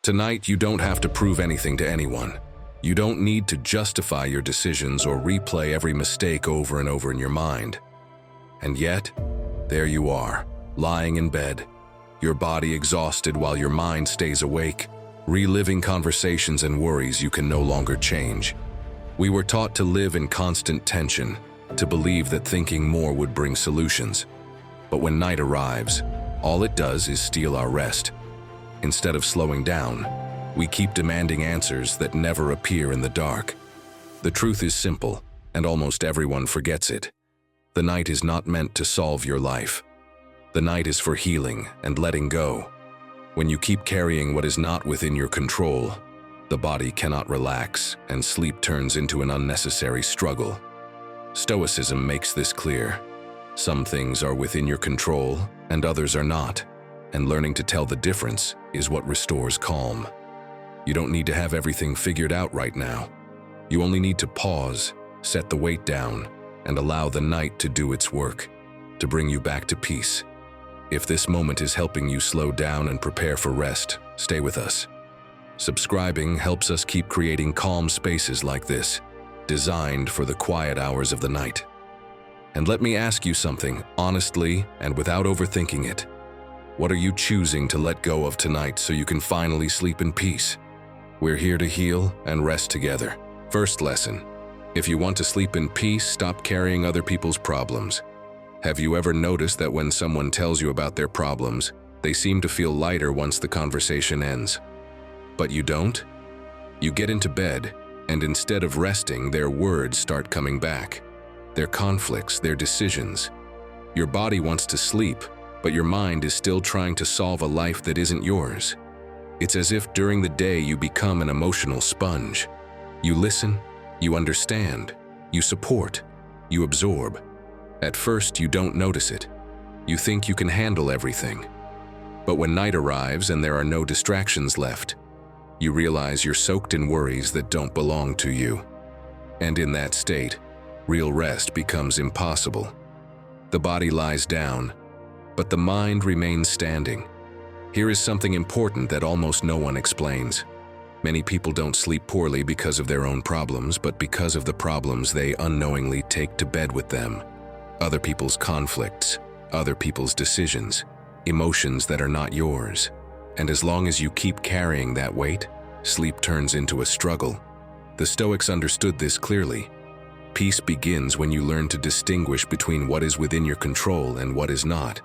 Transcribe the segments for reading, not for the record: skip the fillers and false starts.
Tonight, you don't have to prove anything to anyone. You don't need to justify your decisions or replay every mistake over and over in your mind. And yet, there you are, lying in bed, your body exhausted while your mind stays awake, reliving conversations and worries you can no longer change. We were taught to live in constant tension, to believe that thinking more would bring solutions. But when night arrives, all it does is steal our rest. Instead of slowing down, we keep demanding answers that never appear in the dark. The truth is simple, and almost everyone forgets it. The night is not meant to solve your life. The night is for healing and letting go. When you keep carrying what is not within your control, the body cannot relax, and sleep turns into an unnecessary struggle. Stoicism makes this clear. Some things are within your control, and others are not, and learning to tell the difference is what restores calm. You don't need to have everything figured out right now. You only need to pause, set the weight down, and allow the night to do its work, to bring you back to peace. If this moment is helping you slow down and prepare for rest, stay with us. Subscribing helps us keep creating calm spaces like this, designed for the quiet hours of the night. And let me ask you something, honestly and without overthinking it. What are you choosing to let go of tonight so you can finally sleep in peace? We're here to heal and rest together. First lesson: if you want to sleep in peace, stop carrying other people's problems. Have you ever noticed that when someone tells you about their problems, they seem to feel lighter once the conversation ends? But you don't? You get into bed, and instead of resting, their words start coming back. Their conflicts, their decisions. Your body wants to sleep, but your mind is still trying to solve a life that isn't yours. It's as if during the day you become an emotional sponge. You listen, you understand, you support, you absorb. At first, you don't notice it. You think you can handle everything. But when night arrives and there are no distractions left, you realize you're soaked in worries that don't belong to you. And in that state, real rest becomes impossible. The body lies down, but the mind remains standing. Here is something important that almost no one explains. Many people don't sleep poorly because of their own problems, but because of the problems they unknowingly take to bed with them. Other people's conflicts, other people's decisions, emotions that are not yours. And as long as you keep carrying that weight, sleep turns into a struggle. The Stoics understood this clearly. Peace begins when you learn to distinguish between what is within your control and what is not.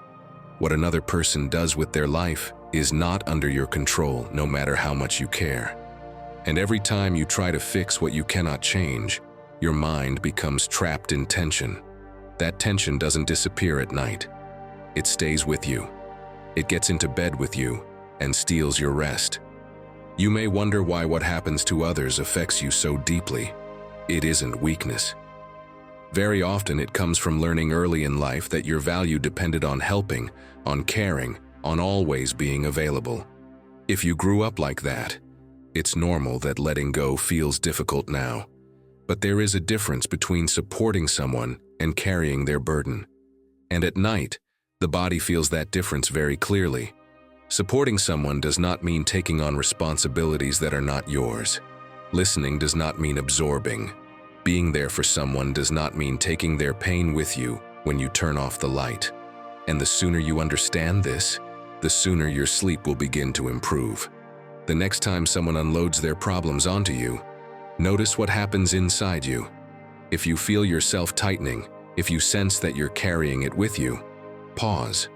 What another person does with their life is not under your control, no matter how much you care. And every time you try to fix what you cannot change, your mind becomes trapped in tension. That tension doesn't disappear at night. It stays with you. It gets into bed with you and steals your rest. You may wonder why what happens to others affects you so deeply. It isn't weakness. Very often it comes from learning early in life that your value depended on helping, on caring, on always being available. If you grew up like that, it's normal that letting go feels difficult now. But there is a difference between supporting someone and carrying their burden. And at night, the body feels that difference very clearly. Supporting someone does not mean taking on responsibilities that are not yours. Listening does not mean absorbing. Being there for someone does not mean taking their pain with you when you turn off the light. And the sooner you understand this, the sooner your sleep will begin to improve. The next time someone unloads their problems onto you, notice what happens inside you. If you feel yourself tightening, if you sense that you're carrying it with you, pause.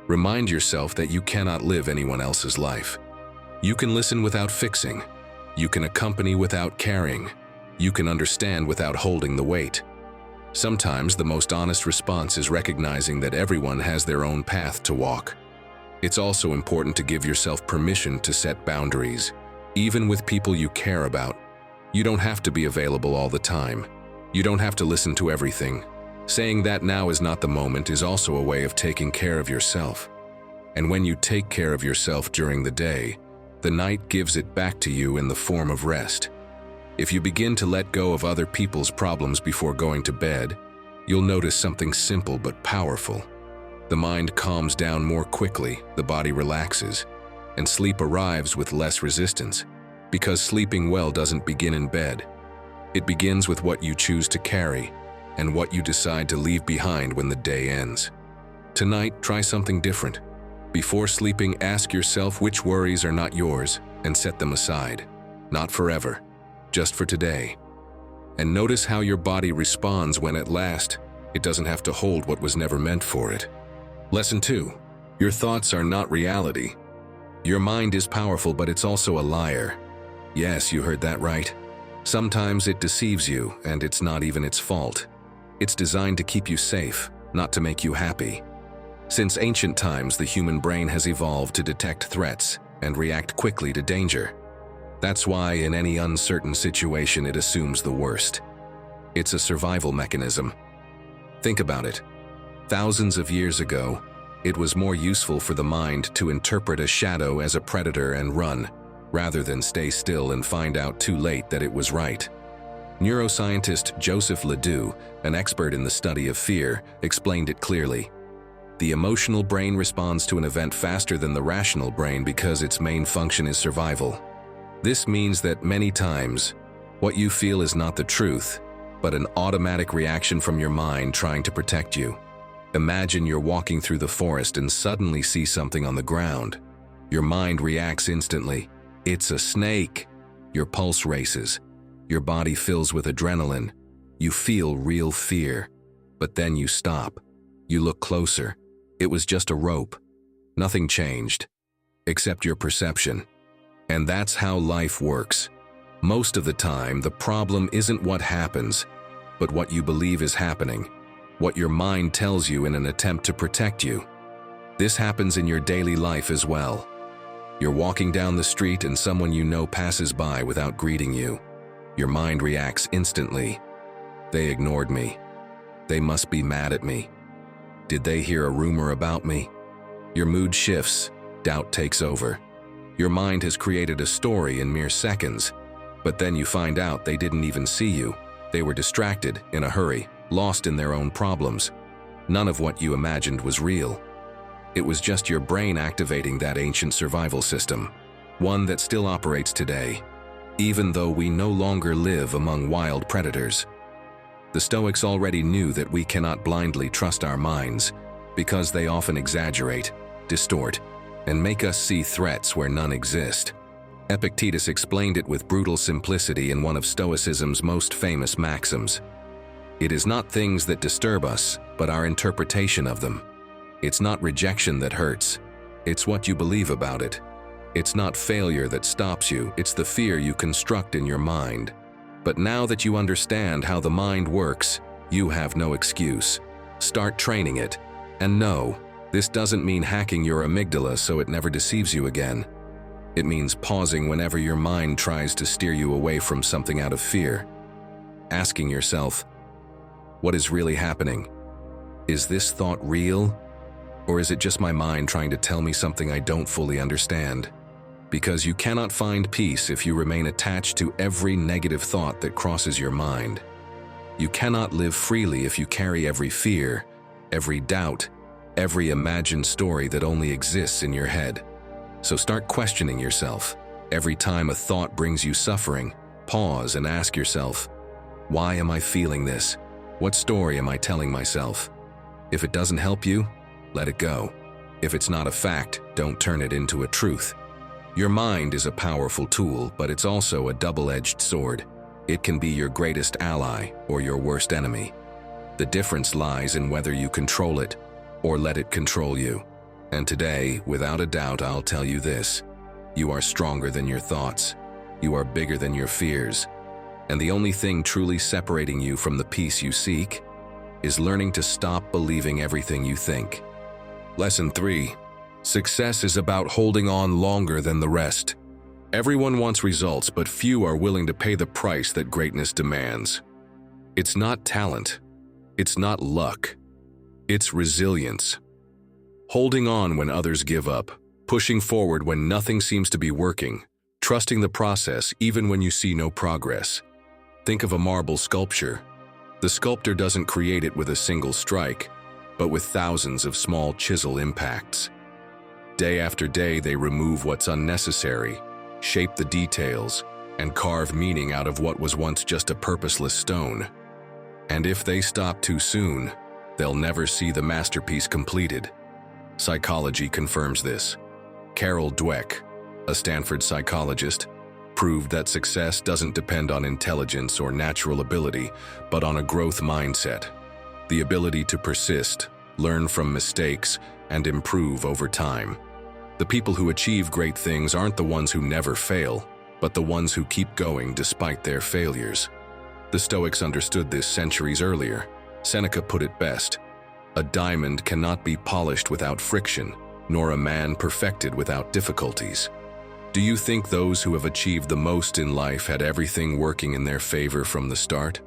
Remind yourself that you cannot live anyone else's life. You can listen without fixing. You can accompany without carrying. You can understand without holding the weight. Sometimes the most honest response is recognizing that everyone has their own path to walk. It's also important to give yourself permission to set boundaries, even with people you care about. You don't have to be available all the time. You don't have to listen to everything. Saying that now is not the moment is also a way of taking care of yourself. And when you take care of yourself during the day, the night gives it back to you in the form of rest. If you begin to let go of other people's problems before going to bed, you'll notice something simple but powerful. The mind calms down more quickly, the body relaxes, and sleep arrives with less resistance, because sleeping well doesn't begin in bed. It begins with what you choose to carry and what you decide to leave behind when the day ends. Tonight, try something different. Before sleeping, ask yourself which worries are not yours and set them aside. Not forever, just for today. And notice how your body responds when at last it doesn't have to hold what was never meant for it. Lesson 2. Your thoughts are not reality. Your mind is powerful, but it's also a liar. Yes, you heard that right. Sometimes it deceives you, and it's not even its fault. It's designed to keep you safe, not to make you happy. Since ancient times, the human brain has evolved to detect threats and react quickly to danger. That's why in any uncertain situation it assumes the worst. It's a survival mechanism. Think about it. Thousands of years ago, it was more useful for the mind to interpret a shadow as a predator and run, rather than stay still and find out too late that it was right. Neuroscientist Joseph Ledoux, an expert in the study of fear, explained it clearly. The emotional brain responds to an event faster than the rational brain because its main function is survival. This means that many times, what you feel is not the truth, but an automatic reaction from your mind trying to protect you. Imagine you're walking through the forest and suddenly see something on the ground. Your mind reacts instantly. It's a snake. Your pulse races. Your body fills with adrenaline. You feel real fear. But then you stop. You look closer. It was just a rope. Nothing changed, except your perception. And that's how life works. Most of the time, the problem isn't what happens, but what you believe is happening, what your mind tells you in an attempt to protect you. This happens in your daily life as well. You're walking down the street and someone you know passes by without greeting you. Your mind reacts instantly. They ignored me. They must be mad at me. Did they hear a rumor about me? Your mood shifts, doubt takes over. Your mind has created a story in mere seconds, but then you find out they didn't even see you. They were distracted, in a hurry, lost in their own problems. None of what you imagined was real. It was just your brain activating that ancient survival system, one that still operates today, even though we no longer live among wild predators. The Stoics already knew that we cannot blindly trust our minds, because they often exaggerate, distort, and make us see threats where none exist. Epictetus explained it with brutal simplicity in one of Stoicism's most famous maxims. It is not things that disturb us, but our interpretation of them. It's not rejection that hurts. It's what you believe about it. It's not failure that stops you. It's the fear you construct in your mind. But now that you understand how the mind works, you have no excuse. Start training it. And no, this doesn't mean hacking your amygdala so it never deceives you again. It means pausing whenever your mind tries to steer you away from something out of fear. Asking yourself, what is really happening? Is this thought real? Or is it just my mind trying to tell me something I don't fully understand? Because you cannot find peace if you remain attached to every negative thought that crosses your mind. You cannot live freely if you carry every fear, every doubt, every imagined story that only exists in your head. So start questioning yourself. Every time a thought brings you suffering, pause and ask yourself, why am I feeling this? What story am I telling myself? If it doesn't help you, let it go. If it's not a fact, don't turn it into a truth. Your mind is a powerful tool, but it's also a double-edged sword. It can be your greatest ally or your worst enemy. The difference lies in whether you control it or let it control you. And today, without a doubt, I'll tell you this. You are stronger than your thoughts. You are bigger than your fears. And the only thing truly separating you from the peace you seek is learning to stop believing everything you think. Lesson 3. Success is about holding on longer than the rest. Everyone wants results, but few are willing to pay the price that greatness demands. It's not talent. It's not luck. It's resilience. Holding on when others give up, pushing forward when nothing seems to be working, trusting the process even when you see no progress. Think of a marble sculpture. The sculptor doesn't create it with a single strike, but with thousands of small chisel impacts. Day after day, they remove what's unnecessary, shape the details, and carve meaning out of what was once just a purposeless stone. And if they stop too soon, they'll never see the masterpiece completed. Psychology confirms this. Carol Dweck, a Stanford psychologist, proved that success doesn't depend on intelligence or natural ability, but on a growth mindset. The ability to persist, learn from mistakes, and improve over time. The people who achieve great things aren't the ones who never fail, but the ones who keep going despite their failures. The Stoics understood this centuries earlier. Seneca put it best: "A diamond cannot be polished without friction, nor a man perfected without difficulties." Do you think those who have achieved the most in life had everything working in their favor from the start?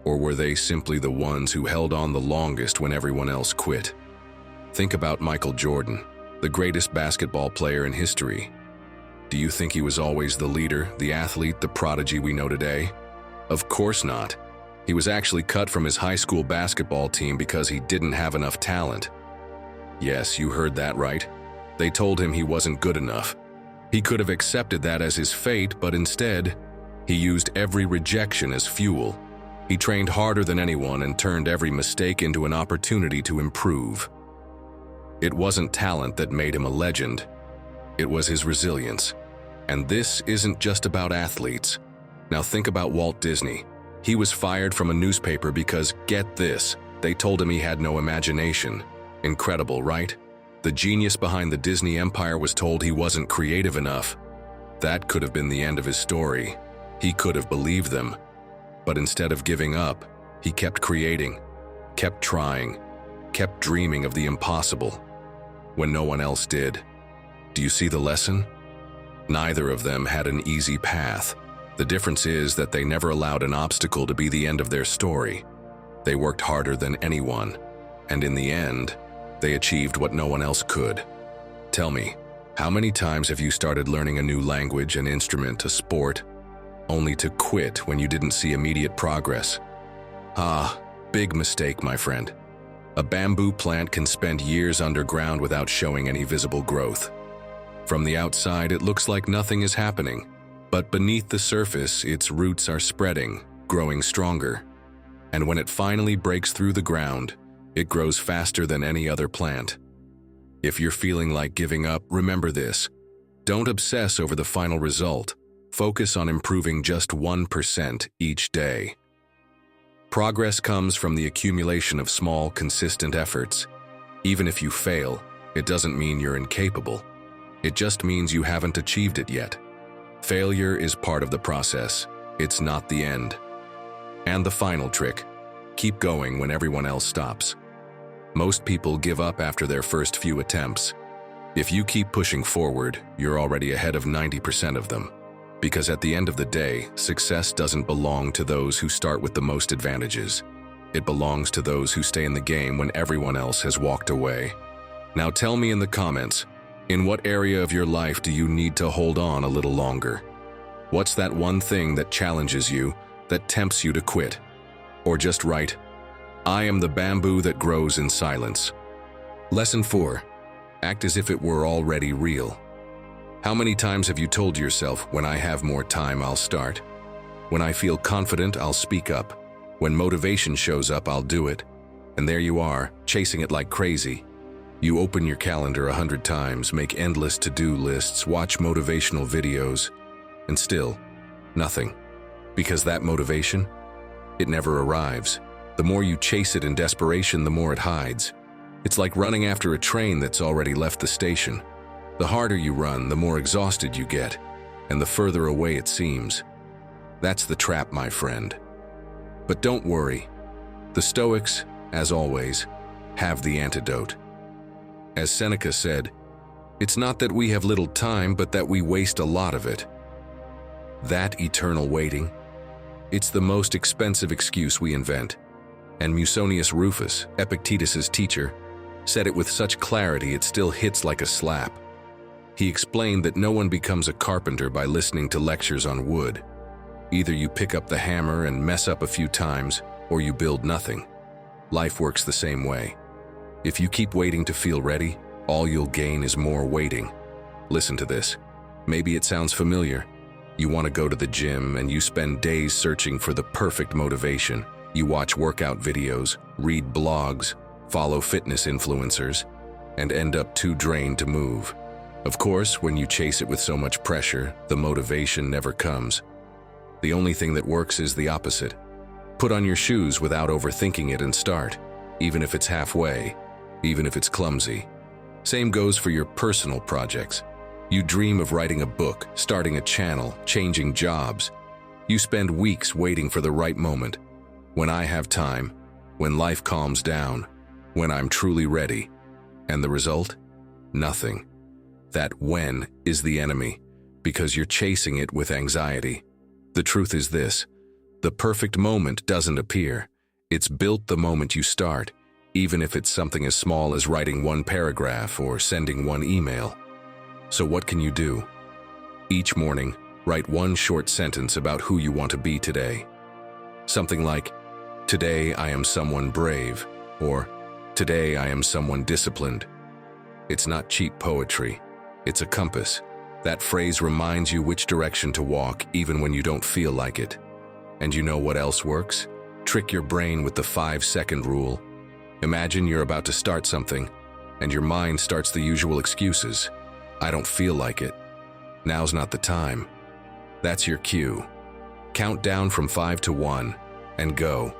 Or were they simply the ones who held on the longest when everyone else quit? Think about Michael Jordan, the greatest basketball player in history. Do you think he was always the leader, the athlete, the prodigy we know today? Of course not. He was actually cut from his high school basketball team because he didn't have enough talent. Yes, you heard that right. They told him he wasn't good enough. He could have accepted that as his fate, but instead, he used every rejection as fuel. He trained harder than anyone and turned every mistake into an opportunity to improve. It wasn't talent that made him a legend. It was his resilience. And this isn't just about athletes. Now think about Walt Disney. He was fired from a newspaper because, get this, they told him he had no imagination. Incredible, right? The genius behind the Disney empire was told he wasn't creative enough. That could have been the end of his story. He could have believed them. But instead of giving up, he kept creating, kept trying, kept dreaming of the impossible, when no one else did. Do you see the lesson? Neither of them had an easy path. The difference is that they never allowed an obstacle to be the end of their story. They worked harder than anyone, and in the end, they achieved what no one else could. Tell me, how many times have you started learning a new language, an instrument, a sport, only to quit when you didn't see immediate progress? Ah, big mistake, my friend. A bamboo plant can spend years underground without showing any visible growth. From the outside, it looks like nothing is happening, but beneath the surface, its roots are spreading, growing stronger. And when it finally breaks through the ground, it grows faster than any other plant. If you're feeling like giving up, remember this. Don't obsess over the final result. Focus on improving just 1% each day. Progress comes from the accumulation of small, consistent efforts. Even if you fail, it doesn't mean you're incapable. It just means you haven't achieved it yet. Failure is part of the process. It's not the end. And the final trick: keep going when everyone else stops. Most people give up after their first few attempts. If you keep pushing forward, you're already ahead of 90% of them. Because at the end of the day, success doesn't belong to those who start with the most advantages. It belongs to those who stay in the game when everyone else has walked away. Now tell me in the comments, in what area of your life do you need to hold on a little longer? What's that one thing that challenges you, that tempts you to quit? Or just write, "I am the bamboo that grows in silence." Lesson 4. Act as if it were already real. How many times have you told yourself, when I have more time, I'll start? When I feel confident, I'll speak up. When motivation shows up, I'll do it. And there you are, chasing it like crazy. You open your calendar 100 times, make endless to-do lists, watch motivational videos, and still, nothing. Because that motivation, it never arrives. The more you chase it in desperation, the more it hides. It's like running after a train that's already left the station. The harder you run, the more exhausted you get, and the further away it seems. That's the trap, my friend. But don't worry. The Stoics, as always, have the antidote. As Seneca said, it's not that we have little time, but that we waste a lot of it. That eternal waiting, it's the most expensive excuse we invent. And Musonius Rufus, Epictetus's teacher, said it with such clarity it still hits like a slap. He explained that no one becomes a carpenter by listening to lectures on wood. Either you pick up the hammer and mess up a few times, or you build nothing. Life works the same way. If you keep waiting to feel ready, All you'll gain is more waiting. Listen to this. Maybe it sounds familiar. You want to go to the gym and you spend days searching for the perfect motivation. You watch workout videos, read blogs, follow fitness influencers, and end up too drained to move. Of course, when you chase it with so much pressure, the motivation never comes. The only thing that works is the opposite. Put on your shoes without overthinking it and start, even if it's halfway, even if it's clumsy. Same goes for your personal projects. You dream of writing a book, starting a channel, changing jobs. You spend weeks waiting for the right moment. When I have time, when life calms down, when I'm truly ready. And the result? Nothing. That when is the enemy, because you're chasing it with anxiety. The truth is this: the perfect moment doesn't appear. It's built the moment you start, even if it's something as small as writing one paragraph or sending one email. So what can you do? Each morning, write one short sentence about who you want to be today. Something like, "Today I am someone brave," or "Today I am someone disciplined." It's not cheap poetry. It's a compass. That phrase reminds you which direction to walk even when you don't feel like it. And you know what else works? Trick your brain with the 5-second rule. Imagine you're about to start something, and your mind starts the usual excuses. "I don't feel like it. Now's not the time." That's your cue. Count down from 5 to 1 and go.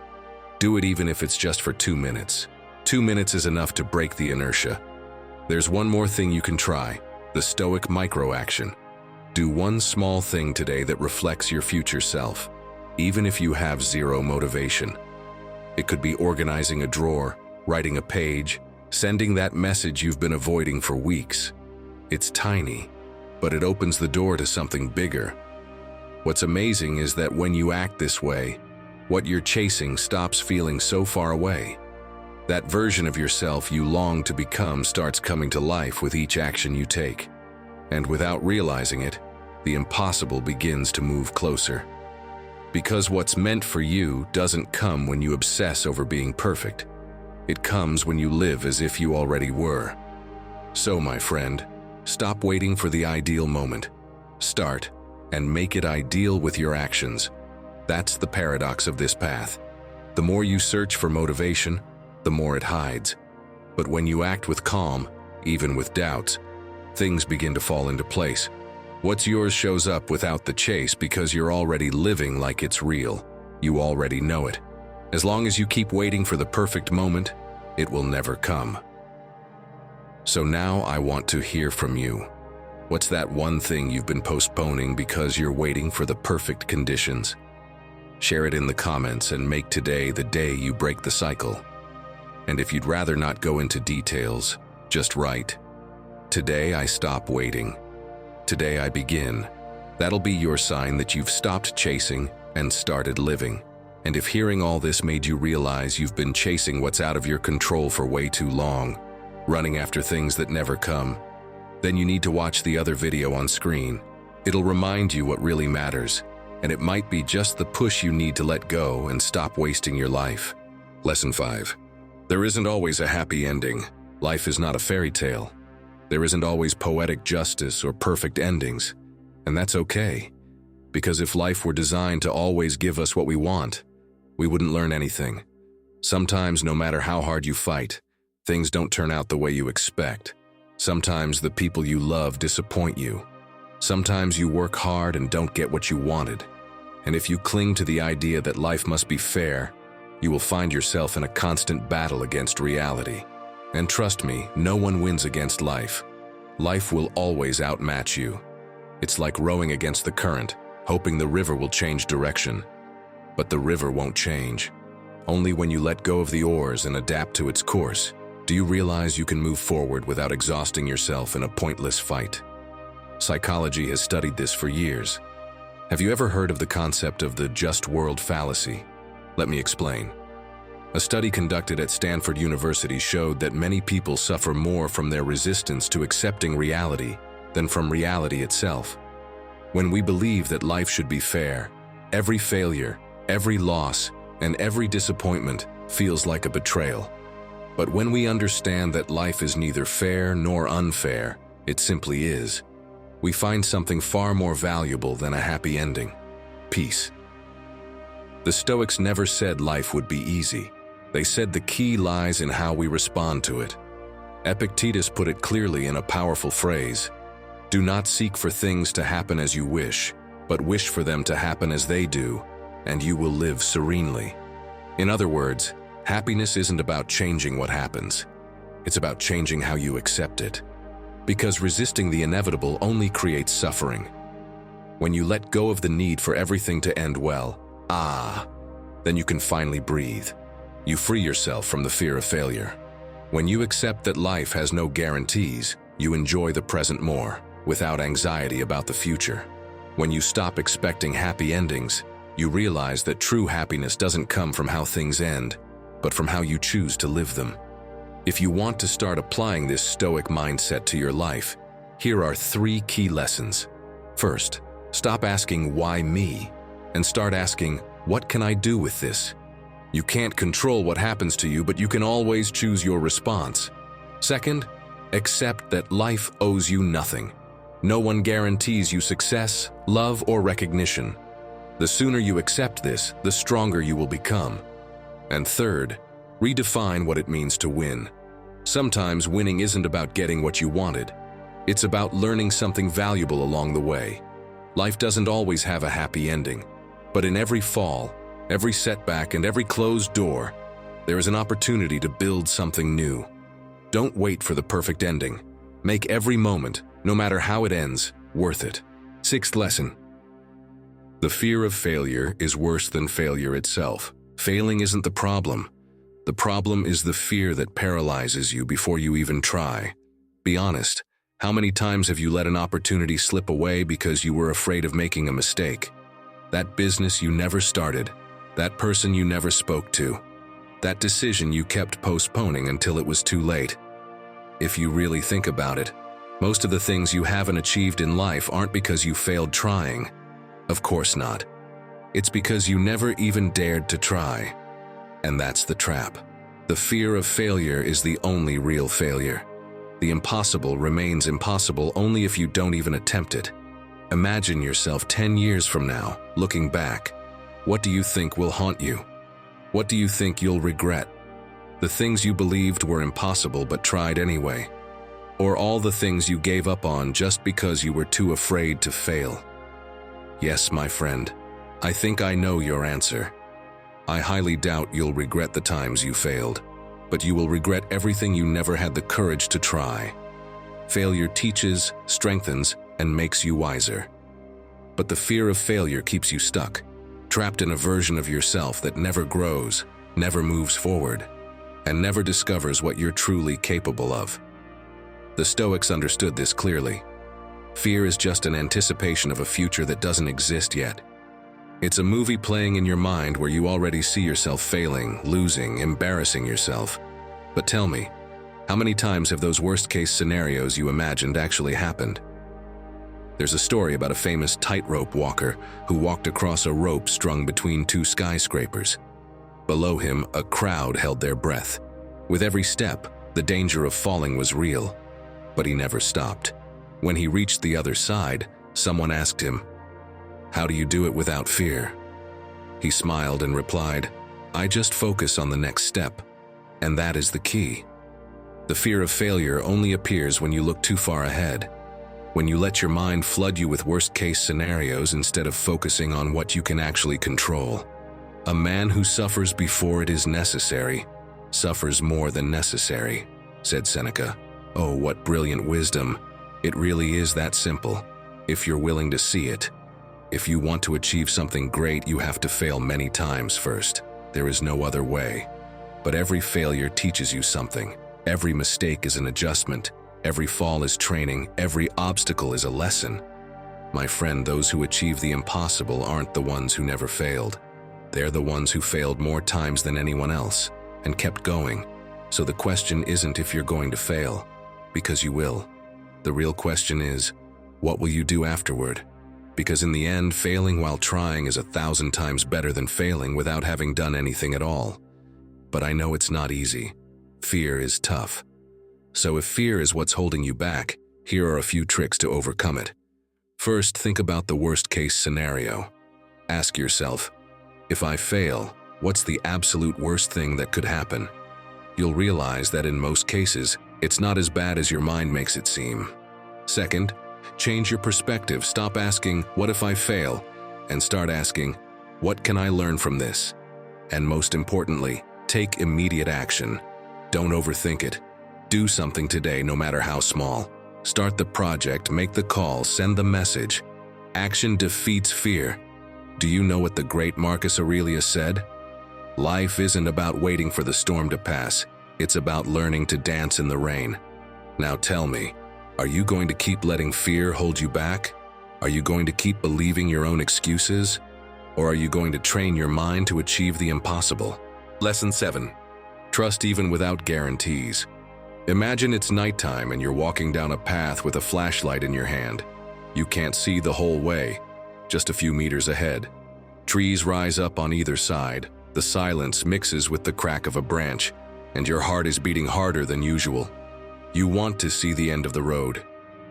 Do it even if it's just for 2 minutes. 2 minutes is enough to break the inertia. There's one more thing you can try: the Stoic micro-action. Do one small thing today that reflects your future self, even if you have zero motivation. It could be organizing a drawer, writing a page, sending that message you've been avoiding for weeks. It's tiny, but it opens the door to something bigger. What's amazing is that when you act this way, what you're chasing stops feeling so far away. That version of yourself you long to become starts coming to life with each action you take. And without realizing it, the impossible begins to move closer. Because what's meant for you doesn't come when you obsess over being perfect. It comes when you live as if you already were. So, my friend, stop waiting for the ideal moment. Start, and make it ideal with your actions. That's the paradox of this path. The more you search for motivation, the more it hides. But when you act with calm, even with doubts, things begin to fall into place. What's yours shows up without the chase because you're already living like it's real. You already know it. As long as you keep waiting for the perfect moment, it will never come. So now I want to hear from you. What's that one thing you've been postponing because you're waiting for the perfect conditions? Share it in the comments and make today the day you break the cycle. And if you'd rather not go into details, just write, "Today I stop waiting. Today I begin." That'll be your sign that you've stopped chasing and started living. And if hearing all this made you realize you've been chasing what's out of your control for way too long, running after things that never come, then you need to watch the other video on screen. It'll remind you what really matters, and it might be just the push you need to let go and stop wasting your life. Lesson 5. There isn't always a happy ending. Life is not a fairy tale. There isn't always poetic justice or perfect endings. And that's okay. Because if life were designed to always give us what we want, we wouldn't learn anything. Sometimes, no matter how hard you fight, things don't turn out the way you expect. Sometimes the people you love disappoint you. Sometimes you work hard and don't get what you wanted. And if you cling to the idea that life must be fair, you will find yourself in a constant battle against reality. And trust me, no one wins against life. Life will always outmatch you. It's like rowing against the current, hoping the river will change direction. But the river won't change. Only when you let go of the oars and adapt to its course, do you realize you can move forward without exhausting yourself in a pointless fight. Psychology has studied this for years. Have you ever heard of the concept of the just world fallacy? Let me explain. A study conducted at Stanford University showed that many people suffer more from their resistance to accepting reality than from reality itself. When we believe that life should be fair, every failure, every loss, and every disappointment feels like a betrayal. But when we understand that life is neither fair nor unfair, it simply is, we find something far more valuable than a happy ending: peace. The Stoics never said life would be easy. They said the key lies in how we respond to it. Epictetus put it clearly in a powerful phrase: "Do not seek for things to happen as you wish, but wish for them to happen as they do, and you will live serenely." In other words, happiness isn't about changing what happens. It's about changing how you accept it. Because resisting the inevitable only creates suffering. When you let go of the need for everything to end well, then you can finally breathe. You free yourself from the fear of failure. When you accept that life has no guarantees, you enjoy the present more, without anxiety about the future. When you stop expecting happy endings, you realize that true happiness doesn't come from how things end, but from how you choose to live them. If you want to start applying this Stoic mindset to your life, here are 3 key lessons. First, stop asking "why me?" and start asking, "what can I do with this?" You can't control what happens to you, but you can always choose your response. Second, accept that life owes you nothing. No one guarantees you success, love, or recognition. The sooner you accept this, the stronger you will become. And third, redefine what it means to win. Sometimes winning isn't about getting what you wanted. It's about learning something valuable along the way. Life doesn't always have a happy ending, but in every fall, every setback, and every closed door, there is an opportunity to build something new. Don't wait for the perfect ending. Make every moment, no matter how it ends, worth it. 6th lesson. The fear of failure is worse than failure itself. Failing isn't the problem. The problem is the fear that paralyzes you before you even try. Be honest. How many times have you let an opportunity slip away because you were afraid of making a mistake? That business you never started, that person you never spoke to, that decision you kept postponing until it was too late. If you really think about it, most of the things you haven't achieved in life aren't because you failed trying. Of course not. It's because you never even dared to try. And that's the trap. The fear of failure is the only real failure. The impossible remains impossible only if you don't even attempt it. Imagine yourself 10 years from now, looking back. What do you think will haunt you? What do you think you'll regret? The things you believed were impossible but tried anyway? Or all the things you gave up on just because you were too afraid to fail? Yes, my friend, I think I know your answer. I highly doubt you'll regret the times you failed, but you will regret everything you never had the courage to try. Failure teaches, strengthens, and makes you wiser. But the fear of failure keeps you stuck, trapped in a version of yourself that never grows, never moves forward, and never discovers what you're truly capable of. The Stoics understood this clearly. Fear is just an anticipation of a future that doesn't exist yet. It's a movie playing in your mind where you already see yourself failing, losing, embarrassing yourself. But tell me, how many times have those worst-case scenarios you imagined actually happened? There's a story about a famous tightrope walker who walked across a rope strung between 2 skyscrapers. Below him, a crowd held their breath. With every step, the danger of falling was real, but he never stopped. When he reached the other side, someone asked him, "How do you do it without fear?" He smiled and replied, "I just focus on the next step, and that is the key." The fear of failure only appears when you look too far ahead, when you let your mind flood you with worst-case scenarios instead of focusing on what you can actually control. A man who suffers before it is necessary suffers more than necessary, said Seneca. Oh, what brilliant wisdom. It really is that simple, if you're willing to see it. If you want to achieve something great, you have to fail many times first. There is no other way. But every failure teaches you something. Every mistake is an adjustment. Every fall is training. Every obstacle is a lesson. My friend, those who achieve the impossible aren't the ones who never failed. They're the ones who failed more times than anyone else and kept going. So the question isn't if you're going to fail, because you will. The real question is, what will you do afterward? Because in the end, failing while trying is 1,000 times better than failing without having done anything at all. But I know it's not easy. fear is tough. So if fear is what's holding you back, here are a few tricks to overcome it. First, think about the worst-case scenario. Ask yourself, if I fail, what's the absolute worst thing that could happen? You'll realize that in most cases, it's not as bad as your mind makes it seem. Second, change your perspective. Stop asking, what if I fail? And start asking, what can I learn from this? And most importantly, take immediate action. Don't overthink it. Do something today, no matter how small. Start the project, make the call, send the message. Action defeats fear. Do you know what the great Marcus Aurelius said? Life isn't about waiting for the storm to pass. It's about learning to dance in the rain. Now tell me, are you going to keep letting fear hold you back? Are you going to keep believing your own excuses? Or are you going to train your mind to achieve the impossible? Lesson 7. Trust even without guarantees. Imagine it's nighttime and you're walking down a path with a flashlight in your hand. You can't see the whole way, just a few meters ahead. Trees rise up on either side, the silence mixes with the crack of a branch, and your heart is beating harder than usual. You want to see the end of the road.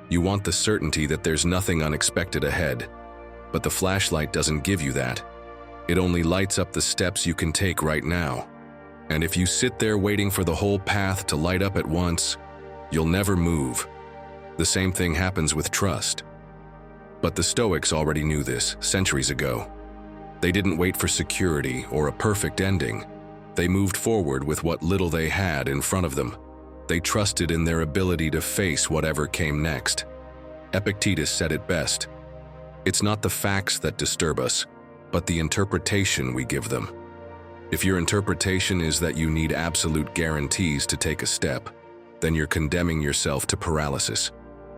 You want the certainty that there's nothing unexpected ahead. But the flashlight doesn't give you that. It only lights up the steps you can take right now. And if you sit there waiting for the whole path to light up at once, you'll never move. The same thing happens with trust. But the Stoics already knew this centuries ago. They didn't wait for security or a perfect ending. They moved forward with what little they had in front of them. They trusted in their ability to face whatever came next. Epictetus said it best. It's not the facts that disturb us, but the interpretation we give them. If your interpretation is that you need absolute guarantees to take a step, then you're condemning yourself to paralysis.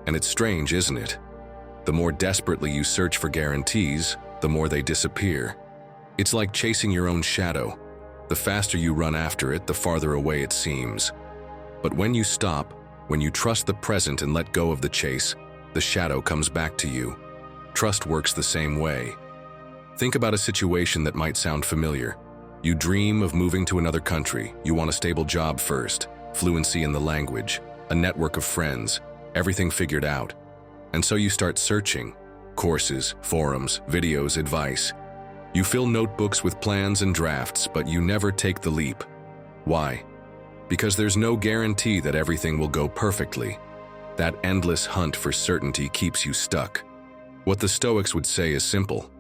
And it's strange, isn't it? The more desperately you search for guarantees, the more they disappear. It's like chasing your own shadow. The faster you run after it, the farther away it seems. But when you stop, when you trust the present and let go of the chase, the shadow comes back to you. Trust works the same way. Think about a situation that might sound familiar. You dream of moving to another country. You want a stable job first, fluency in the language, a network of friends, everything figured out. And so you start searching. Courses, forums, videos, advice. You fill notebooks with plans and drafts, but you never take the leap. Why? Because there's no guarantee that everything will go perfectly. That endless hunt for certainty keeps you stuck. What the Stoics would say is simple.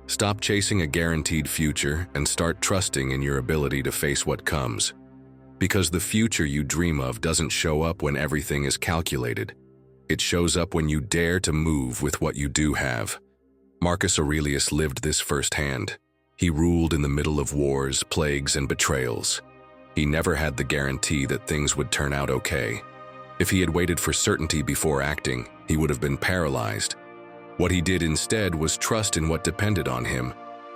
Stop chasing a guaranteed future and start trusting in your ability to face what comes. Because the future you dream of doesn't show up when everything is calculated. It shows up when you dare to move with what you do have. Marcus Aurelius lived this firsthand. He ruled in the middle of wars, plagues, and betrayals. He never had the guarantee that things would turn out okay. If he had waited for certainty before acting, he would have been paralyzed. What he did instead was trust in what depended on him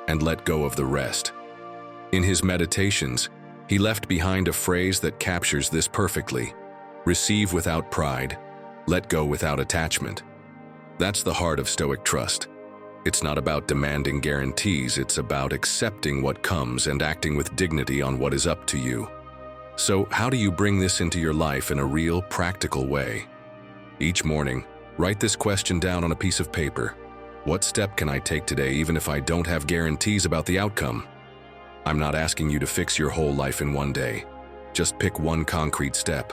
and let go of the rest. In his meditations, he left behind a phrase that captures this perfectly. Receive without pride, let go without attachment. That's the heart of Stoic trust. It's not about demanding guarantees, it's about accepting what comes and acting with dignity on what is up to you. So, how do you bring this into your life in a real, practical way? Each morning, write this question down on a piece of paper. What step can I take today even if I don't have guarantees about the outcome? I'm not asking you to fix your whole life in one day. Just pick one concrete step.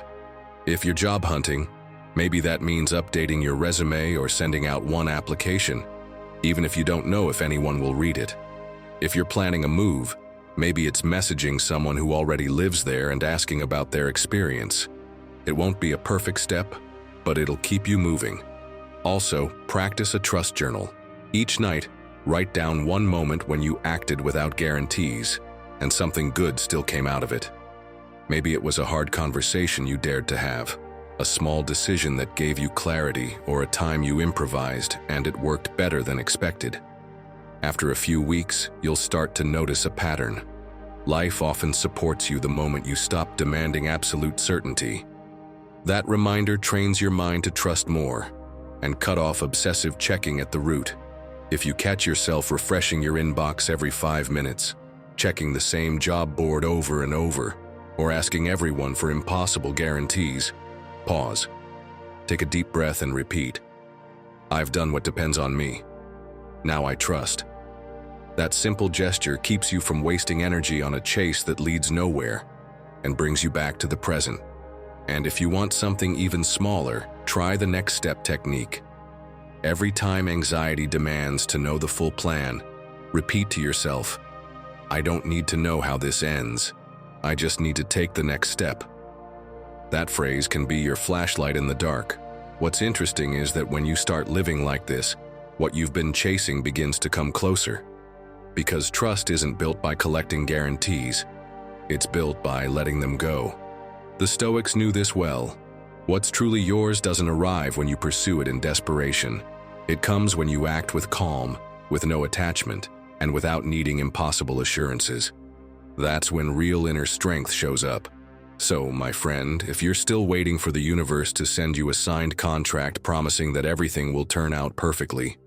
If you're job hunting, maybe that means updating your resume or sending out one application, even if you don't know if anyone will read it. If you're planning a move, maybe it's messaging someone who already lives there and asking about their experience. It won't be a perfect step, but it'll keep you moving. Also, practice a trust journal. Each night, write down one moment when you acted without guarantees, and something good still came out of it. Maybe it was a hard conversation you dared to have, a small decision that gave you clarity, or a time you improvised and it worked better than expected. After a few weeks, you'll start to notice a pattern. Life often supports you the moment you stop demanding absolute certainty. That reminder trains your mind to trust more and cut off obsessive checking at the root. If you catch yourself refreshing your inbox every 5 minutes, checking the same job board over and over, or asking everyone for impossible guarantees. Pause. Take a deep breath and repeat. I've done what depends on me. Now I trust. That simple gesture keeps you from wasting energy on a chase that leads nowhere and brings you back to the present. And if you want something even smaller, try the next step technique. Every time anxiety demands to know the full plan, repeat to yourself, I don't need to know how this ends. I just need to take the next step. That phrase can be your flashlight in the dark. What's interesting is that when you start living like this, what you've been chasing begins to come closer. Because trust isn't built by collecting guarantees. It's built by letting them go. The Stoics knew this well. What's truly yours doesn't arrive when you pursue it in desperation. It comes when you act with calm, with no attachment, and without needing impossible assurances. That's when real inner strength shows up. So, my friend, if you're still waiting for the universe to send you a signed contract promising that everything will turn out perfectly,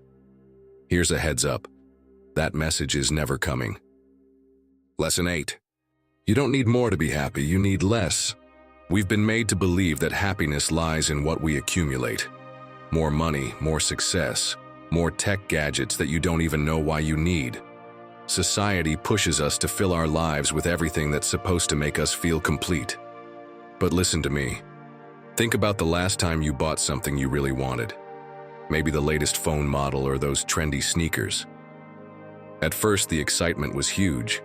here's a heads up. That message is never coming. Lesson 8. You don't need more to be happy, you need less. We've been made to believe that happiness lies in what we accumulate. More money, more success, more tech gadgets that you don't even know why you need. Society pushes us to fill our lives with everything that's supposed to make us feel complete. But listen to me. Think about the last time you bought something you really wanted. Maybe the latest phone model or those trendy sneakers. At first, the excitement was huge.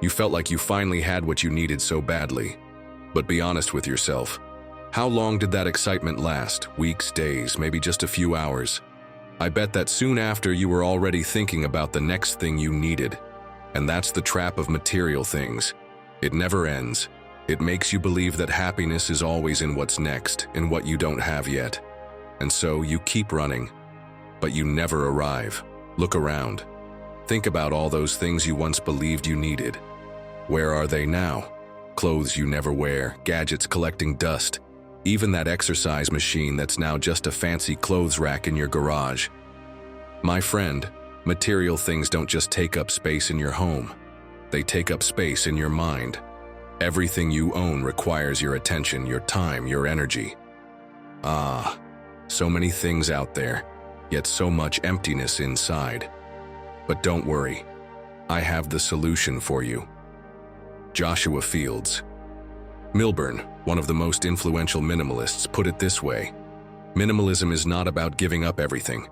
You felt like you finally had what you needed so badly. But be honest with yourself. How long did that excitement last? Weeks, days, maybe just a few hours? I bet that soon after you were already thinking about the next thing you needed. And that's the trap of material things. It never ends. It makes you believe that happiness is always in what's next, in what you don't have yet. And so you keep running, but you never arrive. Look around. Think about all those things you once believed you needed. Where are they now? Clothes you never wear, gadgets collecting dust, even that exercise machine that's now just a fancy clothes rack in your garage. My friend, material things don't just take up space in your home. They take up space in your mind. Everything you own requires your attention, your time, your energy. So many things out there, yet so much emptiness inside. But don't worry, I have the solution for you. Joshua Fields. Milburn, one of the most influential minimalists, put it this way: minimalism is not about giving up everything.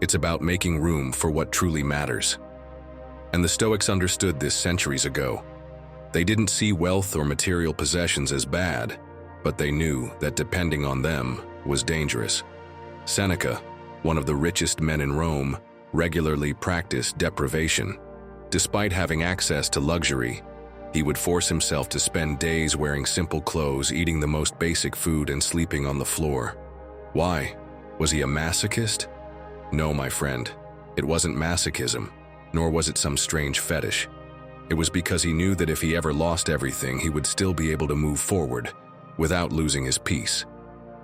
It's about making room for what truly matters. And the Stoics understood this centuries ago. They didn't see wealth or material possessions as bad, but they knew that depending on them was dangerous. Seneca, one of the richest men in Rome, regularly practiced deprivation. Despite having access to luxury, he would force himself to spend days wearing simple clothes, eating the most basic food, and sleeping on the floor. Why? Was he a masochist? No, my friend. It wasn't masochism, nor was it some strange fetish. It was because he knew that if he ever lost everything, he would still be able to move forward, without losing his peace.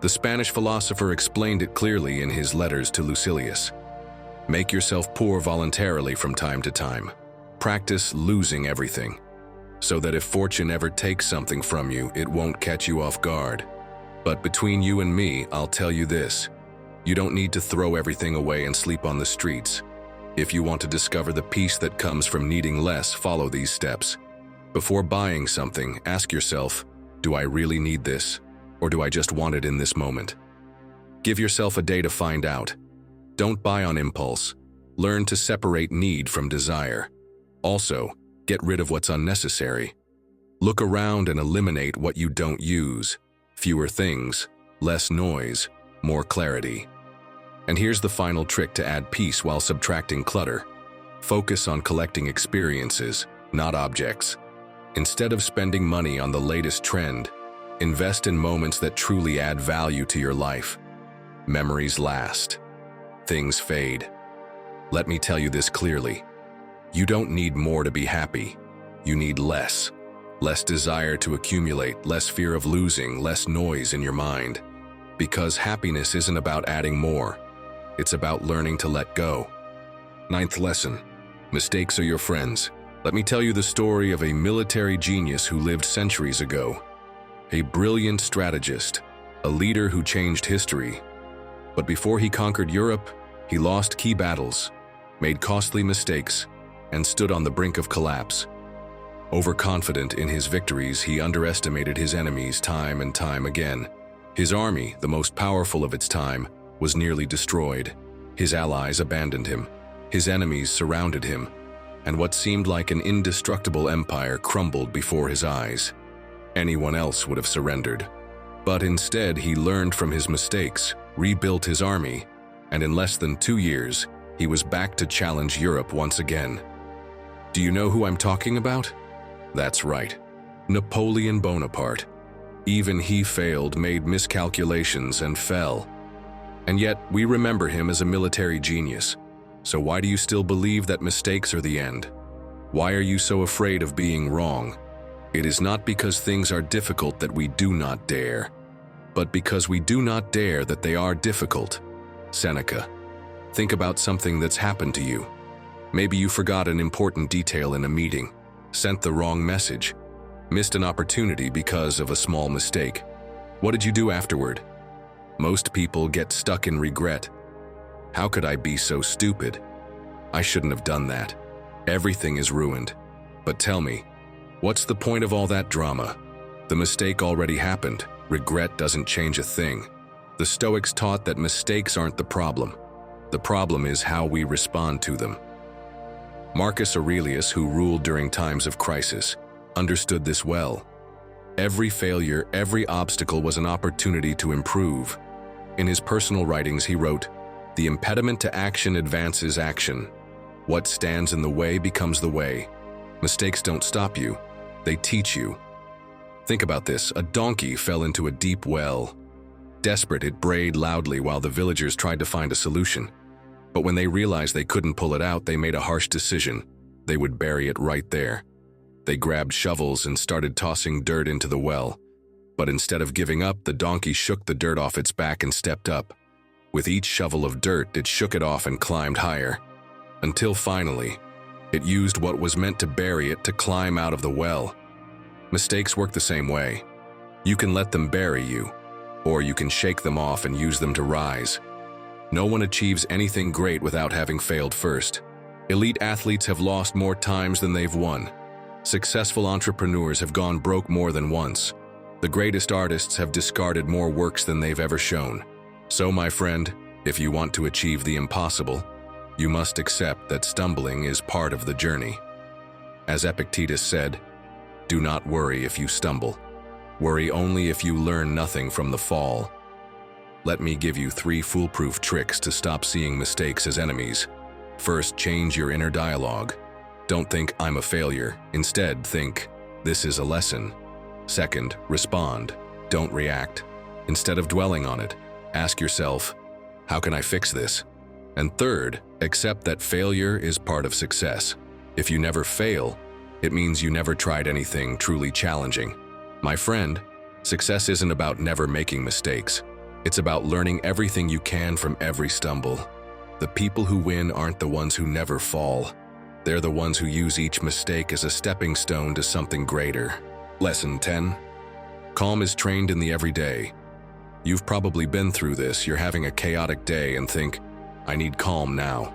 The Spanish philosopher explained it clearly in his letters to Lucilius. Make yourself poor voluntarily from time to time. Practice losing everything, so that if fortune ever takes something from you, it won't catch you off guard. But between you and me, I'll tell you this: you don't need to throw everything away and sleep on the streets. If you want to discover the peace that comes from needing less, follow these steps. Before buying something, ask yourself, do I really need this, or do I just want it in this moment? Give yourself a day to find out. Don't buy on impulse. Learn to separate need from desire. Also, get rid of what's unnecessary. Look around and eliminate what you don't use. Fewer things, less noise, more clarity. And here's the final trick to add peace while subtracting clutter. Focus on collecting experiences, not objects. Instead of spending money on the latest trend, invest in moments that truly add value to your life. Memories last. Things fade. Let me tell you this clearly. You don't need more to be happy. You need less. Less desire to accumulate, less fear of losing, less noise in your mind. Because happiness isn't about adding more. It's about learning to let go. Ninth lesson: mistakes are your friends. Let me tell you the story of a military genius who lived centuries ago. A brilliant strategist, a leader who changed history. But before he conquered Europe, he lost key battles, made costly mistakes, and stood on the brink of collapse. Overconfident in his victories, he underestimated his enemies time and time again. His army, the most powerful of its time, was nearly destroyed. His allies abandoned him. His enemies surrounded him, and what seemed like an indestructible empire crumbled before his eyes. Anyone else would have surrendered. But instead, he learned from his mistakes, rebuilt his army, and in less than 2 years, he was back to challenge Europe once again. Do you know who I'm talking about? That's right, Napoleon Bonaparte. Even he failed, made miscalculations, and fell. And yet, we remember him as a military genius. So why do you still believe that mistakes are the end? Why are you so afraid of being wrong? It is not because things are difficult that we do not dare, but because we do not dare that they are difficult. Seneca. Think about something that's happened to you. Maybe you forgot an important detail in a meeting, sent the wrong message, missed an opportunity because of a small mistake. What did you do afterward? Most people get stuck in regret. How could I be so stupid? I shouldn't have done that. Everything is ruined. But tell me, what's the point of all that drama? The mistake already happened. Regret doesn't change a thing. The Stoics taught that mistakes aren't the problem. The problem is how we respond to them. Marcus Aurelius, who ruled during times of crisis, understood this well. Every failure, every obstacle was an opportunity to improve. In his personal writings, he wrote, "The impediment to action advances action. What stands in the way becomes the way." Mistakes don't stop you, they teach you. Think about this. A donkey fell into a deep well. Desperate, it brayed loudly while the villagers tried to find a solution. But when they realized they couldn't pull it out, they made a harsh decision. They would bury it right there. They grabbed shovels and started tossing dirt into the well. But instead of giving up, the donkey shook the dirt off its back and stepped up. With each shovel of dirt, it shook it off and climbed higher. Until finally, it used what was meant to bury it to climb out of the well. Mistakes work the same way. You can let them bury you, or you can shake them off and use them to rise. No one achieves anything great without having failed first. Elite athletes have lost more times than they've won. Successful entrepreneurs have gone broke more than once. The greatest artists have discarded more works than they've ever shown. So, my friend, if you want to achieve the impossible, you must accept that stumbling is part of the journey. As Epictetus said, "Do not worry if you stumble. Worry only if you learn nothing from the fall." Let me give you 3 foolproof tricks to stop seeing mistakes as enemies. First, change your inner dialogue. Don't think, "I'm a failure." Instead, think, "This is a lesson." Second, respond. Don't react. Instead of dwelling on it, ask yourself, "How can I fix this?" And third, accept that failure is part of success. If you never fail, it means you never tried anything truly challenging. My friend, success isn't about never making mistakes. It's about learning everything you can from every stumble. The people who win aren't the ones who never fall. They're the ones who use each mistake as a stepping stone to something greater. Lesson 10. Calm is trained in the everyday. You've probably been through this. You're having a chaotic day and think, "I need calm now."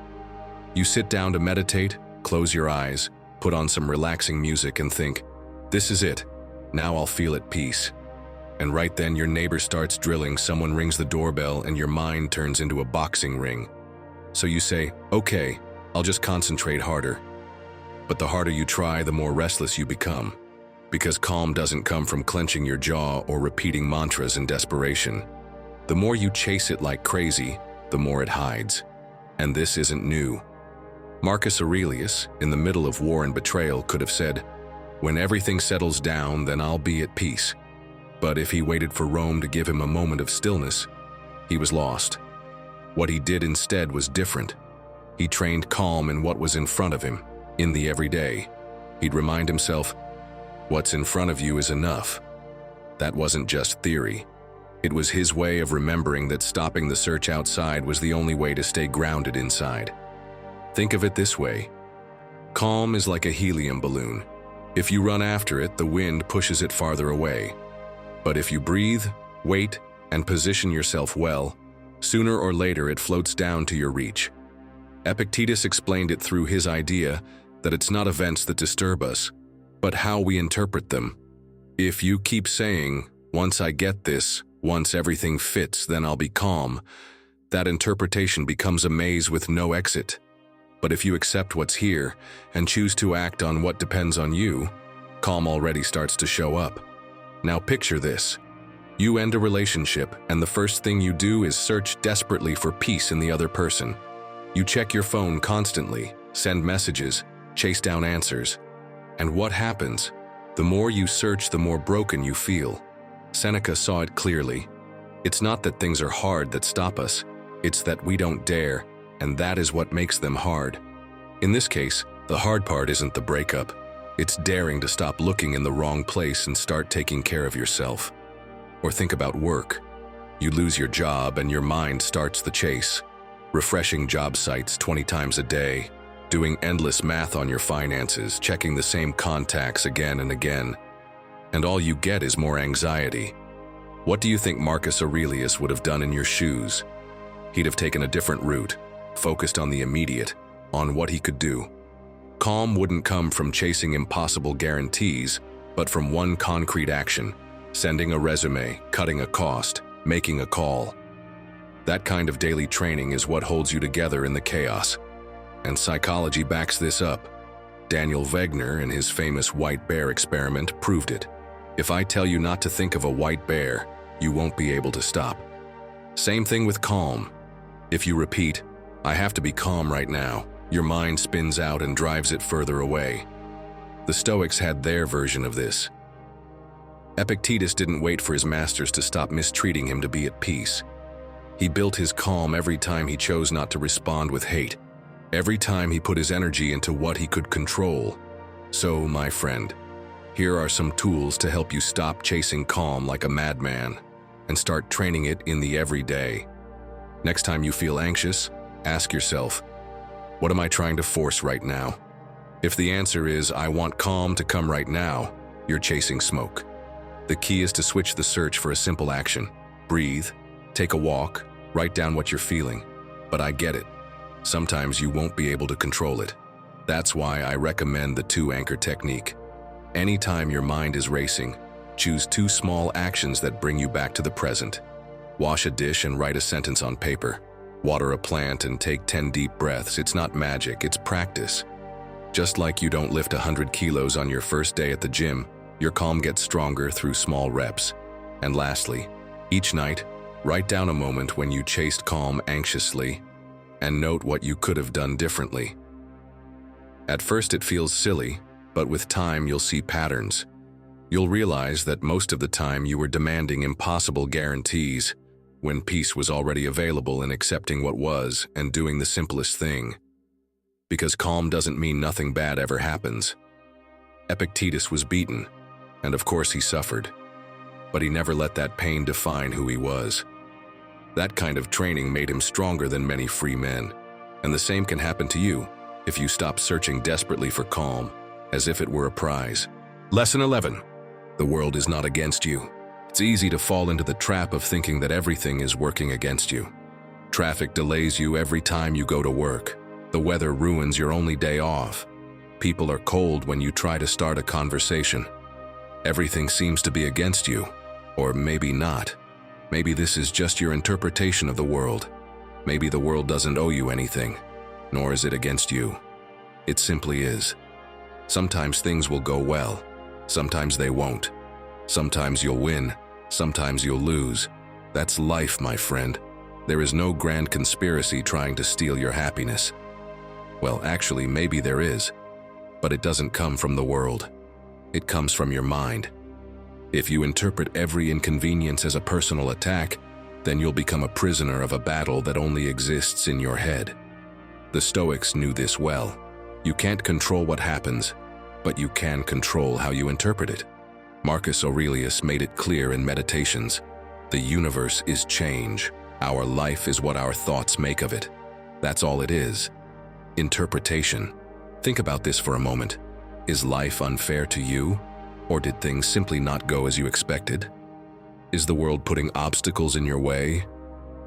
You sit down to meditate, close your eyes, put on some relaxing music and think, "This is it. Now I'll feel at peace." And right then your neighbor starts drilling, someone rings the doorbell, and your mind turns into a boxing ring. So you say, "Okay, I'll just concentrate harder." But the harder you try, the more restless you become. Because calm doesn't come from clenching your jaw or repeating mantras in desperation. The more you chase it like crazy, the more it hides. And this isn't new. Marcus Aurelius, in the middle of war and betrayal, could have said, "When everything settles down, then I'll be at peace." But if he waited for Rome to give him a moment of stillness, he was lost. What he did instead was different. He trained calm in what was in front of him, in the everyday. He'd remind himself, "What's in front of you is enough." That wasn't just theory. It was his way of remembering that stopping the search outside was the only way to stay grounded inside. Think of it this way. Calm is like a helium balloon. If you run after it, the wind pushes it farther away. But if you breathe, wait, and position yourself well, sooner or later it floats down to your reach. Epictetus explained it through his idea that it's not events that disturb us, but how we interpret them. If you keep saying, "Once I get this, once everything fits, then I'll be calm," that interpretation becomes a maze with no exit. But if you accept what's here and choose to act on what depends on you, calm already starts to show up. Now picture this. You end a relationship, and the first thing you do is search desperately for peace in the other person. You check your phone constantly, send messages, chase down answers. And what happens? The more you search, the more broken you feel. Seneca saw it clearly. It's not that things are hard that stop us, it's that we don't dare, and that is what makes them hard. In this case, the hard part isn't the breakup. It's daring to stop looking in the wrong place and start taking care of yourself. Or think about work. You lose your job and your mind starts the chase. Refreshing job sites 20 times a day, doing endless math on your finances, checking the same contacts again and again. And all you get is more anxiety. What do you think Marcus Aurelius would have done in your shoes? He'd have taken a different route, focused on the immediate, on what he could do. Calm wouldn't come from chasing impossible guarantees, but from one concrete action: sending a resume, cutting a cost, making a call. That kind of daily training is what holds you together in the chaos. And psychology backs this up. Daniel Wegner, in his famous white bear experiment, proved it. If I tell you not to think of a white bear, you won't be able to stop. Same thing with calm. If you repeat, "I have to be calm right now," your mind spins out and drives it further away. The Stoics had their version of this. Epictetus didn't wait for his masters to stop mistreating him to be at peace. He built his calm every time he chose not to respond with hate, every time he put his energy into what he could control. So, my friend, here are some tools to help you stop chasing calm like a madman and start training it in the everyday. Next time you feel anxious, ask yourself, what am I trying to force right now? If the answer is, I want calm to come right now, you're chasing smoke. The key is to switch the search for a simple action. Breathe, take a walk, write down what you're feeling. But I get it. Sometimes you won't be able to control it. That's why I recommend the 2-anchor technique. Anytime your mind is racing, choose 2 small actions that bring you back to the present. Wash a dish and write a sentence on paper. Water a plant and take 10 deep breaths. It's not magic, it's practice. Just like you don't lift 100 kilos on your first day at the gym, your calm gets stronger through small reps. And lastly, each night, write down a moment when you chased calm anxiously and note what you could have done differently. At first it feels silly, but with time you'll see patterns. You'll realize that most of the time you were demanding impossible guarantees when peace was already available in accepting what was and doing the simplest thing. Because calm doesn't mean nothing bad ever happens. Epictetus was beaten, and of course he suffered. But he never let that pain define who he was. That kind of training made him stronger than many free men. And the same can happen to you if you stop searching desperately for calm, as if it were a prize. Lesson 11. The world is not against you. It's easy to fall into the trap of thinking that everything is working against you. Traffic delays you every time you go to work. The weather ruins your only day off. People are cold when you try to start a conversation. Everything seems to be against you, or maybe not. Maybe this is just your interpretation of the world. Maybe the world doesn't owe you anything, nor is it against you. It simply is. Sometimes things will go well, sometimes they won't. Sometimes you'll win, sometimes you'll lose. That's life, my friend. There is no grand conspiracy trying to steal your happiness. Well, actually, maybe there is, but it doesn't come from the world. It comes from your mind. If you interpret every inconvenience as a personal attack, then you'll become a prisoner of a battle that only exists in your head. The Stoics knew this well. You can't control what happens, but you can control how you interpret it. Marcus Aurelius made it clear in Meditations. The universe is change. Our life is what our thoughts make of it. That's all it is. Interpretation. Think about this for a moment. Is life unfair to you? Or did things simply not go as you expected? Is the world putting obstacles in your way?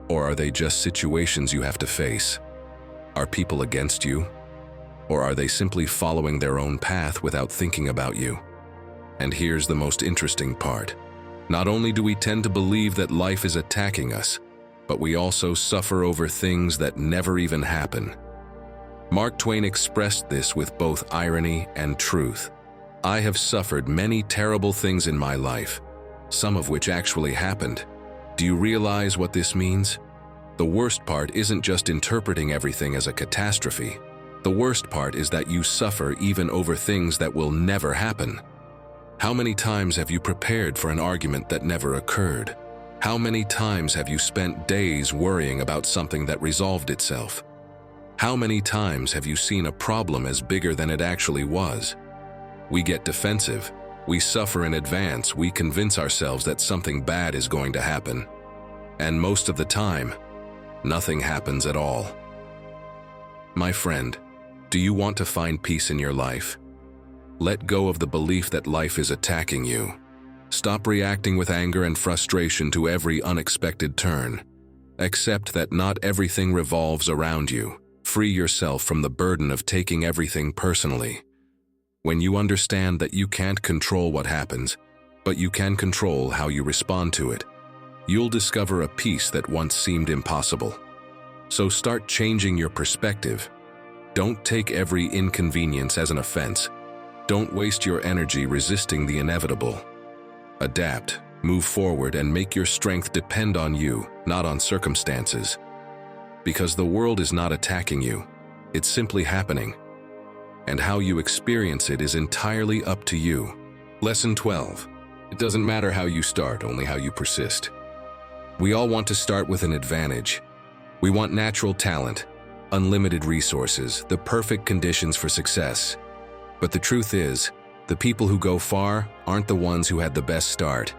Or are they just situations you have to face? Are people against you? Or are they simply following their own path without thinking about you? And here's the most interesting part. Not only do we tend to believe that life is attacking us, but we also suffer over things that never even happen. Mark Twain expressed this with both irony and truth. I have suffered many terrible things in my life, some of which actually happened. Do you realize what this means? The worst part isn't just interpreting everything as a catastrophe. The worst part is that you suffer even over things that will never happen. How many times have you prepared for an argument that never occurred? How many times have you spent days worrying about something that resolved itself? How many times have you seen a problem as bigger than it actually was? We get defensive. We suffer in advance. We convince ourselves that something bad is going to happen. And most of the time, nothing happens at all. My friend, do you want to find peace in your life? Let go of the belief that life is attacking you. Stop reacting with anger and frustration to every unexpected turn. Accept that not everything revolves around you. Free yourself from the burden of taking everything personally. When you understand that you can't control what happens, but you can control how you respond to it, you'll discover a peace that once seemed impossible. So start changing your perspective. Don't take every inconvenience as an offense. Don't waste your energy resisting the inevitable. Adapt, move forward, and make your strength depend on you, not on circumstances. Because the world is not attacking you, it's simply happening. And how you experience it is entirely up to you. Lesson 12. It doesn't matter how you start, only how you persist. We all want to start with an advantage. We want natural talent, unlimited resources, the perfect conditions for success. But the truth is, the people who go far aren't the ones who had the best start.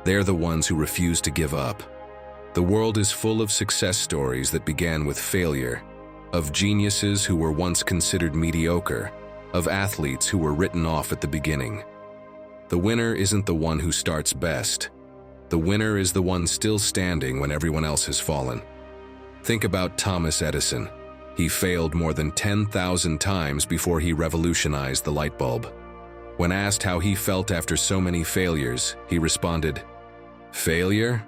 They're the ones who refuse to give up. The world is full of success stories that began with failure, of geniuses who were once considered mediocre, of athletes who were written off at the beginning. The winner isn't the one who starts best. The winner is the one still standing when everyone else has fallen. Think about Thomas Edison. He failed more than 10,000 times before he revolutionized the light bulb. When asked how he felt after so many failures, he responded, "Failure?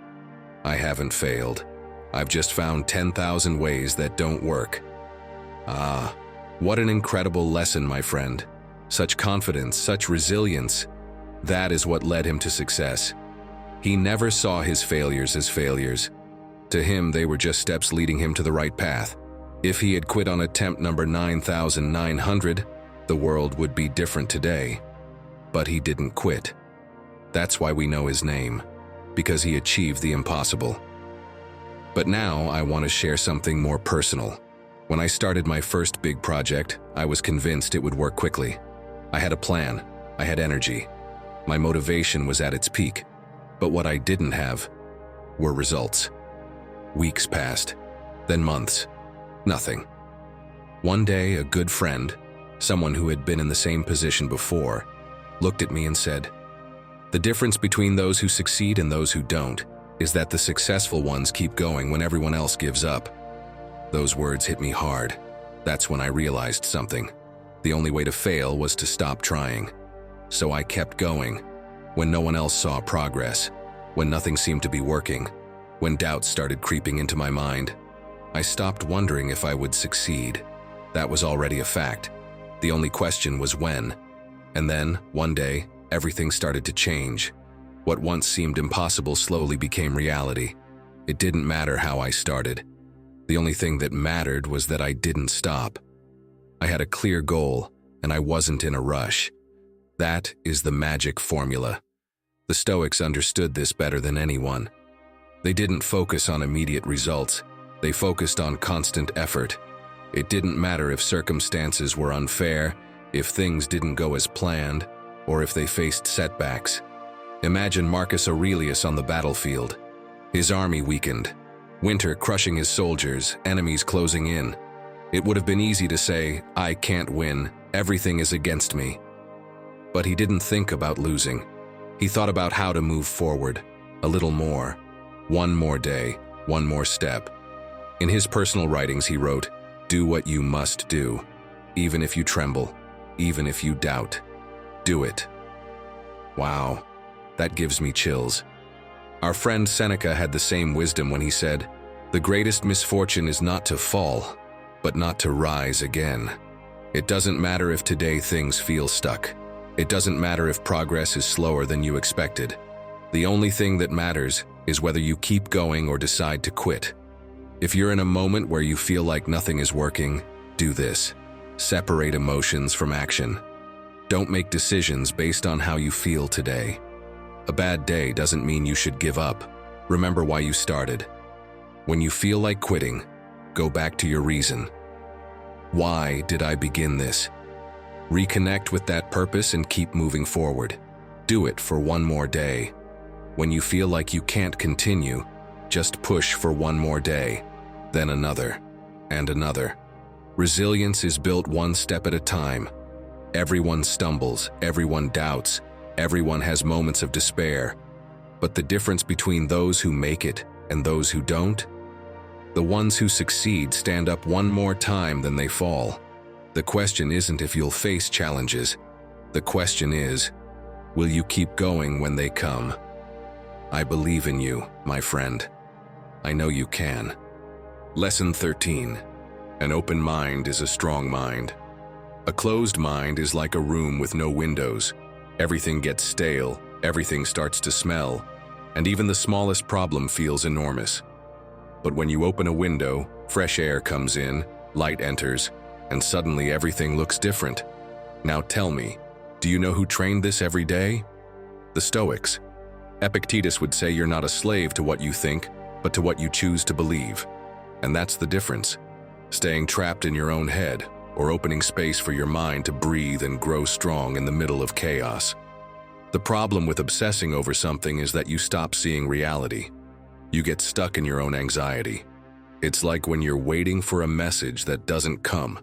I haven't failed. I've just found 10,000 ways that don't work." Ah, what an incredible lesson, my friend. Such confidence, such resilience. That is what led him to success. He never saw his failures as failures. To him, they were just steps leading him to the right path. If he had quit on attempt number 9,900, the world would be different today. But he didn't quit. That's why we know his name, because he achieved the impossible. But now I want to share something more personal. When I started my first big project, I was convinced it would work quickly. I had a plan. I had energy. My motivation was at its peak. But what I didn't have were results. Weeks passed, then months. Nothing. One day, a good friend, someone who had been in the same position before, looked at me and said, "The difference between those who succeed and those who don't is that the successful ones keep going when everyone else gives up." Those words hit me hard. That's when I realized something. The only way to fail was to stop trying. So I kept going. When no one else saw progress, when nothing seemed to be working, when doubts started creeping into my mind, I stopped wondering if I would succeed. That was already a fact. The only question was when. And then, one day, everything started to change. What once seemed impossible slowly became reality. It didn't matter how I started. The only thing that mattered was that I didn't stop. I had a clear goal, and I wasn't in a rush. That is the magic formula. The Stoics understood this better than anyone. They didn't focus on immediate results. They focused on constant effort. It didn't matter if circumstances were unfair, if things didn't go as planned, or if they faced setbacks. Imagine Marcus Aurelius on the battlefield. His army weakened. Winter crushing his soldiers, enemies closing in. It would have been easy to say, "I can't win, everything is against me." But he didn't think about losing. He thought about how to move forward, a little more, one more day, one more step. In his personal writings he wrote, "Do what you must do, even if you tremble, even if you doubt. Do it." Wow, that gives me chills. Our friend Seneca had the same wisdom when he said, "The greatest misfortune is not to fall, but not to rise again." It doesn't matter if today things feel stuck. It doesn't matter if progress is slower than you expected. The only thing that matters is whether you keep going or decide to quit. If you're in a moment where you feel like nothing is working, do this. Separate emotions from action. Don't make decisions based on how you feel today. A bad day doesn't mean you should give up. Remember why you started. When you feel like quitting, go back to your reason. Why did I begin this? Reconnect with that purpose and keep moving forward. Do it for one more day. When you feel like you can't continue, just push for one more day, then another, and another. Resilience is built one step at a time. Everyone stumbles, everyone doubts, everyone has moments of despair. But the difference between those who make it and those who don't? The ones who succeed stand up one more time than they fall. The question isn't if you'll face challenges. The question is, will you keep going when they come? I believe in you, my friend. I know you can. Lesson 13. An open mind is a strong mind. A closed mind is like a room with no windows. Everything gets stale, everything starts to smell, and even the smallest problem feels enormous. But when you open a window, fresh air comes in, light enters, and suddenly everything looks different. Now tell me, do you know who trained this every day? The Stoics. Epictetus would say you're not a slave to what you think, but to what you choose to believe. And that's the difference. Staying trapped in your own head, or opening space for your mind to breathe and grow strong in the middle of chaos. The problem with obsessing over something is that you stop seeing reality. You get stuck in your own anxiety. It's like when you're waiting for a message that doesn't come.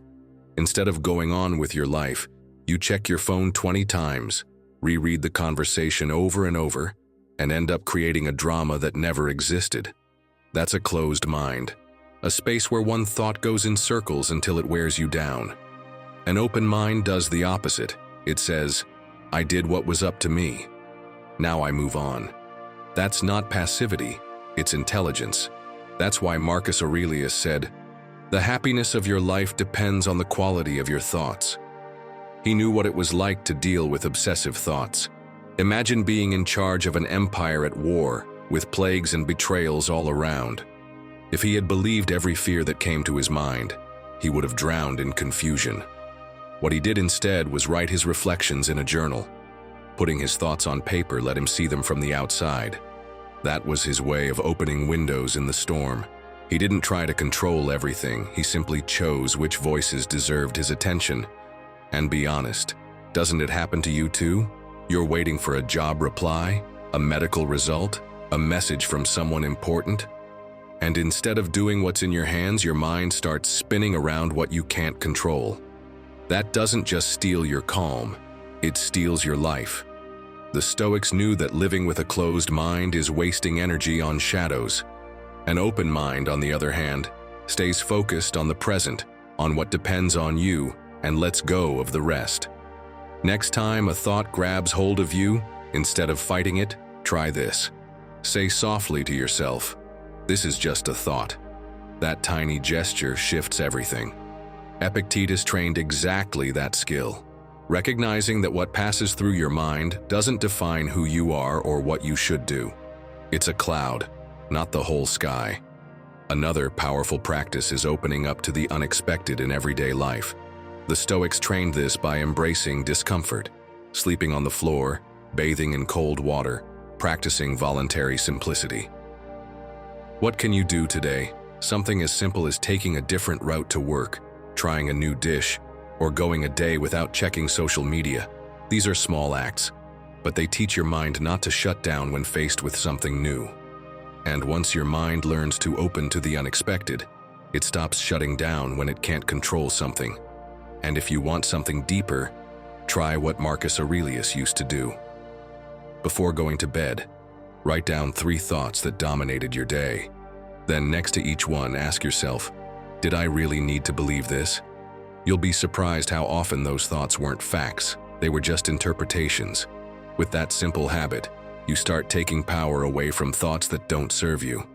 Instead of going on with your life, you check your phone 20 times, reread the conversation over and over, and end up creating a drama that never existed. That's a closed mind, a space where one thought goes in circles until it wears you down. An open mind does the opposite. It says, "I did what was up to me. Now I move on." That's not passivity, it's intelligence. That's why Marcus Aurelius said, "The happiness of your life depends on the quality of your thoughts." He knew what it was like to deal with obsessive thoughts. Imagine being in charge of an empire at war, with plagues and betrayals all around. If he had believed every fear that came to his mind, he would have drowned in confusion. What he did instead was write his reflections in a journal. Putting his thoughts on paper let him see them from the outside. That was his way of opening windows in the storm. He didn't try to control everything, he simply chose which voices deserved his attention. And be honest, doesn't it happen to you too? You're waiting for a job reply, a medical result, a message from someone important, and instead of doing what's in your hands, your mind starts spinning around what you can't control. That doesn't just steal your calm, it steals your life. The Stoics knew that living with a closed mind is wasting energy on shadows. An open mind, on the other hand, stays focused on the present, on what depends on you, and lets go of the rest. Next time a thought grabs hold of you, instead of fighting it, try this. Say softly to yourself, "This is just a thought." That tiny gesture shifts everything. Epictetus trained exactly that skill, recognizing that what passes through your mind doesn't define who you are or what you should do. It's a cloud, not the whole sky. Another powerful practice is opening up to the unexpected in everyday life. The Stoics trained this by embracing discomfort, sleeping on the floor, bathing in cold water, practicing voluntary simplicity. What can you do today? Something as simple as taking a different route to work, trying a new dish, or going a day without checking social media. These are small acts, but they teach your mind not to shut down when faced with something new. And once your mind learns to open to the unexpected, It stops shutting down when it can't control something. And if you want something deeper, try what Marcus Aurelius used to do. Before going to bed, write down 3 thoughts that dominated your day. Then next to each one, ask yourself, did I really need to believe this? You'll be surprised how often those thoughts weren't facts. They were just interpretations. With that simple habit, you start taking power away from thoughts that don't serve you.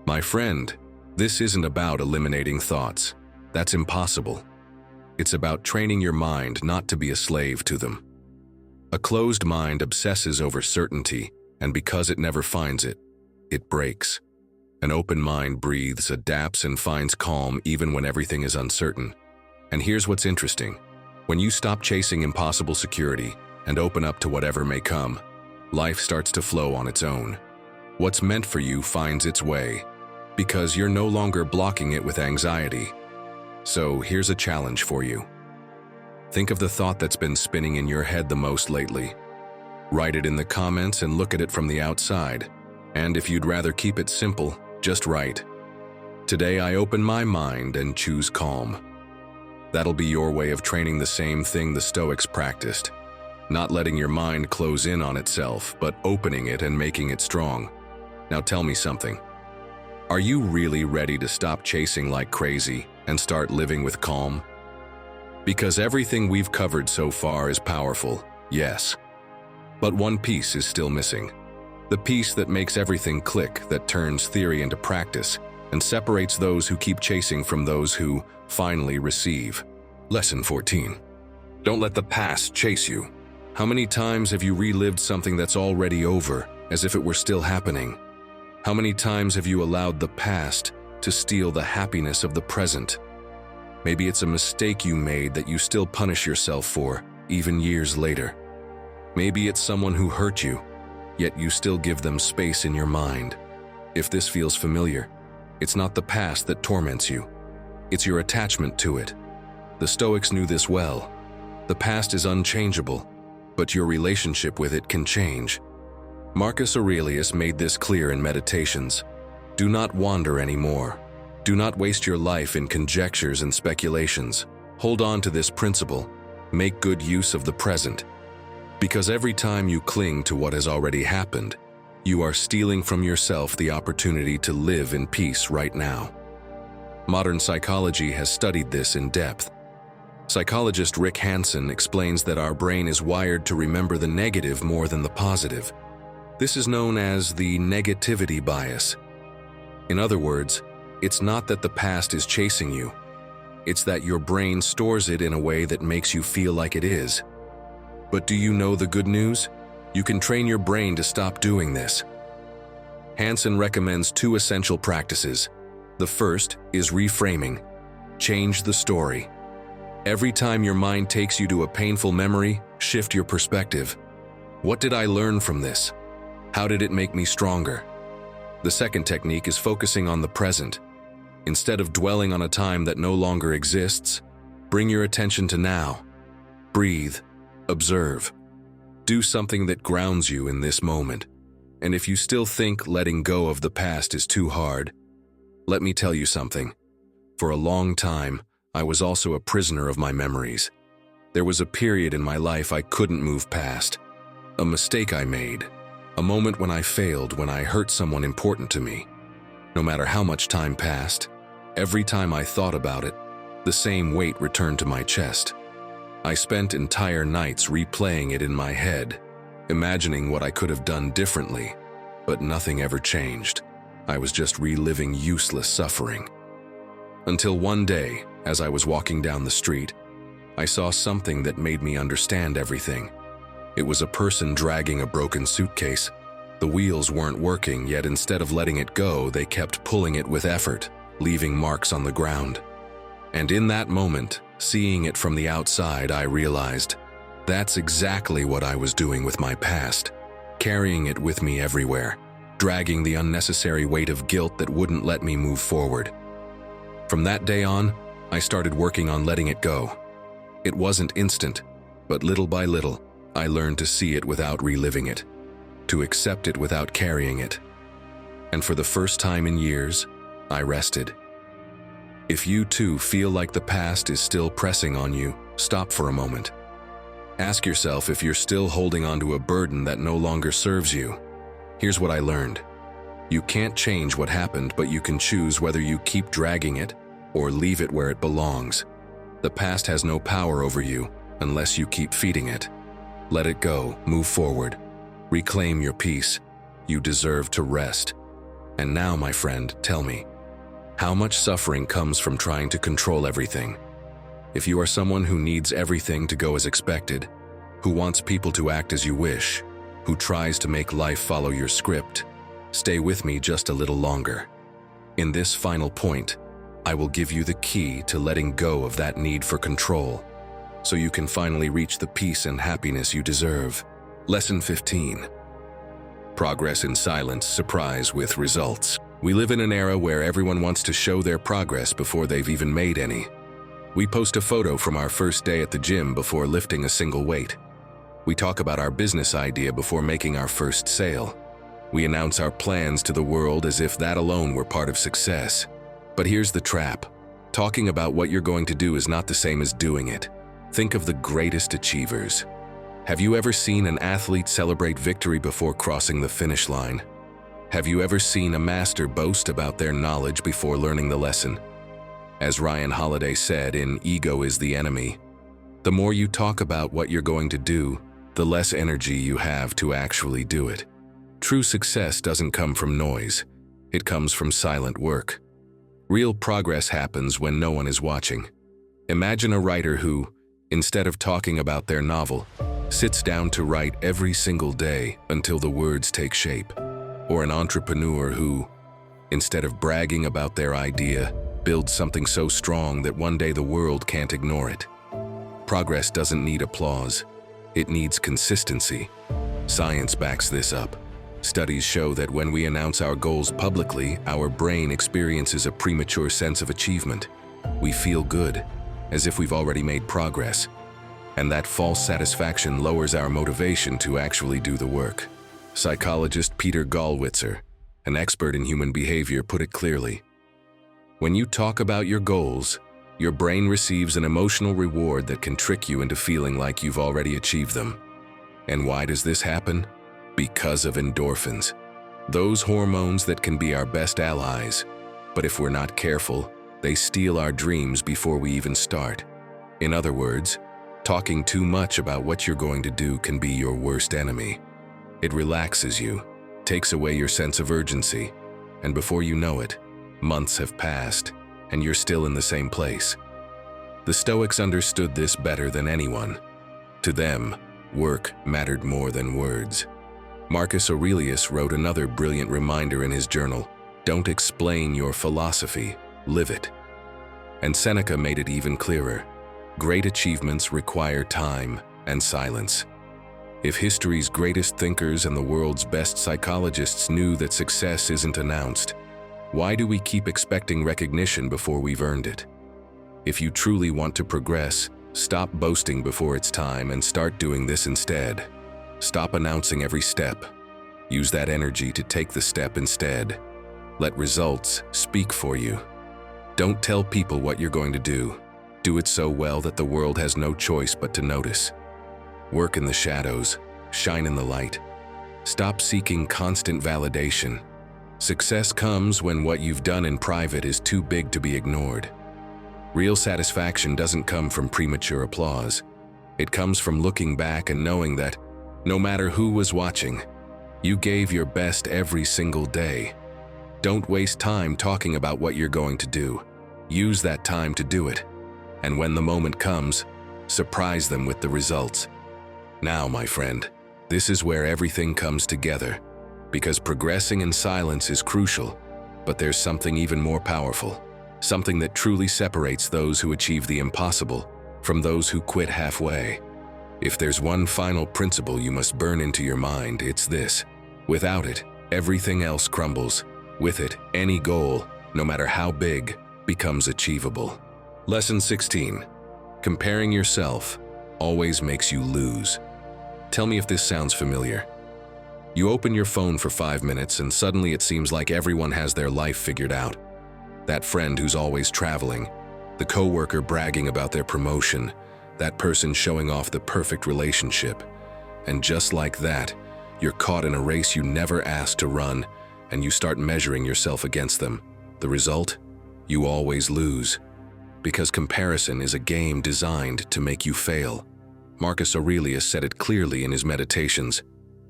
My friend, this isn't about eliminating thoughts. That's impossible. It's about training your mind not to be a slave to them. A closed mind obsesses over certainty, and because it never finds it, it breaks. An open mind breathes, adapts, and finds calm even when everything is uncertain. And here's what's interesting. When you stop chasing impossible security and open up to whatever may come, life starts to flow on its own. What's meant for you finds its way, because you're no longer blocking it with anxiety. So here's a challenge for you. Think of the thought that's been spinning in your head the most lately. Write it in the comments and look at it from the outside. And if you'd rather keep it simple, just write, "Today I open my mind and choose calm." That'll be your way of training the same thing the Stoics practiced. Not letting your mind close in on itself, but opening it and making it strong. Now tell me something. Are you really ready to stop chasing like crazy and start living with calm? Because everything we've covered so far is powerful, yes. But one piece is still missing. The piece that makes everything click, that turns theory into practice, and separates those who keep chasing from those who finally receive. Lesson 14. Don't let the past chase you. How many times have you relived something that's already over, as if it were still happening? How many times have you allowed the past to steal the happiness of the present? Maybe it's a mistake you made that you still punish yourself for, even years later. Maybe it's someone who hurt you, yet you still give them space in your mind. If this feels familiar, it's not the past that torments you. It's your attachment to it. The Stoics knew this well. The past is unchangeable, but your relationship with it can change. Marcus Aurelius made this clear in Meditations. Do not wander anymore. Do not waste your life in conjectures and speculations. Hold on to this principle. Make good use of the present. Because every time you cling to what has already happened, you are stealing from yourself the opportunity to live in peace right now. Modern psychology has studied this in depth. Psychologist Rick Hansen explains that our brain is wired to remember the negative more than the positive. This is known as the negativity bias. In other words, it's not that the past is chasing you. It's that your brain stores it in a way that makes you feel like it is. But do you know the good news? You can train your brain to stop doing this. Hansen recommends 2 essential practices. The first is reframing. Change the story. Every time your mind takes you to a painful memory, shift your perspective. What did I learn from this? How did it make me stronger? The second technique is focusing on the present. Instead of dwelling on a time that no longer exists, bring your attention to now. Breathe. Observe. Do something that grounds you in this moment. And if you still think letting go of the past is too hard, let me tell you something. For a long time, I was also a prisoner of my memories. There was a period in my life I couldn't move past. A mistake I made. A moment when I failed, when I hurt someone important to me. No matter how much time passed, every time I thought about it, the same weight returned to my chest. I spent entire nights replaying it in my head, imagining what I could have done differently, but nothing ever changed. I was just reliving useless suffering. Until one day, as I was walking down the street, I saw something that made me understand everything. It was a person dragging a broken suitcase. The wheels weren't working, yet instead of letting it go, they kept pulling it with effort, leaving marks on the ground. And in that moment, seeing it from the outside, I realized that's exactly what I was doing with my past, carrying it with me everywhere, dragging the unnecessary weight of guilt that wouldn't let me move forward. From that day on, I started working on letting it go. It wasn't instant, but little by little, I learned to see it without reliving it, to accept it without carrying it. And for the first time in years, I rested. If you too feel like the past is still pressing on you, stop for a moment. Ask yourself if you're still holding onto a burden that no longer serves you. Here's what I learned. You can't change what happened, but you can choose whether you keep dragging it or leave it where it belongs. The past has no power over you unless you keep feeding it. Let it go, move forward. Reclaim your peace. You deserve to rest. And now, my friend, tell me, how much suffering comes from trying to control everything? If you are someone who needs everything to go as expected, who wants people to act as you wish, who tries to make life follow your script, stay with me just a little longer. In this final point, I will give you the key to letting go of that need for control, so you can finally reach the peace and happiness you deserve. Lesson 15. Progress in silence, surprise with results. We live in an era where everyone wants to show their progress before they've even made any. We post a photo from our first day at the gym before lifting a single weight. We talk about our business idea before making our first sale. We announce our plans to the world as if that alone were part of success. But here's the trap. Talking about what you're going to do is not the same as doing it. Think of the greatest achievers. Have you ever seen an athlete celebrate victory before crossing the finish line? Have you ever seen a master boast about their knowledge before learning the lesson? As Ryan Holiday said in Ego is the Enemy, the more you talk about what you're going to do, the less energy you have to actually do it. True success doesn't come from noise. It comes from silent work. Real progress happens when no one is watching. Imagine a writer who, instead of talking about their novel, sits down to write every single day until the words take shape. Or an entrepreneur who, instead of bragging about their idea, builds something so strong that one day the world can't ignore it. Progress doesn't need applause. It needs consistency. Science backs this up. Studies show that when we announce our goals publicly, our brain experiences a premature sense of achievement. We feel good, as if we've already made progress. And that false satisfaction lowers our motivation to actually do the work. Psychologist Peter Gallwitzer, an expert in human behavior, put it clearly. When you talk about your goals, your brain receives an emotional reward that can trick you into feeling like you've already achieved them. And why does this happen? Because of endorphins. Those hormones that can be our best allies. But if we're not careful, they steal our dreams before we even start. In other words, talking too much about what you're going to do can be your worst enemy. It relaxes you, takes away your sense of urgency, and before you know it, months have passed, and you're still in the same place. The Stoics understood this better than anyone. To them, work mattered more than words. Marcus Aurelius wrote another brilliant reminder in his journal: don't explain your philosophy, live it. And Seneca made it even clearer: great achievements require time and silence. If history's greatest thinkers and the world's best psychologists knew that success isn't announced, why do we keep expecting recognition before we've earned it? If you truly want to progress, stop boasting before it's time and start doing this instead. Stop announcing every step. Use that energy to take the step instead. Let results speak for you. Don't tell people what you're going to do. Do it so well that the world has no choice but to notice. Work in the shadows, shine in the light. Stop seeking constant validation. Success comes when what you've done in private is too big to be ignored. Real satisfaction doesn't come from premature applause. It comes from looking back and knowing that, no matter who was watching, you gave your best every single day. Don't waste time talking about what you're going to do. Use that time to do it. And when the moment comes, surprise them with the results. Now, my friend, this is where everything comes together, because progressing in silence is crucial, but there's something even more powerful, something that truly separates those who achieve the impossible from those who quit halfway. If there's one final principle you must burn into your mind, it's this: without it, everything else crumbles. With it, any goal, no matter how big, becomes achievable. Lesson 16. Comparing yourself always makes you lose. Tell me if this sounds familiar. You open your phone for 5 minutes and suddenly it seems like everyone has their life figured out. That friend who's always traveling, the coworker bragging about their promotion, that person showing off the perfect relationship. And just like that, you're caught in a race you never asked to run, and you start measuring yourself against them. The result? You always lose. Because comparison is a game designed to make you fail. Marcus Aurelius said it clearly in his Meditations.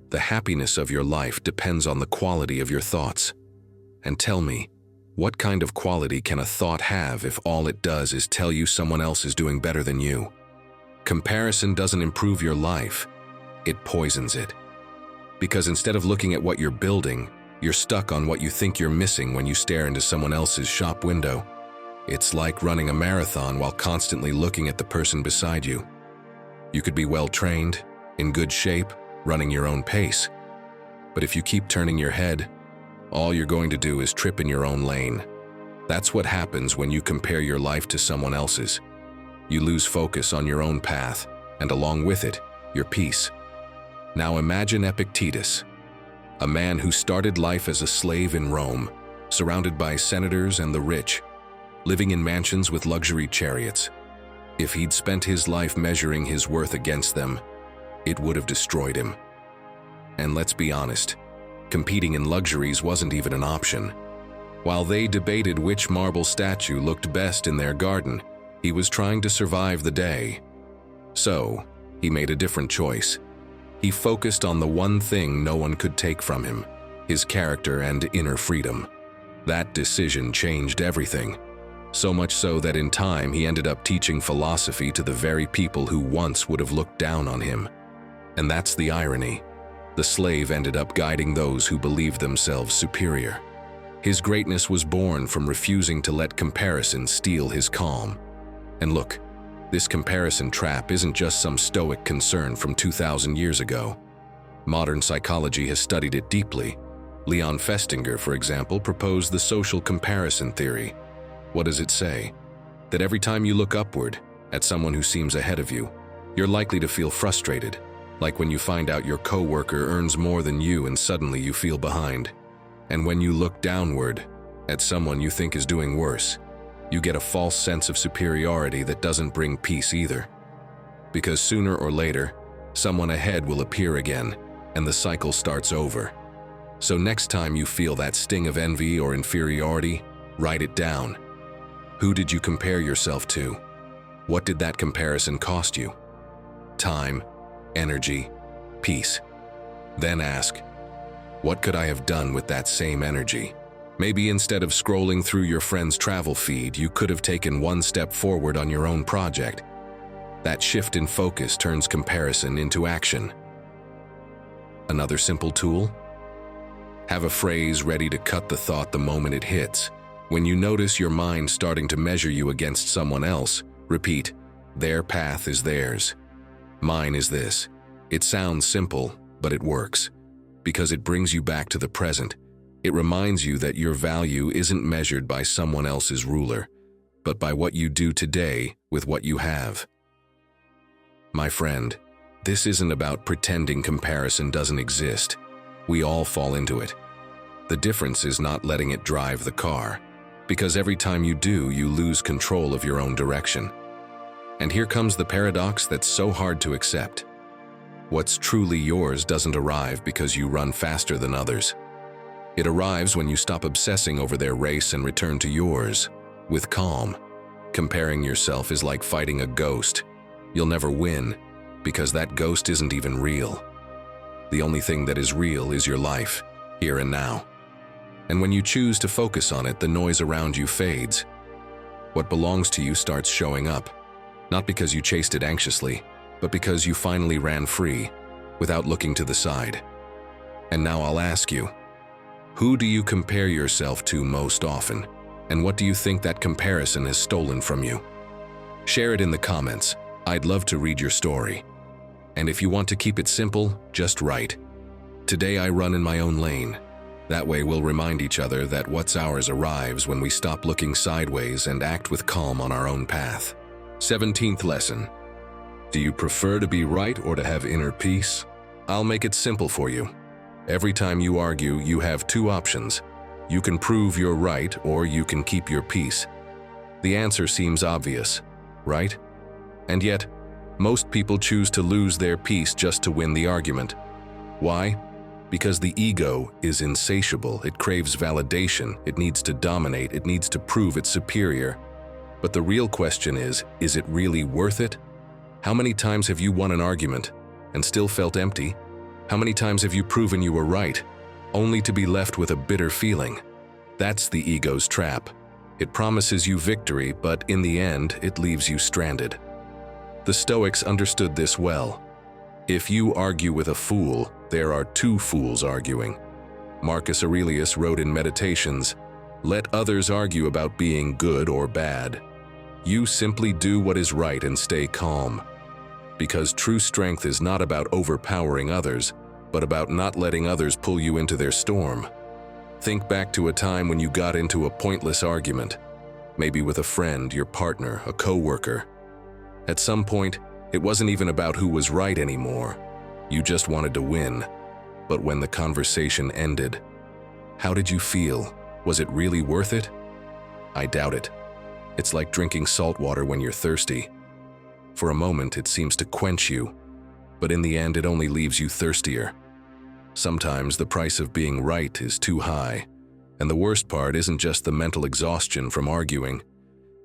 The happiness of your life depends on the quality of your thoughts. And tell me, what kind of quality can a thought have if all it does is tell you someone else is doing better than you? Comparison doesn't improve your life, it poisons it. Because instead of looking at what you're building, you're stuck on what you think you're missing when you stare into someone else's shop window. It's like running a marathon while constantly looking at the person beside you. You could be well-trained, in good shape, running your own pace. But if you keep turning your head, all you're going to do is trip in your own lane. That's what happens when you compare your life to someone else's. You lose focus on your own path, and along with it, your peace. Now imagine Epictetus, a man who started life as a slave in Rome, surrounded by senators and the rich, living in mansions with luxury chariots. If he'd spent his life measuring his worth against them, it would have destroyed him. And let's be honest, competing in luxuries wasn't even an option. While they debated which marble statue looked best in their garden, he was trying to survive the day. So, he made a different choice. He focused on the one thing no one could take from him, his character and inner freedom. That decision changed everything. So much so that in time he ended up teaching philosophy to the very people who once would have looked down on him. And that's the irony. The slave ended up guiding those who believed themselves superior. His greatness was born from refusing to let comparison steal his calm. And look, this comparison trap isn't just some Stoic concern from 2,000 years ago. Modern psychology has studied it deeply. Leon Festinger, for example, proposed the social comparison theory. What does it say? That every time you look upward, at someone who seems ahead of you, you're likely to feel frustrated, like when you find out your coworker earns more than you and suddenly you feel behind. And when you look downward, at someone you think is doing worse, you get a false sense of superiority that doesn't bring peace either. Because sooner or later, someone ahead will appear again, and the cycle starts over. So next time you feel that sting of envy or inferiority, write it down. Who did you compare yourself to? What did that comparison cost you? Time, energy, peace. Then ask, what could I have done with that same energy? Maybe instead of scrolling through your friend's travel feed, you could have taken one step forward on your own project. That shift in focus turns comparison into action. Another simple tool? Have a phrase ready to cut the thought the moment it hits. When you notice your mind starting to measure you against someone else, repeat, their path is theirs. Mine is this. It sounds simple, but it works. Because it brings you back to the present. It reminds you that your value isn't measured by someone else's ruler, but by what you do today with what you have. My friend, this isn't about pretending comparison doesn't exist. We all fall into it. The difference is not letting it drive the car, because every time you do, you lose control of your own direction. And here comes the paradox that's so hard to accept. What's truly yours doesn't arrive because you run faster than others. It arrives when you stop obsessing over their race and return to yours, with calm. Comparing yourself is like fighting a ghost. You'll never win, because that ghost isn't even real. The only thing that is real is your life, here and now. And when you choose to focus on it, the noise around you fades. What belongs to you starts showing up, not because you chased it anxiously, but because you finally ran free, without looking to the side. And now I'll ask you, who do you compare yourself to most often? And what do you think that comparison has stolen from you? Share it in the comments. I'd love to read your story. And if you want to keep it simple, just write, "Today I run in my own lane." That way we'll remind each other that what's ours arrives when we stop looking sideways and act with calm on our own path. 17th lesson. Do you prefer to be right or to have inner peace? I'll make it simple for you. Every time you argue, you have two options. You can prove you're right, or you can keep your peace. The answer seems obvious, right? And yet, most people choose to lose their peace just to win the argument. Why? Because the ego is insatiable. It craves validation. It needs to dominate. It needs to prove it's superior. But the real question is it really worth it? How many times have you won an argument and still felt empty? How many times have you proven you were right, only to be left with a bitter feeling? That's the ego's trap. It promises you victory, but in the end, it leaves you stranded. The Stoics understood this well. If you argue with a fool, there are two fools arguing. Marcus Aurelius wrote in Meditations, "Let others argue about being good or bad. You simply do what is right and stay calm." Because true strength is not about overpowering others, but about not letting others pull you into their storm. Think back to a time when you got into a pointless argument, maybe with a friend, your partner, a coworker. At some point, it wasn't even about who was right anymore. You just wanted to win. But when the conversation ended, how did you feel? Was it really worth it? I doubt it. It's like drinking salt water when you're thirsty. For a moment, it seems to quench you, but in the end, it only leaves you thirstier. Sometimes the price of being right is too high, and the worst part isn't just the mental exhaustion from arguing.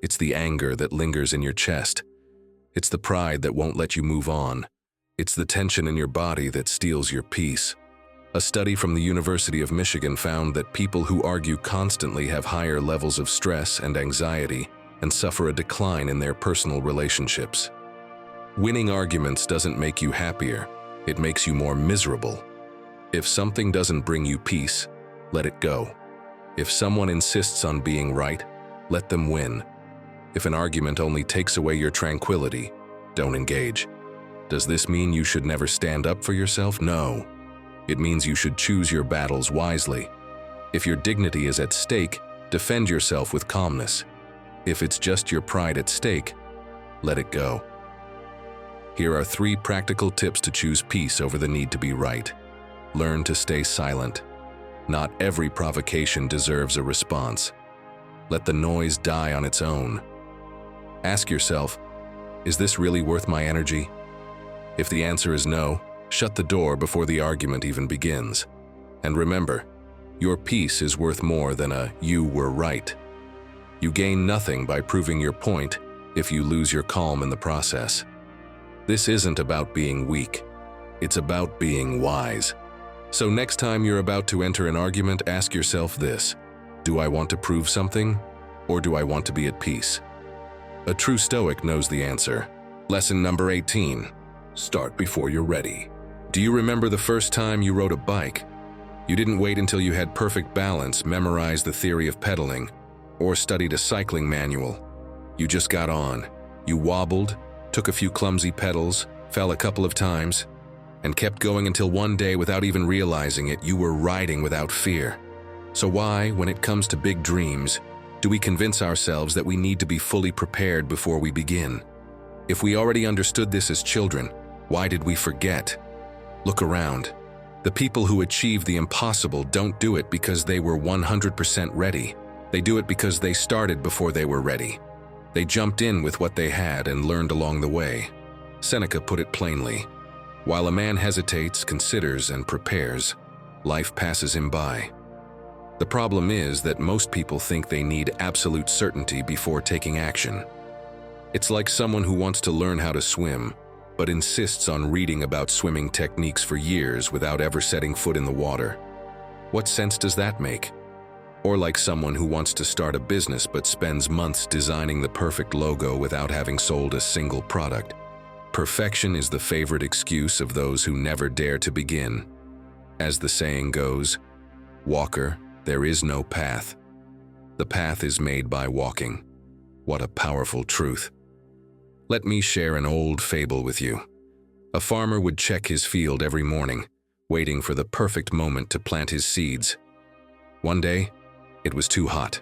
It's the anger that lingers in your chest. It's the pride that won't let you move on. It's the tension in your body that steals your peace. A study from the University of Michigan found that people who argue constantly have higher levels of stress and anxiety and suffer a decline in their personal relationships. Winning arguments doesn't make you happier, it makes you more miserable. If something doesn't bring you peace, let it go. If someone insists on being right, let them win. If an argument only takes away your tranquility, don't engage. Does this mean you should never stand up for yourself? No. It means you should choose your battles wisely. If your dignity is at stake, defend yourself with calmness. If it's just your pride at stake, let it go. Here are 3 practical tips to choose peace over the need to be right. Learn to stay silent. Not every provocation deserves a response. Let the noise die on its own. Ask yourself, is this really worth my energy? If the answer is no, shut the door before the argument even begins. And remember, your peace is worth more than a "you were right." You gain nothing by proving your point if you lose your calm in the process. This isn't about being weak. It's about being wise. So next time you're about to enter an argument, ask yourself this: do I want to prove something, or do I want to be at peace? A true Stoic knows the answer. Lesson number 18. Start before you're ready. Do you remember the first time you rode a bike? You didn't wait until you had perfect balance, memorized the theory of pedaling, or studied a cycling manual. You just got on. You wobbled, took a few clumsy pedals, fell a couple of times, and kept going until one day, without even realizing it, you were riding without fear. So why, when it comes to big dreams, do we convince ourselves that we need to be fully prepared before we begin? If we already understood this as children, why did we forget? Look around. The people who achieve the impossible don't do it because they were 100% ready. They do it because they started before they were ready. They jumped in with what they had and learned along the way. Seneca put it plainly: while a man hesitates, considers, and prepares, life passes him by. The problem is that most people think they need absolute certainty before taking action. It's like someone who wants to learn how to swim, but insists on reading about swimming techniques for years without ever setting foot in the water. What sense does that make? Or like someone who wants to start a business but spends months designing the perfect logo without having sold a single product. Perfection is the favorite excuse of those who never dare to begin. As the saying goes, "Walker, there is no path. The path is made by walking." What a powerful truth. Let me share an old fable with you. A farmer would check his field every morning, waiting for the perfect moment to plant his seeds. One day, it was too hot.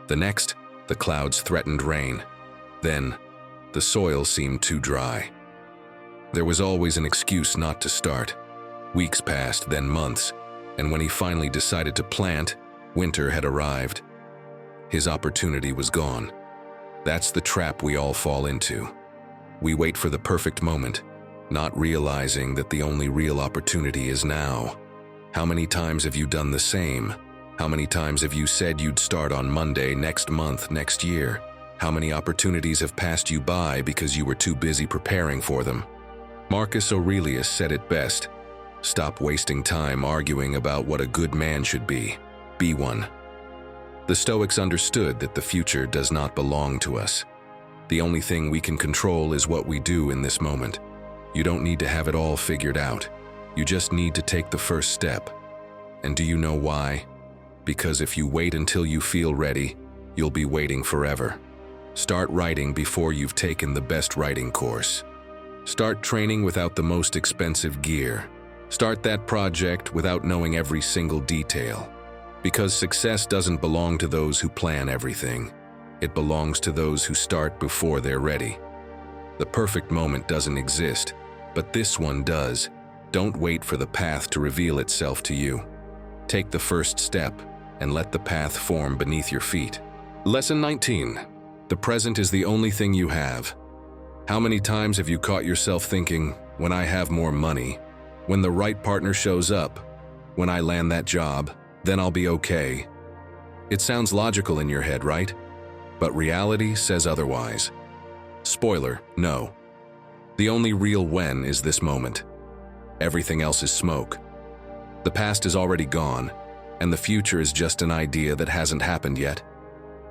The next, the clouds threatened rain. Then, the soil seemed too dry. There was always an excuse not to start. Weeks passed, then months, and when he finally decided to plant, Winter had arrived. His opportunity was gone. That's the trap we all fall into. We wait for the perfect moment, not realizing that the only real opportunity is now. How many times have you done the same? How many times have you said you'd start on Monday, next month, next year? How many opportunities have passed you by because you were too busy preparing for them? Marcus Aurelius said it best: stop wasting time arguing about what a good man should be. Be one. The Stoics understood that the future does not belong to us. The only thing we can control is what we do in this moment. You don't need to have it all figured out. You just need to take the first step. And do you know why? Because if you wait until you feel ready, you'll be waiting forever. Start writing before you've taken the best writing course. Start training without the most expensive gear. Start that project without knowing every single detail. Because success doesn't belong to those who plan everything. It belongs to those who start before they're ready. The perfect moment doesn't exist, but this one does. Don't wait for the path to reveal itself to you. Take the first step and let the path form beneath your feet. Lesson 19. The present is the only thing you have. How many times have you caught yourself thinking, when I have more money, when the right partner shows up, when I land that job, then I'll be okay? It sounds logical in your head, right? But reality says otherwise. Spoiler, no. The only real when is this moment. Everything else is smoke. The past is already gone, and the future is just an idea that hasn't happened yet.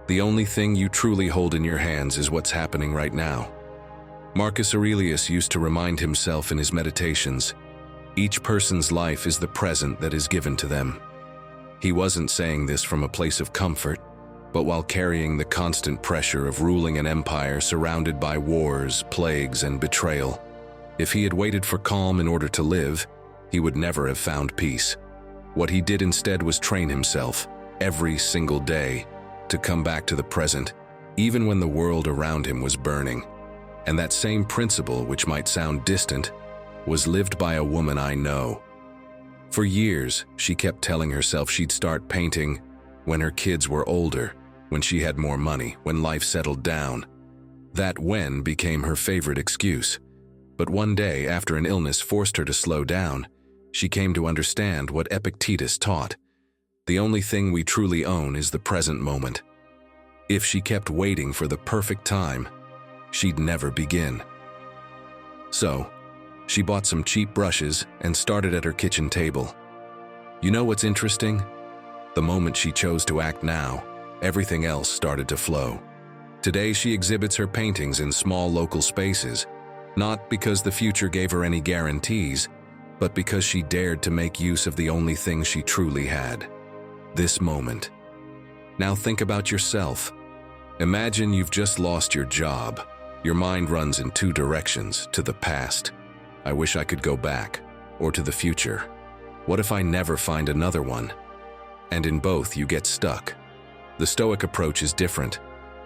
The only thing you truly hold in your hands is what's happening right now. Marcus Aurelius used to remind himself in his meditations, each person's life is the present that is given to them. He wasn't saying this from a place of comfort, but while carrying the constant pressure of ruling an empire surrounded by wars, plagues, and betrayal. If he had waited for calm in order to live, he would never have found peace. What he did instead was train himself, every single day, to come back to the present, even when the world around him was burning. And that same principle, which might sound distant, was lived by a woman I know. For years, she kept telling herself she'd start painting when her kids were older, when she had more money, when life settled down. That when became her favorite excuse. But one day, after an illness forced her to slow down, she came to understand what Epictetus taught. The only thing we truly own is the present moment. If she kept waiting for the perfect time, she'd never begin. So, she bought some cheap brushes and started at her kitchen table. You know what's interesting? The moment she chose to act now, everything else started to flow. Today she exhibits her paintings in small local spaces, not because the future gave her any guarantees, but because she dared to make use of the only thing she truly had, this moment. Now think about yourself. Imagine you've just lost your job. Your mind runs in two directions, to the past. I wish I could go back, or to the future. What if I never find another one? And in both, you get stuck. The Stoic approach is different.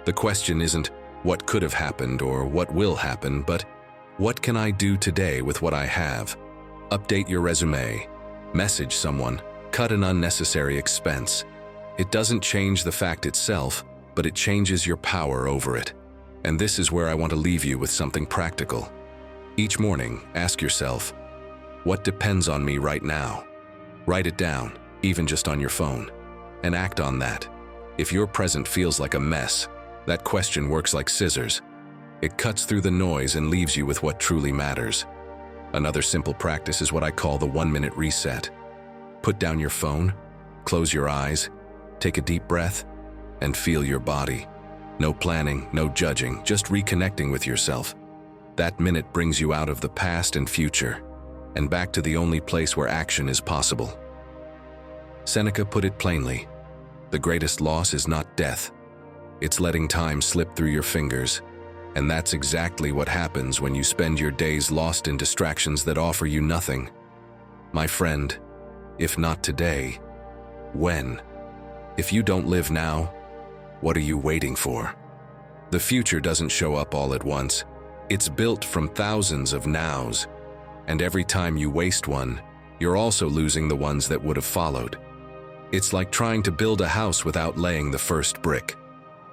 The question isn't what could have happened or what will happen, but what can I do today with what I have? Update your resume, message someone, cut an unnecessary expense. It doesn't change the fact itself, but it changes your power over it. And this is where I want to leave you with something practical. Each morning, ask yourself, what depends on me right now? Write it down, even just on your phone, and act on that. If your present feels like a mess, that question works like scissors. It cuts through the noise and leaves you with what truly matters. Another simple practice is what I call the 1-minute reset. Put down your phone, close your eyes, take a deep breath, and feel your body. No planning, no judging, just reconnecting with yourself. That minute brings you out of the past and future, and back to the only place where action is possible. Seneca put it plainly, the greatest loss is not death. It's letting time slip through your fingers, and that's exactly what happens when you spend your days lost in distractions that offer you nothing. My friend, if not today, when? If you don't live now, what are you waiting for? The future doesn't show up all at once. It's built from thousands of nows, and every time you waste one, you're also losing the ones that would have followed. It's like trying to build a house without laying the first brick,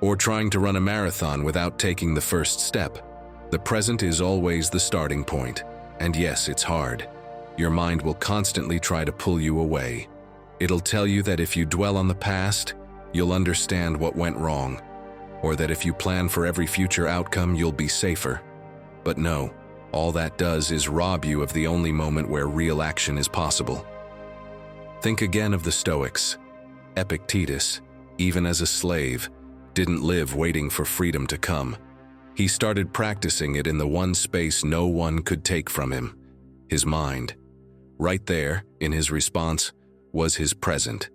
or trying to run a marathon without taking the first step. The present is always the starting point, and yes, it's hard. Your mind will constantly try to pull you away. It'll tell you that if you dwell on the past, you'll understand what went wrong, or that if you plan for every future outcome, you'll be safer. But no, all that does is rob you of the only moment where real action is possible. Think again of the Stoics. Epictetus, even as a slave, didn't live waiting for freedom to come. He started practicing it in the one space no one could take from him, his mind. Right there, in his response, was his present,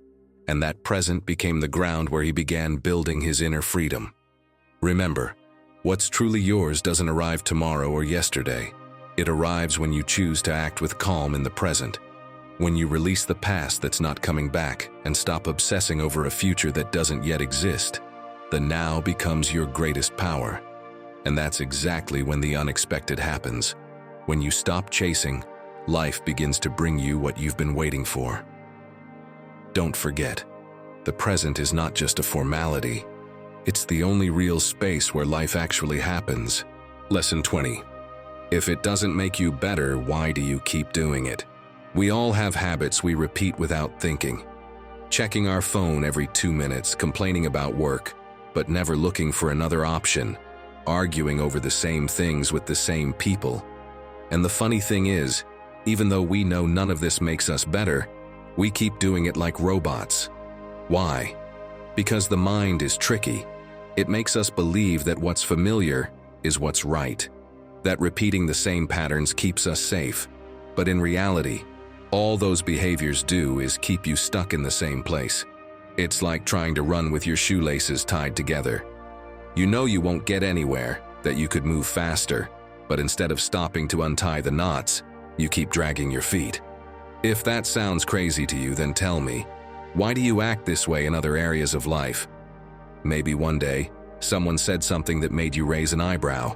and that present became the ground where he began building his inner freedom. Remember, what's truly yours doesn't arrive tomorrow or yesterday. It arrives when you choose to act with calm in the present, when you release the past that's not coming back and stop obsessing over a future that doesn't yet exist. The now becomes your greatest power. And that's exactly when the unexpected happens. When you stop chasing, life begins to bring you what you've been waiting for. Don't forget, the present is not just a formality. It's the only real space where life actually happens. Lesson 20. If it doesn't make you better, why do you keep doing it? We all have habits we repeat without thinking. Checking our phone every 2 minutes, complaining about work, but never looking for another option, arguing over the same things with the same people. And the funny thing is, even though we know none of this makes us better, we keep doing it like robots. Why? Because the mind is tricky. It makes us believe that what's familiar is what's right, that repeating the same patterns keeps us safe. But in reality, all those behaviors do is keep you stuck in the same place. It's like trying to run with your shoelaces tied together. You know you won't get anywhere, that you could move faster, but instead of stopping to untie the knots, you keep dragging your feet. If that sounds crazy to you, then tell me, why do you act this way in other areas of life? Maybe one day, someone said something that made you raise an eyebrow.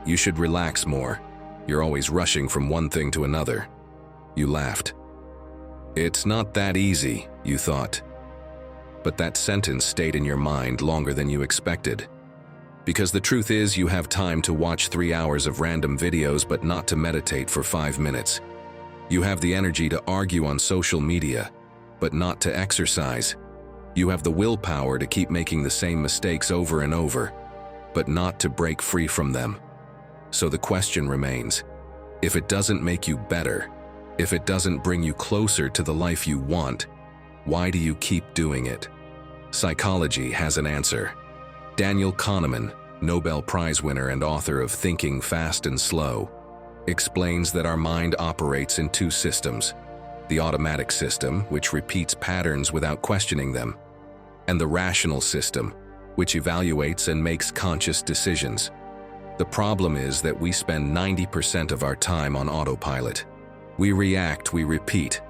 You should relax more. You're always rushing from one thing to another. You laughed. It's not that easy, you thought. But that sentence stayed in your mind longer than you expected. Because the truth is, you have time to watch 3 hours of random videos but not to meditate for 5 minutes. You have the energy to argue on social media, but not to exercise. You have the willpower to keep making the same mistakes over and over, but not to break free from them. So the question remains, if it doesn't make you better, if it doesn't bring you closer to the life you want, why do you keep doing it? Psychology has an answer. Daniel Kahneman, Nobel Prize winner and author of Thinking Fast and Slow, explains that our mind operates in 2 systems: the automatic system, which repeats patterns without questioning them, and the rational system, which evaluates and makes conscious decisions. The problem is that we spend 90% of our time on autopilot. We react, we repeat.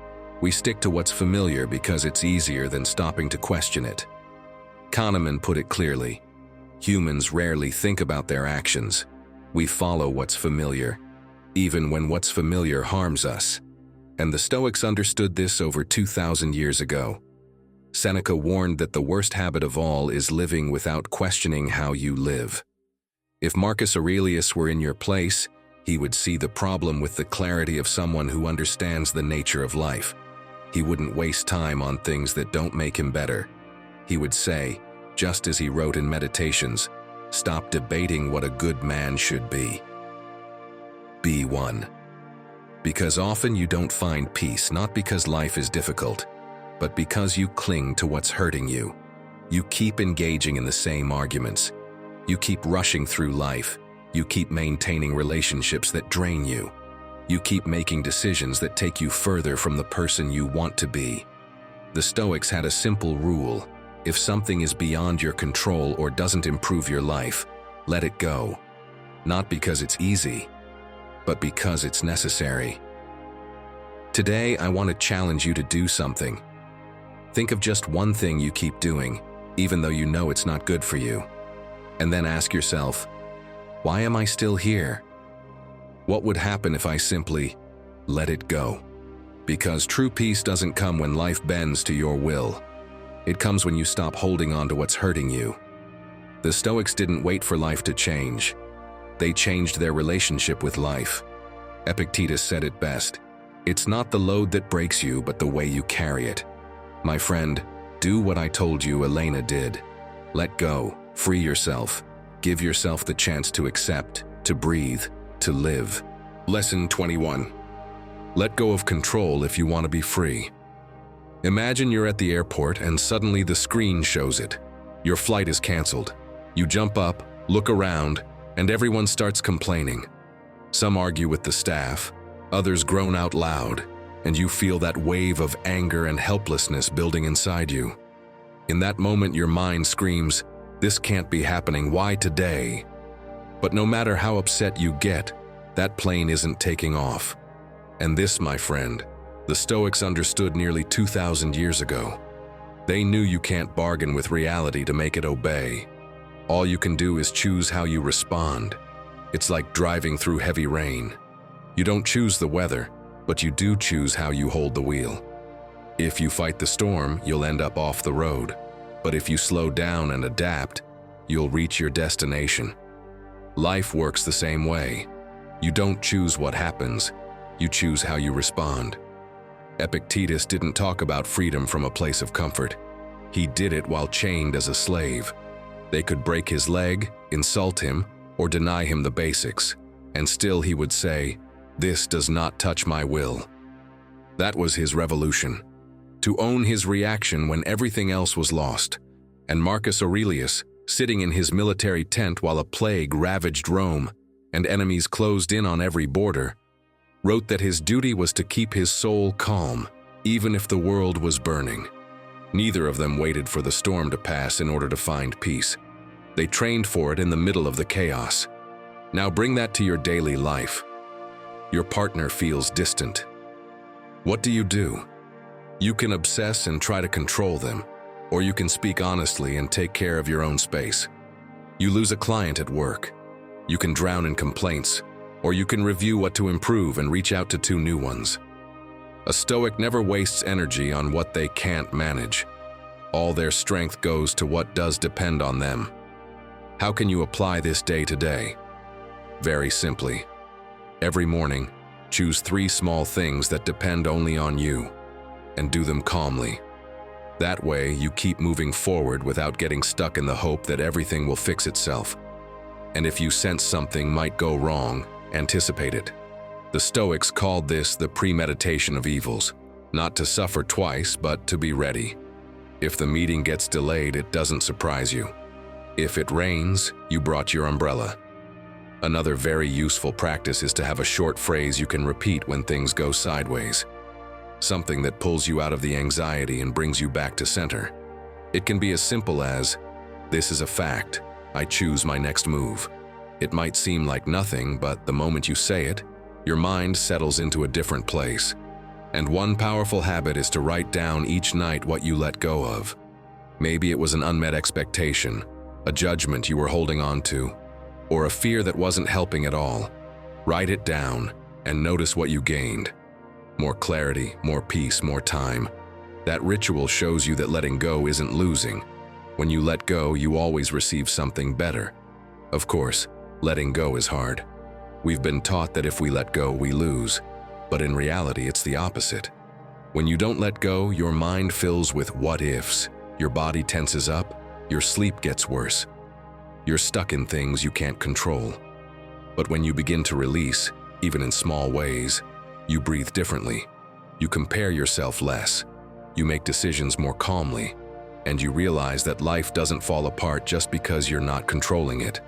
We stick to what's familiar because it's easier than stopping to question it. Kahneman put it clearly. Humans rarely think about their actions. We follow what's familiar, even when what's familiar harms us. And the Stoics understood this over 2,000 years ago. Seneca warned that the worst habit of all is living without questioning how you live. If Marcus Aurelius were in your place, he would see the problem with the clarity of someone who understands the nature of life. He wouldn't waste time on things that don't make him better. He would say, just as he wrote in Meditations, stop debating what a good man should be. Be one. Because often you don't find peace, not because life is difficult, but because you cling to what's hurting you. You keep engaging in the same arguments. You keep rushing through life. You keep maintaining relationships that drain you. You keep making decisions that take you further from the person you want to be. The Stoics had a simple rule: if something is beyond your control or doesn't improve your life, let it go. Not because it's easy, but because it's necessary. Today, I want to challenge you to do something. Think of just one thing you keep doing, even though you know it's not good for you. And then ask yourself, why am I still here? What would happen if I simply let it go? Because true peace doesn't come when life bends to your will. It comes when you stop holding on to what's hurting you. The Stoics didn't wait for life to change. They changed their relationship with life. Epictetus said it best. It's not the load that breaks you, but the way you carry it. My friend, do what I told you Elena did. Let go, free yourself, give yourself the chance to accept, to breathe, to live. Lesson 21. Let go of control if you want to be free. Imagine you're at the airport and suddenly the screen shows it. Your flight is canceled. You jump up, look around, and everyone starts complaining. Some argue with the staff, others groan out loud, and you feel that wave of anger and helplessness building inside you. In that moment, your mind screams, "This can't be happening, why today?" But no matter how upset you get, that plane isn't taking off. And this, my friend, the Stoics understood nearly 2,000 years ago. They knew you can't bargain with reality to make it obey. All you can do is choose how you respond. It's like driving through heavy rain. You don't choose the weather, but you do choose how you hold the wheel. If you fight the storm, you'll end up off the road. But if you slow down and adapt, you'll reach your destination. Life works the same way. You don't choose what happens, you choose how you respond. Epictetus didn't talk about freedom from a place of comfort. He did it while chained as a slave. They could break his leg, insult him, or deny him the basics, and still he would say, "This does not touch my will." That was his revolution. To own his reaction when everything else was lost. And Marcus Aurelius, sitting in his military tent while a plague ravaged Rome and enemies closed in on every border, wrote that his duty was to keep his soul calm, even if the world was burning. Neither of them waited for the storm to pass in order to find peace. They trained for it in the middle of the chaos. Now bring that to your daily life. Your partner feels distant. What do? You can obsess and try to control them, or you can speak honestly and take care of your own space. You lose a client at work. You can drown in complaints, or you can review what to improve and reach out to 2 new ones. A Stoic never wastes energy on what they can't manage. All their strength goes to what does depend on them. How can you apply this day to day? Very simply. Every morning, choose 3 small things that depend only on you, and do them calmly. That way, you keep moving forward without getting stuck in the hope that everything will fix itself. And if you sense something might go wrong, anticipate it. The Stoics called this the premeditation of evils, not to suffer twice, but to be ready. If the meeting gets delayed, it doesn't surprise you. If it rains, you brought your umbrella. Another very useful practice is to have a short phrase you can repeat when things go sideways. Something that pulls you out of the anxiety and brings you back to center. It can be as simple as, "This is a fact. I choose my next move." It might seem like nothing, but the moment you say it, your mind settles into a different place. And one powerful habit is to write down each night what you let go of. Maybe it was an unmet expectation, a judgment you were holding on to, or a fear that wasn't helping at all. Write it down and notice what you gained. More clarity, more peace, more time. That ritual shows you that letting go isn't losing. When you let go, you always receive something better. Of course, letting go is hard. We've been taught that if we let go, we lose. But in reality, it's the opposite. When you don't let go, your mind fills with what-ifs. Your body tenses up, your sleep gets worse. You're stuck in things you can't control. But when you begin to release, even in small ways, you breathe differently. You compare yourself less. You make decisions more calmly. And you realize that life doesn't fall apart just because you're not controlling it.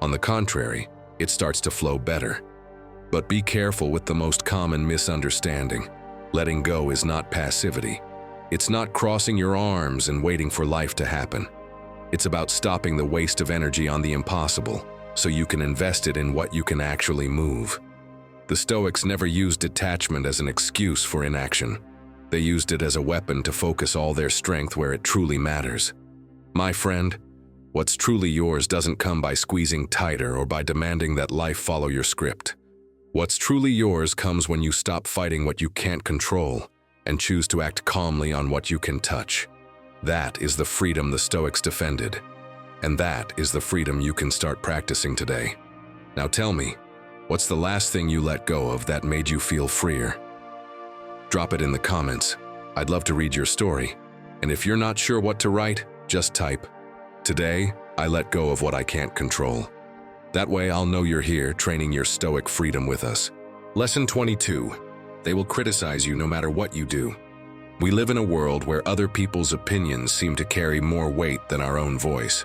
On the contrary, it starts to flow better. But be careful with the most common misunderstanding. Letting go is not passivity. It's not crossing your arms and waiting for life to happen. It's about stopping the waste of energy on the impossible, so you can invest it in what you can actually move. The Stoics never used detachment as an excuse for inaction. They used it as a weapon to focus all their strength where it truly matters. My friend, what's truly yours doesn't come by squeezing tighter or by demanding that life follow your script. What's truly yours comes when you stop fighting what you can't control and choose to act calmly on what you can touch. That is the freedom the Stoics defended, and that is the freedom you can start practicing today. Now tell me, what's the last thing you let go of that made you feel freer? Drop it in the comments. I'd love to read your story. And if you're not sure what to write, just type, "Today, I let go of what I can't control." That way I'll know you're here training your Stoic freedom with us. Lesson 22. They will criticize you no matter what you do. We live in a world where other people's opinions seem to carry more weight than our own voice.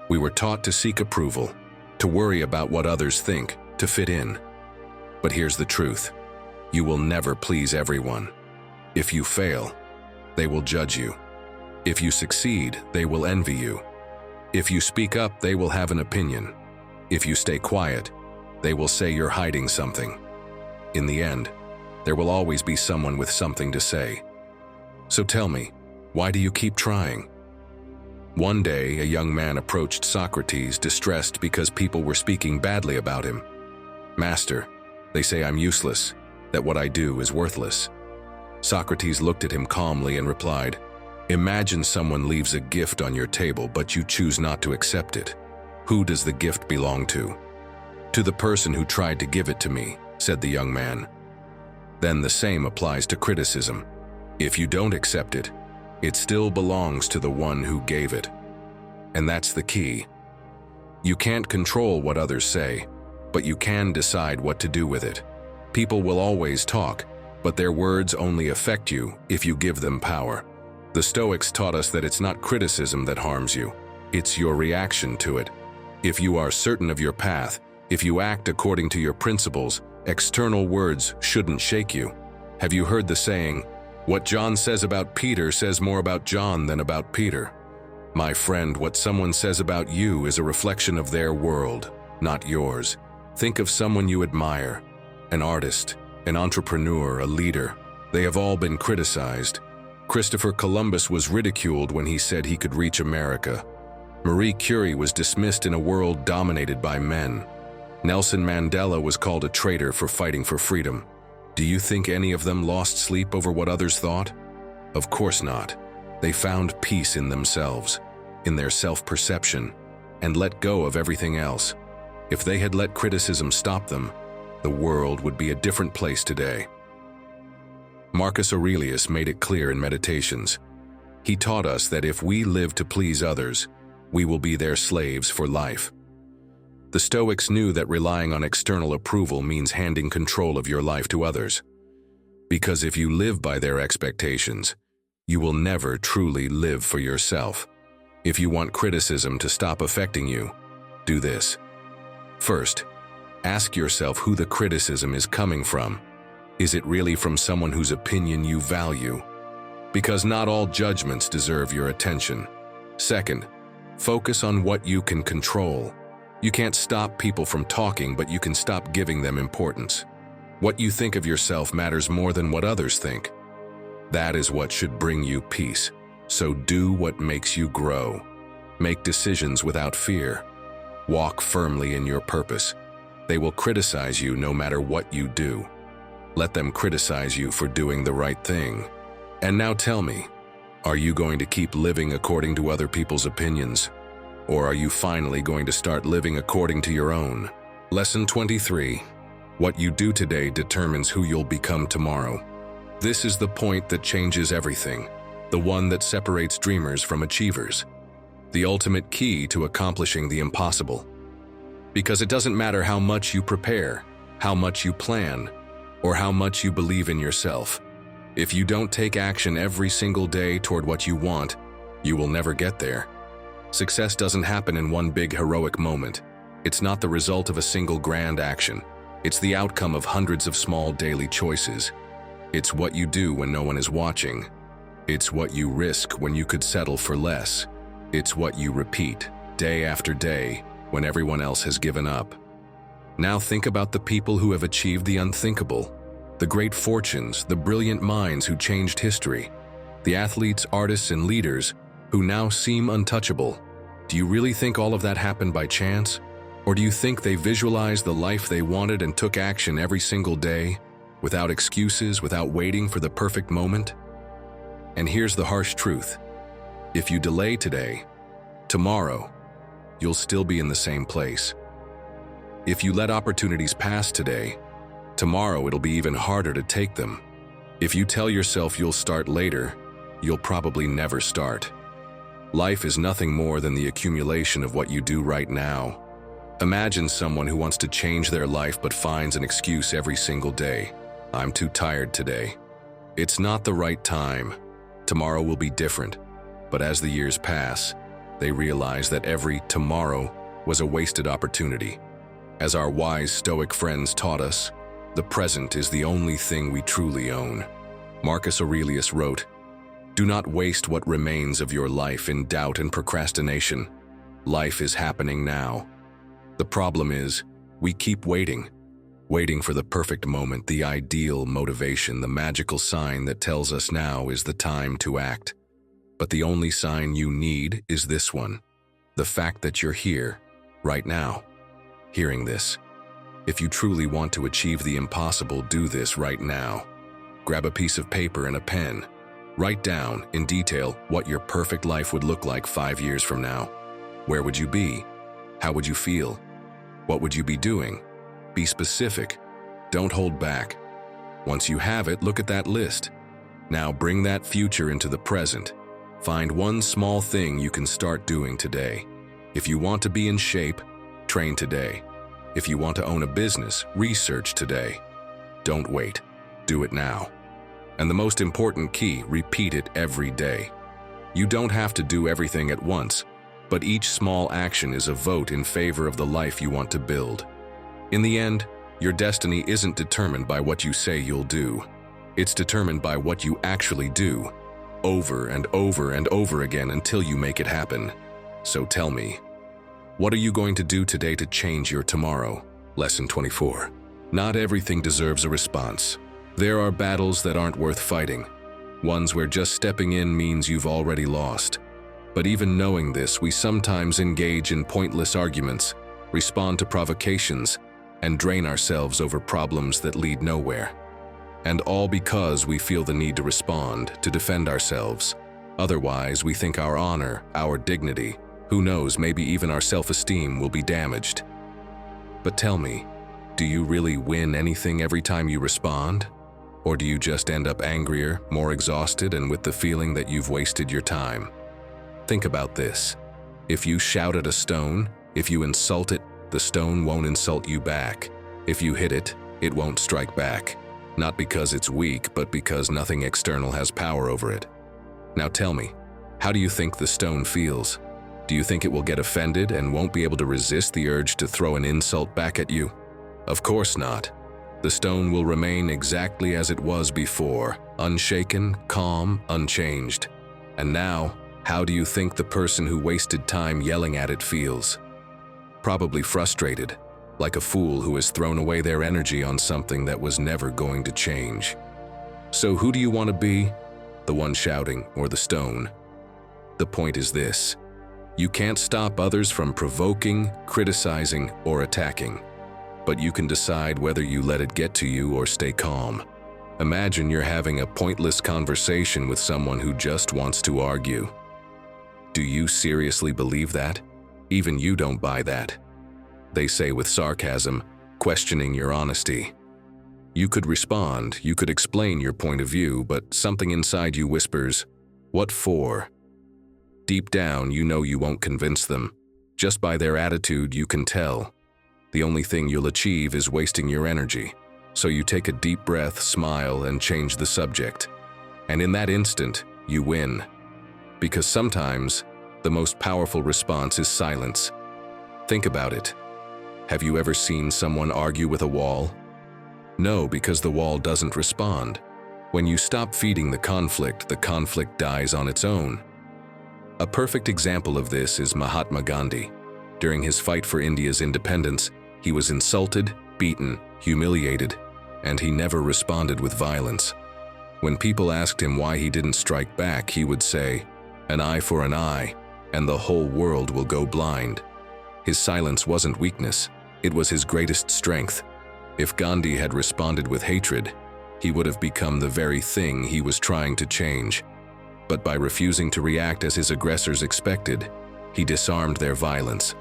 We were taught to seek approval, to worry about what others think, to fit in. But here's the truth. You will never please everyone. If you fail, they will judge you. If you succeed, they will envy you. If you speak up, they will have an opinion. If you stay quiet, they will say you're hiding something. In the end, there will always be someone with something to say. So tell me, why do you keep trying? One day, a young man approached Socrates, distressed because people were speaking badly about him. "Master, they say I'm useless, that what I do is worthless." Socrates looked at him calmly and replied, "Imagine someone leaves a gift on your table, but you choose not to accept it. Who does the gift belong to?" "To the person who tried to give it to me," said the young man. Then the same applies to criticism. If you don't accept it, it still belongs to the one who gave it. And that's the key. You can't control what others say, but you can decide what to do with it. People will always talk, but their words only affect you if you give them power. The Stoics taught us that it's not criticism that harms you, it's your reaction to it. If you are certain of your path, if you act according to your principles, external words shouldn't shake you. Have you heard the saying, "What John says about Peter says more about John than about Peter"? My friend, what someone says about you is a reflection of their world, not yours. Think of someone you admire, an artist, an entrepreneur, a leader. They have all been criticized. Christopher Columbus was ridiculed when he said he could reach America. Marie Curie was dismissed in a world dominated by men. Nelson Mandela was called a traitor for fighting for freedom. Do you think any of them lost sleep over what others thought? Of course not. They found peace in themselves, in their self-perception, and let go of everything else. If they had let criticism stop them, the world would be a different place today. Marcus Aurelius made it clear in Meditations. He taught us that if we live to please others, we will be their slaves for life. The Stoics knew that relying on external approval means handing control of your life to others. Because if you live by their expectations, you will never truly live for yourself. If you want criticism to stop affecting you, do this. First, ask yourself who the criticism is coming from. Is it really from someone whose opinion you value? Because not all judgments deserve your attention. Second, focus on what you can control. You can't stop people from talking, but you can stop giving them importance. What you think of yourself matters more than what others think. That is what should bring you peace. So do what makes you grow. Make decisions without fear. Walk firmly in your purpose. They will criticize you no matter what you do. Let them criticize you for doing the right thing. And now tell me, are you going to keep living according to other people's opinions? Or are you finally going to start living according to your own? Lesson 23. What you do today determines who you'll become tomorrow. This is the point that changes everything, the one that separates dreamers from achievers, the ultimate key to accomplishing the impossible. Because it doesn't matter how much you prepare, how much you plan, or how much you believe in yourself. If you don't take action every single day toward what you want, you will never get there. Success doesn't happen in one big heroic moment. It's not the result of a single grand action. It's the outcome of hundreds of small daily choices. It's what you do when no one is watching. It's what you risk when you could settle for less. It's what you repeat day after day when everyone else has given up. Now think about the people who have achieved the unthinkable, the great fortunes, the brilliant minds who changed history, the athletes, artists, and leaders who now seem untouchable. Do you really think all of that happened by chance? Or do you think they visualized the life they wanted and took action every single day, without excuses, without waiting for the perfect moment? And here's the harsh truth. If you delay today, tomorrow, you'll still be in the same place. If you let opportunities pass today, tomorrow it'll be even harder to take them. If you tell yourself you'll start later, you'll probably never start. Life is nothing more than the accumulation of what you do right now. Imagine someone who wants to change their life but finds an excuse every single day. I'm too tired today. It's not the right time. Tomorrow will be different. But as the years pass, they realize that every tomorrow was a wasted opportunity. As our wise Stoic friends taught us, the present is the only thing we truly own. Marcus Aurelius wrote, "Do not waste what remains of your life in doubt and procrastination. Life is happening now." The problem is, we keep waiting for the perfect moment, the ideal motivation, the magical sign that tells us now is the time to act. But the only sign you need is this one, the fact that you're here, right now, hearing this. If you truly want to achieve the impossible, do this right now. Grab a piece of paper and a pen. Write down, in detail, what your perfect life would look like 5 years from now. Where would you be? How would you feel? What would you be doing? Be specific. Don't hold back. Once you have it, look at that list. Now bring that future into the present. Find one small thing you can start doing today. If you want to be in shape, train today. If you want to own a business, research today. Don't wait. Do it now. And the most important key, repeat it every day. You don't have to do everything at once, but each small action is a vote in favor of the life you want to build. In the end, your destiny isn't determined by what you say you'll do. It's determined by what you actually do, over and over and over again until you make it happen. So tell me, what are you going to do today to change your tomorrow? Lesson 24. Not everything deserves a response. There are battles that aren't worth fighting, ones where just stepping in means you've already lost. But even knowing this, we sometimes engage in pointless arguments, respond to provocations, and drain ourselves over problems that lead nowhere. And all because we feel the need to respond, to defend ourselves. Otherwise, we think our honor, our dignity, who knows, maybe even our self-esteem will be damaged. But tell me, do you really win anything every time you respond? Or do you just end up angrier, more exhausted, and with the feeling that you've wasted your time? Think about this. If you shout at a stone, if you insult it, the stone won't insult you back. If you hit it, it won't strike back. Not because it's weak, but because nothing external has power over it. Now tell me, how do you think the stone feels? Do you think it will get offended and won't be able to resist the urge to throw an insult back at you? Of course not. The stone will remain exactly as it was before, unshaken, calm, unchanged. And now, how do you think the person who wasted time yelling at it feels? Probably frustrated, like a fool who has thrown away their energy on something that was never going to change. So who do you want to be? The one shouting or the stone? The point is this: you can't stop others from provoking, criticizing, or attacking. But you can decide whether you let it get to you or stay calm. Imagine you're having a pointless conversation with someone who just wants to argue. Do you seriously believe that? Even you don't buy that. They say with sarcasm, questioning your honesty. You could respond, you could explain your point of view, but something inside you whispers, "What for?" Deep down, you know you won't convince them. Just by their attitude, you can tell. The only thing you'll achieve is wasting your energy. So you take a deep breath, smile, and change the subject. And in that instant, you win. Because sometimes, the most powerful response is silence. Think about it. Have you ever seen someone argue with a wall? No, because the wall doesn't respond. When you stop feeding the conflict dies on its own. A perfect example of this is Mahatma Gandhi. During his fight for India's independence, he was insulted, beaten, humiliated, and he never responded with violence. When people asked him why he didn't strike back, he would say, "An eye for an eye, and the whole world will go blind." His silence wasn't weakness, it was his greatest strength. If Gandhi had responded with hatred, he would have become the very thing he was trying to change. But by refusing to react as his aggressors expected, he disarmed their violence.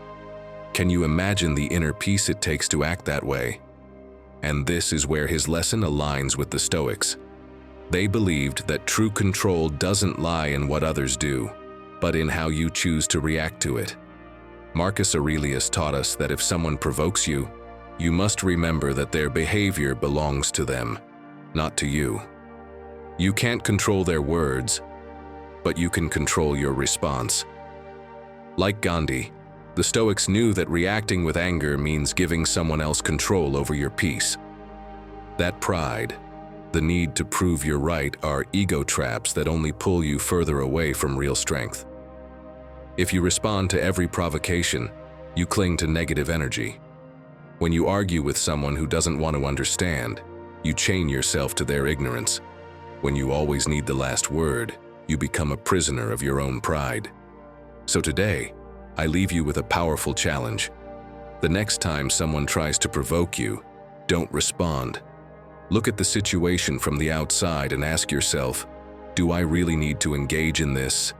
Can you imagine the inner peace it takes to act that way? And this is where his lesson aligns with the Stoics. They believed that true control doesn't lie in what others do, but in how you choose to react to it. Marcus Aurelius taught us that if someone provokes you, you must remember that their behavior belongs to them, not to you. You can't control their words, but you can control your response. Like Gandhi, the Stoics knew that reacting with anger means giving someone else control over your peace. That pride, the need to prove you're right, are ego traps that only pull you further away from real strength. If you respond to every provocation, you cling to negative energy. When you argue with someone who doesn't want to understand, you chain yourself to their ignorance. When you always need the last word, you become a prisoner of your own pride. So today, I leave you with a powerful challenge. The next time someone tries to provoke you, don't respond. Look at the situation from the outside and ask yourself, do I really need to engage in this?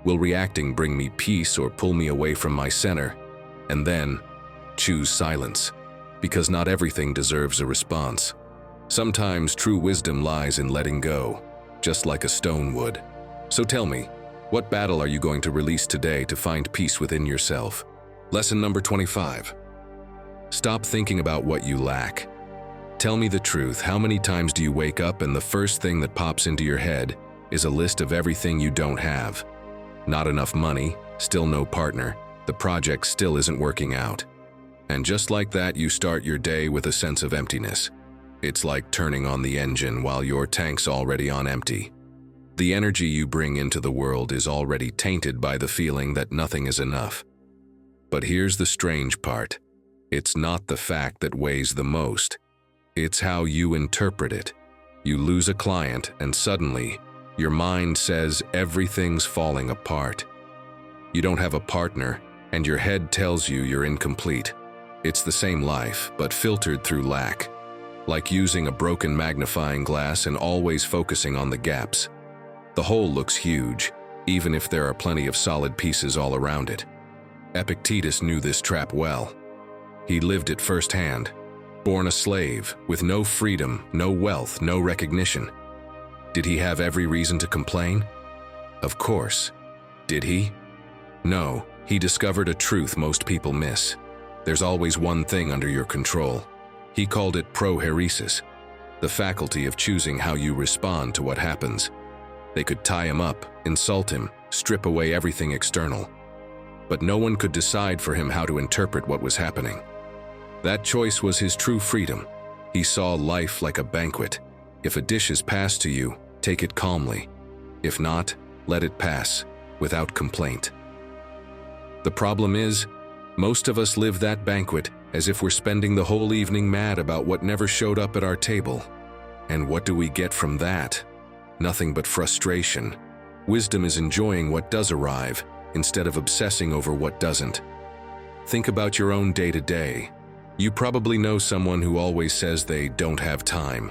Will reacting bring me peace or pull me away from my center? And then, choose silence, because not everything deserves a response. Sometimes true wisdom lies in letting go, just like a stone would. So tell me, what battle are you going to release today to find peace within yourself? Lesson number 25. Stop thinking about what you lack. Tell me the truth, how many times do you wake up and the first thing that pops into your head is a list of everything you don't have? Not enough money, still no partner, the project still isn't working out. And just like that, you start your day with a sense of emptiness. It's like turning on the engine while your tank's already on empty. The energy you bring into the world is already tainted by the feeling that nothing is enough. But here's the strange part. It's not the fact that weighs the most. It's how you interpret it. You lose a client and suddenly, your mind says everything's falling apart. You don't have a partner, and your head tells you you're incomplete. It's the same life, but filtered through lack. Like using a broken magnifying glass and always focusing on the gaps. The whole looks huge, even if there are plenty of solid pieces all around it. Epictetus knew this trap well. He lived it firsthand. Born a slave, with no freedom, no wealth, no recognition. Did he have every reason to complain? Of course. Did he? No, he discovered a truth most people miss. There's always one thing under your control. He called it prohairesis, the faculty of choosing how you respond to what happens. They could tie him up, insult him, strip away everything external. But no one could decide for him how to interpret what was happening. That choice was his true freedom. He saw life like a banquet. If a dish is passed to you, take it calmly. If not, let it pass, without complaint. The problem is, most of us live that banquet as if we're spending the whole evening mad about what never showed up at our table. And what do we get from that? Nothing but frustration. Wisdom is enjoying what does arrive, instead of obsessing over what doesn't. Think about your own day-to-day. You probably know someone who always says they don't have time.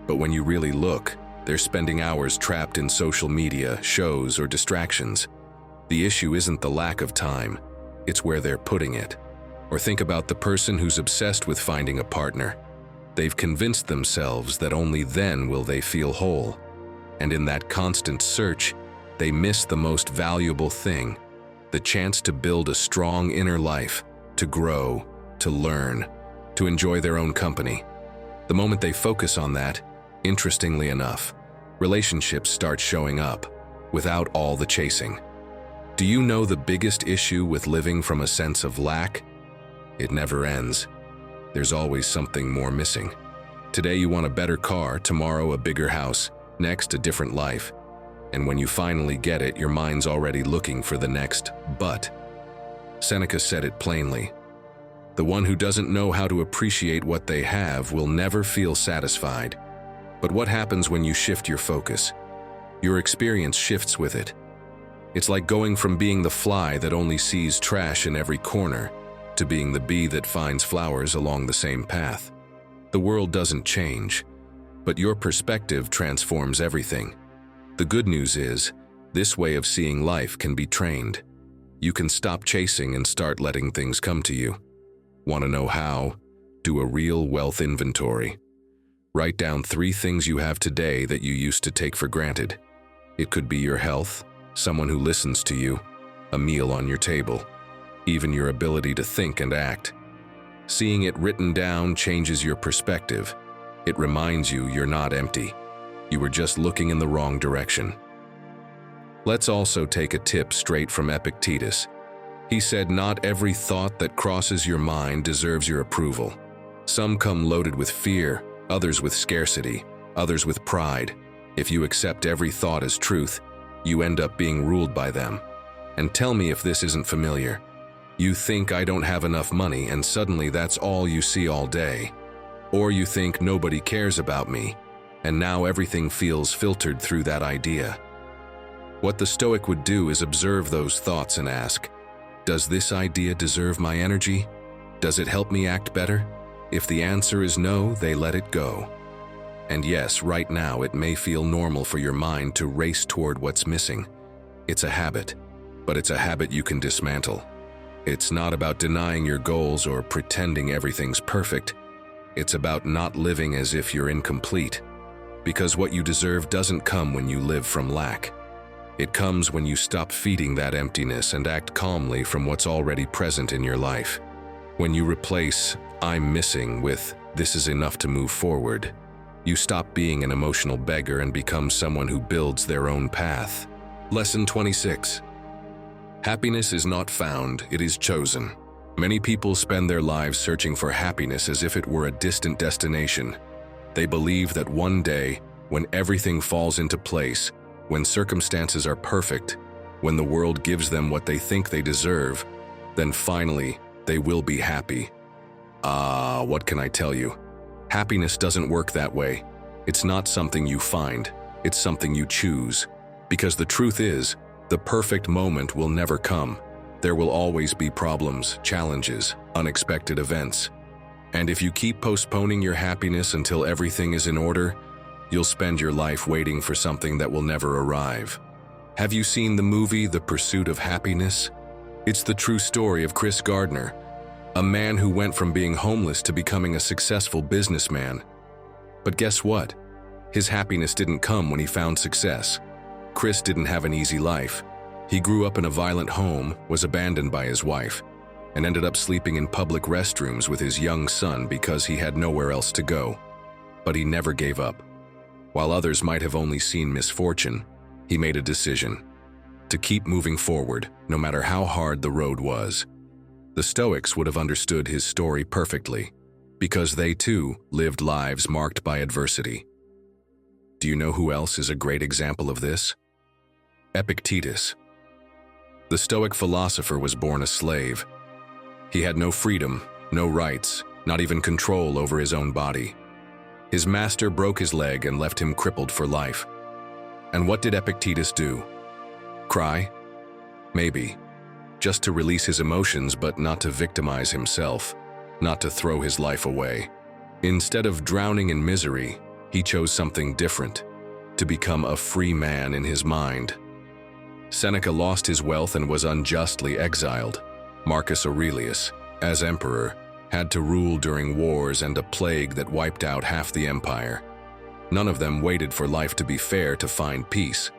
But when you really look, they're spending hours trapped in social media, shows, or distractions. The issue isn't the lack of time, it's where they're putting it. Or think about the person who's obsessed with finding a partner. They've convinced themselves that only then will they feel whole. And in that constant search, they miss the most valuable thing, the chance to build a strong inner life, to grow, to learn, to enjoy their own company. The moment they focus on that, interestingly enough, relationships start showing up, without all the chasing. Do you know the biggest issue with living from a sense of lack? It never ends. There's always something more missing. Today you want a better car, tomorrow a bigger house, next a different life. And when you finally get it, your mind's already looking for the next but. Seneca said it plainly. The one who doesn't know how to appreciate what they have will never feel satisfied. But what happens when you shift your focus? Your experience shifts with it. It's like going from being the fly that only sees trash in every corner to being the bee that finds flowers along the same path. The world doesn't change, but your perspective transforms everything. The good news is, this way of seeing life can be trained. You can stop chasing and start letting things come to you. Want to know how? Do a real wealth inventory. Write down 3 things you have today that you used to take for granted. It could be your health, someone who listens to you, a meal on your table, even your ability to think and act. Seeing it written down changes your perspective. It reminds you you're not empty. You were just looking in the wrong direction. Let's also take a tip straight from Epictetus. He said, not every thought that crosses your mind deserves your approval. Some come loaded with fear, others with scarcity, others with pride. If you accept every thought as truth, you end up being ruled by them. And tell me if this isn't familiar. You think I don't have enough money, and suddenly that's all you see all day. Or you think nobody cares about me, and now everything feels filtered through that idea. What the Stoic would do is observe those thoughts and ask, does this idea deserve my energy? Does it help me act better? If the answer is no, they let it go. And yes, right now it may feel normal for your mind to race toward what's missing. It's a habit, but it's a habit you can dismantle. It's not about denying your goals or pretending everything's perfect. It's about not living as if you're incomplete. Because what you deserve doesn't come when you live from lack. It comes when you stop feeding that emptiness and act calmly from what's already present in your life. When you replace "I'm missing" with "this is enough to move forward," you stop being an emotional beggar and become someone who builds their own path. Lesson 26. Happiness is not found, it is chosen. Many people spend their lives searching for happiness as if it were a distant destination. They believe that one day, when everything falls into place, when circumstances are perfect, when the world gives them what they think they deserve, then finally, they will be happy. What can I tell you? Happiness doesn't work that way. It's not something you find, it's something you choose. Because the truth is, the perfect moment will never come. There will always be problems, challenges, unexpected events. And if you keep postponing your happiness until everything is in order, you'll spend your life waiting for something that will never arrive. Have you seen the movie The Pursuit of Happiness? It's the true story of Chris Gardner, a man who went from being homeless to becoming a successful businessman. But guess what? His happiness didn't come when he found success. Chris didn't have an easy life. He grew up in a violent home, was abandoned by his wife, and ended up sleeping in public restrooms with his young son because he had nowhere else to go. But he never gave up. While others might have only seen misfortune, he made a decision to keep moving forward, no matter how hard the road was. The Stoics would have understood his story perfectly, because they too lived lives marked by adversity. Do you know who else is a great example of this? Epictetus. The Stoic philosopher was born a slave. He had no freedom, no rights, not even control over his own body. His master broke his leg and left him crippled for life. And what did Epictetus do? Cry? Maybe. Just to release his emotions, but not to victimize himself, not to throw his life away. Instead of drowning in misery, he chose something different, to become a free man in his mind. Seneca lost his wealth and was unjustly exiled. Marcus Aurelius, as emperor, had to rule during wars and a plague that wiped out half the empire. None of them waited for life to be fair to find peace,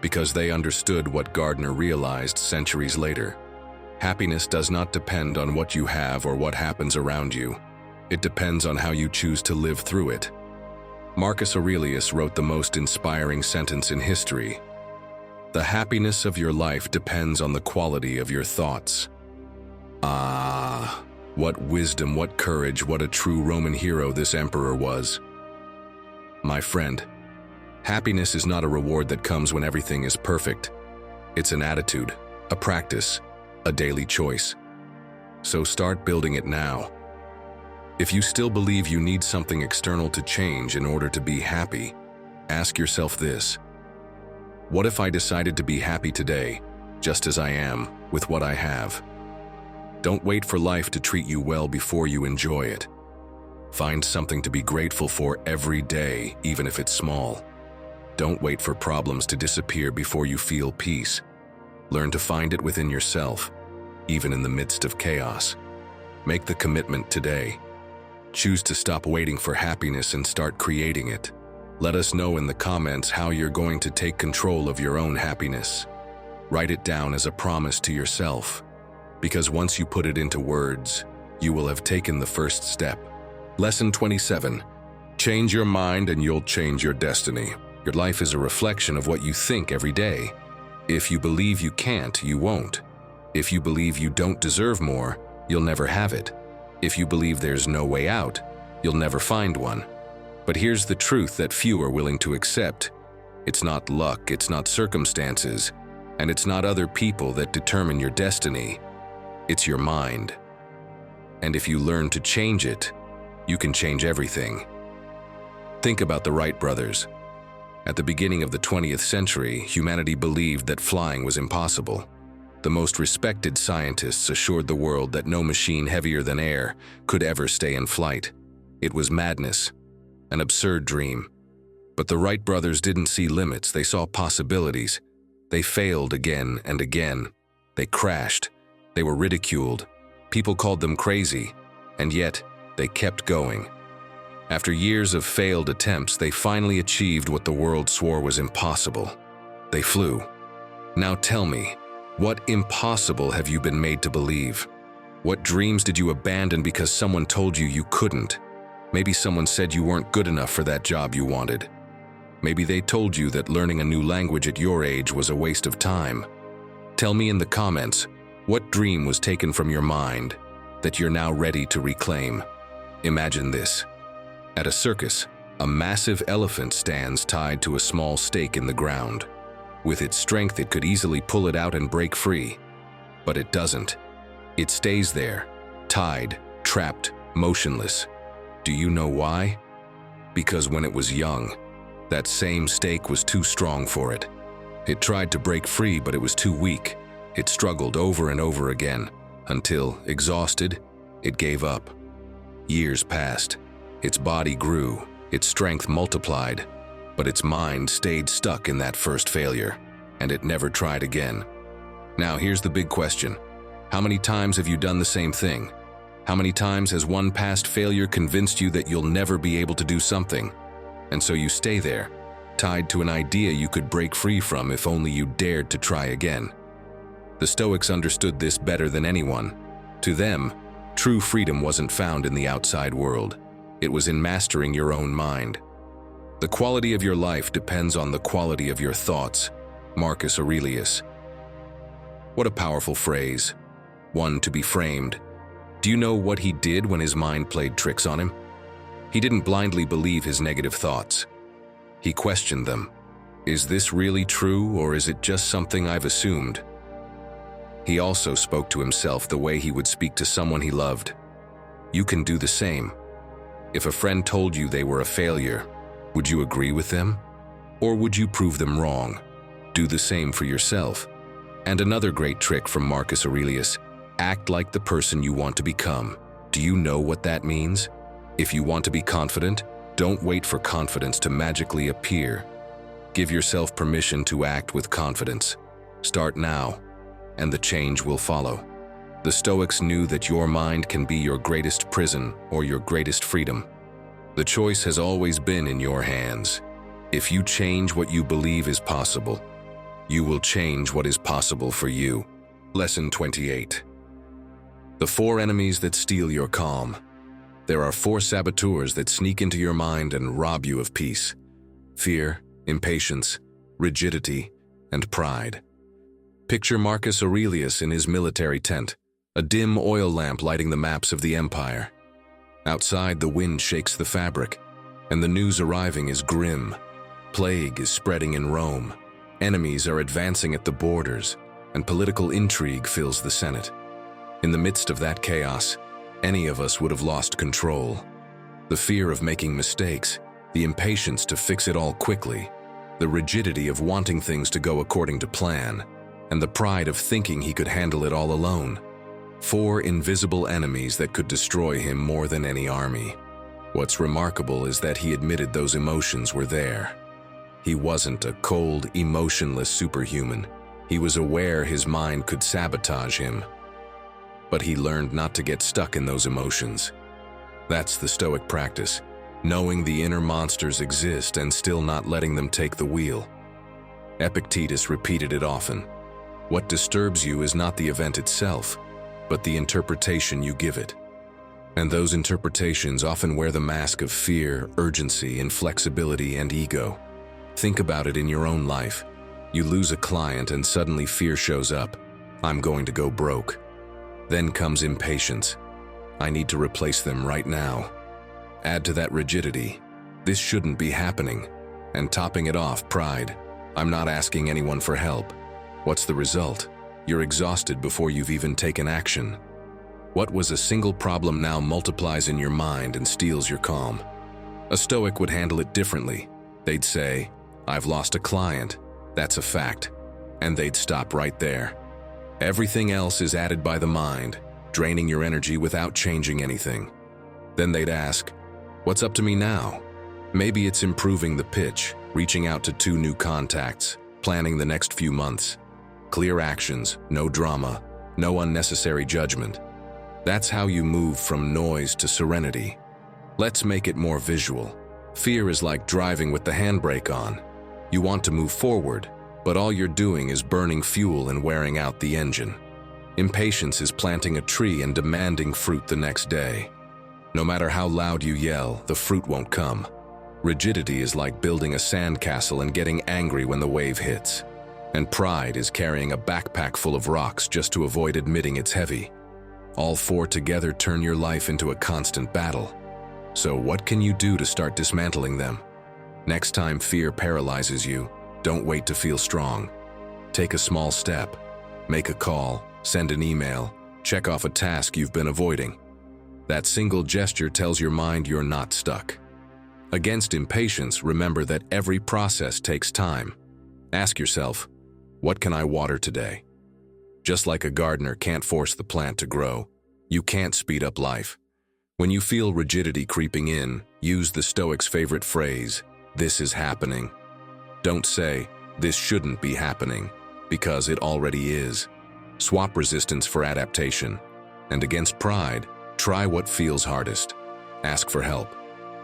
because they understood what Gardner realized centuries later. Happiness does not depend on what you have or what happens around you. It depends on how you choose to live through it. Marcus Aurelius wrote the most inspiring sentence in history: "The happiness of your life depends on the quality of your thoughts." What wisdom, what courage, what a true Roman hero this emperor was. My friend, happiness is not a reward that comes when everything is perfect. It's an attitude, a practice, a daily choice. So start building it now. If you still believe you need something external to change in order to be happy, ask yourself this: what if I decided to be happy today, just as I am, with what I have? Don't wait for life to treat you well before you enjoy it. Find something to be grateful for every day, even if it's small. Don't wait for problems to disappear before you feel peace. Learn to find it within yourself, even in the midst of chaos. Make the commitment today. Choose to stop waiting for happiness and start creating it. Let us know in the comments how you're going to take control of your own happiness. Write it down as a promise to yourself, because once you put it into words, you will have taken the first step. Lesson 27. Change your mind and you'll change your destiny. Your life is a reflection of what you think every day. If you believe you can't, you won't. If you believe you don't deserve more, you'll never have it. If you believe there's no way out, you'll never find one. But here's the truth that few are willing to accept. It's not luck, it's not circumstances, and it's not other people that determine your destiny. It's your mind. And if you learn to change it, you can change everything. Think about the Wright brothers. At the beginning of the 20th century, humanity believed that flying was impossible. The most respected scientists assured the world that no machine heavier than air could ever stay in flight. It was madness, an absurd dream. But the Wright brothers didn't see limits, they saw possibilities. They failed again and again. They crashed. They were ridiculed. People called them crazy, and yet they kept going. After years of failed attempts, they finally achieved what the world swore was impossible. They flew. Now tell me, what impossible have you been made to believe? What dreams did you abandon because someone told you you couldn't? Maybe someone said you weren't good enough for that job you wanted. Maybe they told you that learning a new language at your age was a waste of time. Tell me in the comments, what dream was taken from your mind that you're now ready to reclaim? Imagine this. At a circus, a massive elephant stands tied to a small stake in the ground. With its strength, it could easily pull it out and break free. But it doesn't. It stays there, tied, trapped, motionless. Do you know why? Because when it was young, that same stake was too strong for it. It tried to break free, but it was too weak. It struggled over and over again, until, exhausted, it gave up. Years passed. Its body grew, its strength multiplied, but its mind stayed stuck in that first failure, and it never tried again. Now here's the big question. How many times have you done the same thing? How many times has one past failure convinced you that you'll never be able to do something? And so you stay there, tied to an idea you could break free from if only you dared to try again. The Stoics understood this better than anyone. To them, true freedom wasn't found in the outside world. It was in mastering your own mind. The quality of your life depends on the quality of your thoughts. Marcus Aurelius. What a powerful phrase. One to be framed. Do you know what he did when his mind played tricks on him? He didn't blindly believe his negative thoughts. He questioned them. Is this really true, or is it just something I've assumed? He also spoke to himself the way he would speak to someone he loved. You can do the same. If a friend told you they were a failure, would you agree with them? Or would you prove them wrong? Do the same for yourself. And another great trick from Marcus Aurelius, act like the person you want to become. Do you know what that means? If you want to be confident, don't wait for confidence to magically appear. Give yourself permission to act with confidence. Start now, and the change will follow. The Stoics knew that your mind can be your greatest prison or your greatest freedom. The choice has always been in your hands. If you change what you believe is possible, you will change what is possible for you. Lesson 28. The 4 enemies that steal your calm. There are 4 saboteurs that sneak into your mind and rob you of peace. Fear, impatience, rigidity, and pride. Picture Marcus Aurelius in his military tent, a dim oil lamp lighting the maps of the empire. Outside, the wind shakes the fabric, and the news arriving is grim. Plague is spreading in Rome. Enemies are advancing at the borders, and political intrigue fills the Senate. In the midst of that chaos, any of us would have lost control. The fear of making mistakes, the impatience to fix it all quickly, the rigidity of wanting things to go according to plan, and the pride of thinking he could handle it all alone. 4 invisible enemies that could destroy him more than any army. What's remarkable is that he admitted those emotions were there. He wasn't a cold, emotionless superhuman. He was aware his mind could sabotage him. But he learned not to get stuck in those emotions. That's the Stoic practice, knowing the inner monsters exist and still not letting them take the wheel. Epictetus repeated it often. What disturbs you is not the event itself, but the interpretation you give it. And those interpretations often wear the mask of fear, urgency, inflexibility, and ego. Think about it in your own life. You lose a client and suddenly fear shows up. I'm going to go broke. Then comes impatience. I need to replace them right now. Add to that rigidity. This shouldn't be happening. And topping it off, pride. I'm not asking anyone for help. What's the result? You're exhausted before you've even taken action. What was a single problem now multiplies in your mind and steals your calm. A Stoic would handle it differently. They'd say, I've lost a client. That's a fact. And they'd stop right there. Everything else is added by the mind, draining your energy without changing anything. Then they'd ask, what's up to me now? Maybe it's improving the pitch, reaching out to 2 new contacts, planning the next few months. Clear actions, no drama, no unnecessary judgment. That's how you move from noise to serenity. Let's make it more visual. Fear is like driving with the handbrake on. You want to move forward, but all you're doing is burning fuel and wearing out the engine. Impatience is planting a tree and demanding fruit the next day. No matter how loud you yell, the fruit won't come. Rigidity is like building a sandcastle and getting angry when the wave hits. And pride is carrying a backpack full of rocks just to avoid admitting it's heavy. All 4 together turn your life into a constant battle. So what can you do to start dismantling them? Next time fear paralyzes you, don't wait to feel strong. Take a small step. Make a call, send an email, check off a task you've been avoiding. That single gesture tells your mind you're not stuck. Against impatience, remember that every process takes time. Ask yourself, what can I water today? Just like a gardener can't force the plant to grow, you can't speed up life. When you feel rigidity creeping in, use the Stoic's favorite phrase, this is happening. Don't say, this shouldn't be happening, because it already is. Swap resistance for adaptation. And against pride, try what feels hardest. Ask for help.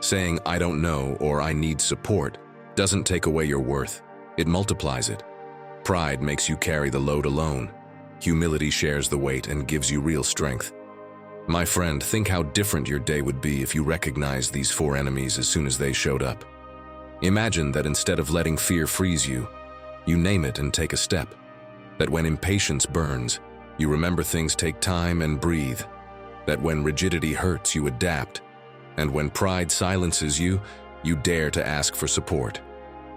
Saying, I don't know or I need support doesn't take away your worth. It multiplies it. Pride makes you carry the load alone. Humility shares the weight and gives you real strength. My friend, think how different your day would be if you recognized these 4 enemies as soon as they showed up. Imagine that instead of letting fear freeze you, you name it and take a step. That when impatience burns, you remember things take time and breathe. That when rigidity hurts, you adapt. And when pride silences you, you dare to ask for support.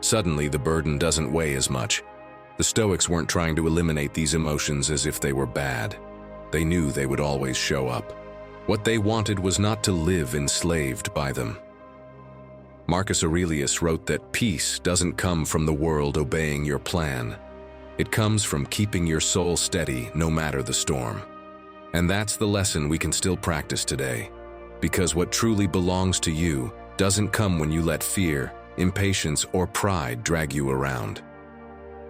Suddenly, the burden doesn't weigh as much. The Stoics weren't trying to eliminate these emotions as if they were bad. They knew they would always show up. What they wanted was not to live enslaved by them. Marcus Aurelius wrote that peace doesn't come from the world obeying your plan. It comes from keeping your soul steady no matter the storm. And that's the lesson we can still practice today. Because what truly belongs to you doesn't come when you let fear, impatience, or pride drag you around.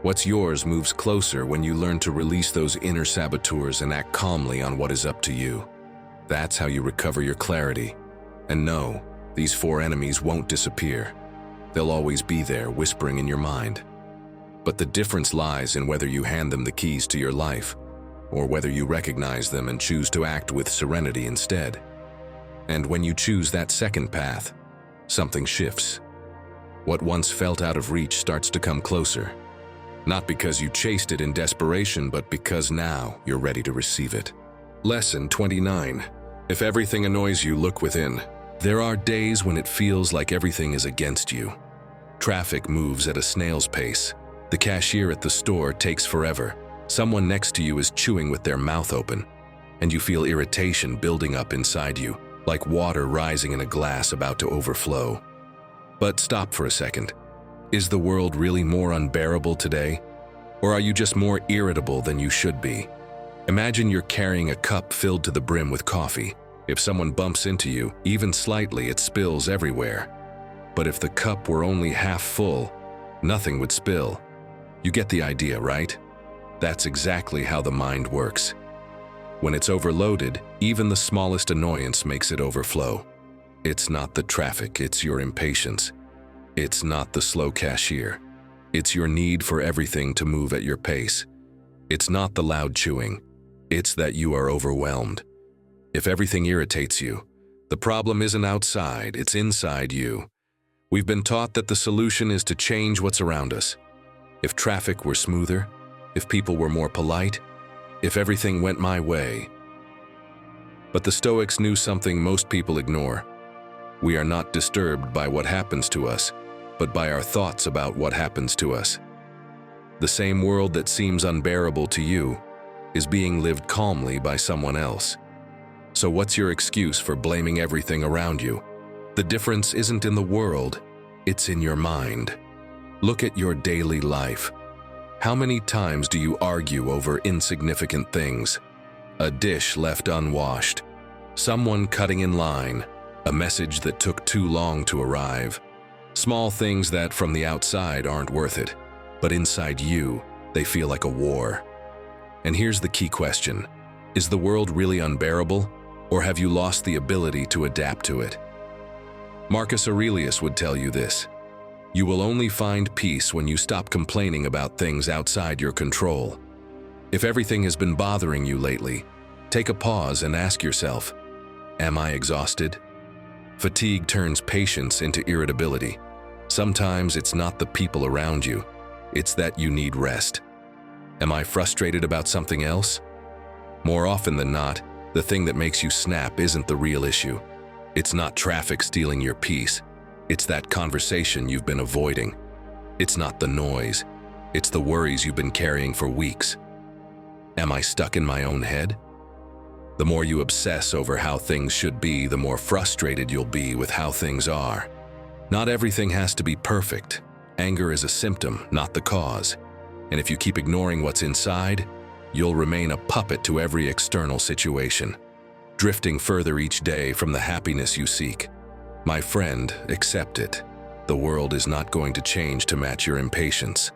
What's yours moves closer when you learn to release those inner saboteurs and act calmly on what is up to you. That's how you recover your clarity. And no, these 4 enemies won't disappear. They'll always be there, whispering in your mind. But the difference lies in whether you hand them the keys to your life, or whether you recognize them and choose to act with serenity instead. And when you choose that second path, something shifts. What once felt out of reach starts to come closer. Not because you chased it in desperation, but because now you're ready to receive it. Lesson 29. If everything annoys you, look within. There are days when it feels like everything is against you. Traffic moves at a snail's pace. The cashier at the store takes forever. Someone next to you is chewing with their mouth open. And you feel irritation building up inside you, like water rising in a glass about to overflow. But stop for a second. Is the world really more unbearable today? Or are you just more irritable than you should be? Imagine you're carrying a cup filled to the brim with coffee. If someone bumps into you, even slightly, it spills everywhere. But if the cup were only half full, nothing would spill. You get the idea, right? That's exactly how the mind works. When it's overloaded, even the smallest annoyance makes it overflow. It's not the traffic, it's your impatience. It's not the slow cashier. It's your need for everything to move at your pace. It's not the loud chewing. It's that you are overwhelmed. If everything irritates you, the problem isn't outside, it's inside you. We've been taught that the solution is to change what's around us. If traffic were smoother, if people were more polite, if everything went my way. But the Stoics knew something most people ignore. We are not disturbed by what happens to us, but by our thoughts about what happens to us. The same world that seems unbearable to you is being lived calmly by someone else. So what's your excuse for blaming everything around you? The difference isn't in the world, it's in your mind. Look at your daily life. How many times do you argue over insignificant things? A dish left unwashed, someone cutting in line, a message that took too long to arrive. Small things that from the outside aren't worth it, but inside you, they feel like a war. And here's the key question. Is the world really unbearable, or have you lost the ability to adapt to it? Marcus Aurelius would tell you this. You will only find peace when you stop complaining about things outside your control. If everything has been bothering you lately, take a pause and ask yourself, am I exhausted? Fatigue turns patience into irritability. Sometimes it's not the people around you, it's that you need rest. Am I frustrated about something else? More often than not, the thing that makes you snap isn't the real issue. It's not traffic stealing your peace. It's that conversation you've been avoiding. It's not the noise. It's the worries you've been carrying for weeks. Am I stuck in my own head? The more you obsess over how things should be, the more frustrated you'll be with how things are. Not everything has to be perfect. Anger is a symptom, not the cause. And if you keep ignoring what's inside, you'll remain a puppet to every external situation, drifting further each day from the happiness you seek. My friend, accept it. The world is not going to change to match your impatience.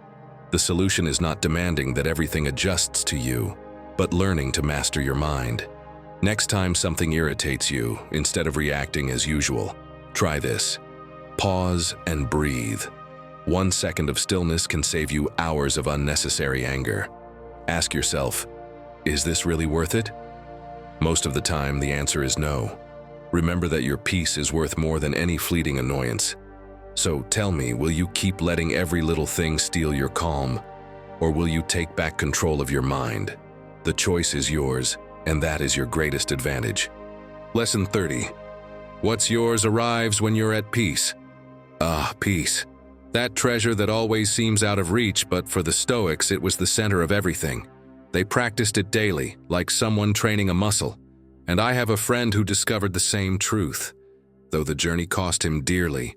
The solution is not demanding that everything adjusts to you, but learning to master your mind. Next time something irritates you, instead of reacting as usual, try this. Pause and breathe. 1 second of stillness can save you hours of unnecessary anger. Ask yourself, is this really worth it? Most of the time, the answer is no. Remember that your peace is worth more than any fleeting annoyance. So tell me, will you keep letting every little thing steal your calm, or will you take back control of your mind? The choice is yours, and that is your greatest advantage. Lesson 30. What's yours arrives when you're at peace. Ah, peace. That treasure that always seems out of reach, but for the Stoics, it was the center of everything. They practiced it daily, like someone training a muscle. And I have a friend who discovered the same truth. Though the journey cost him dearly,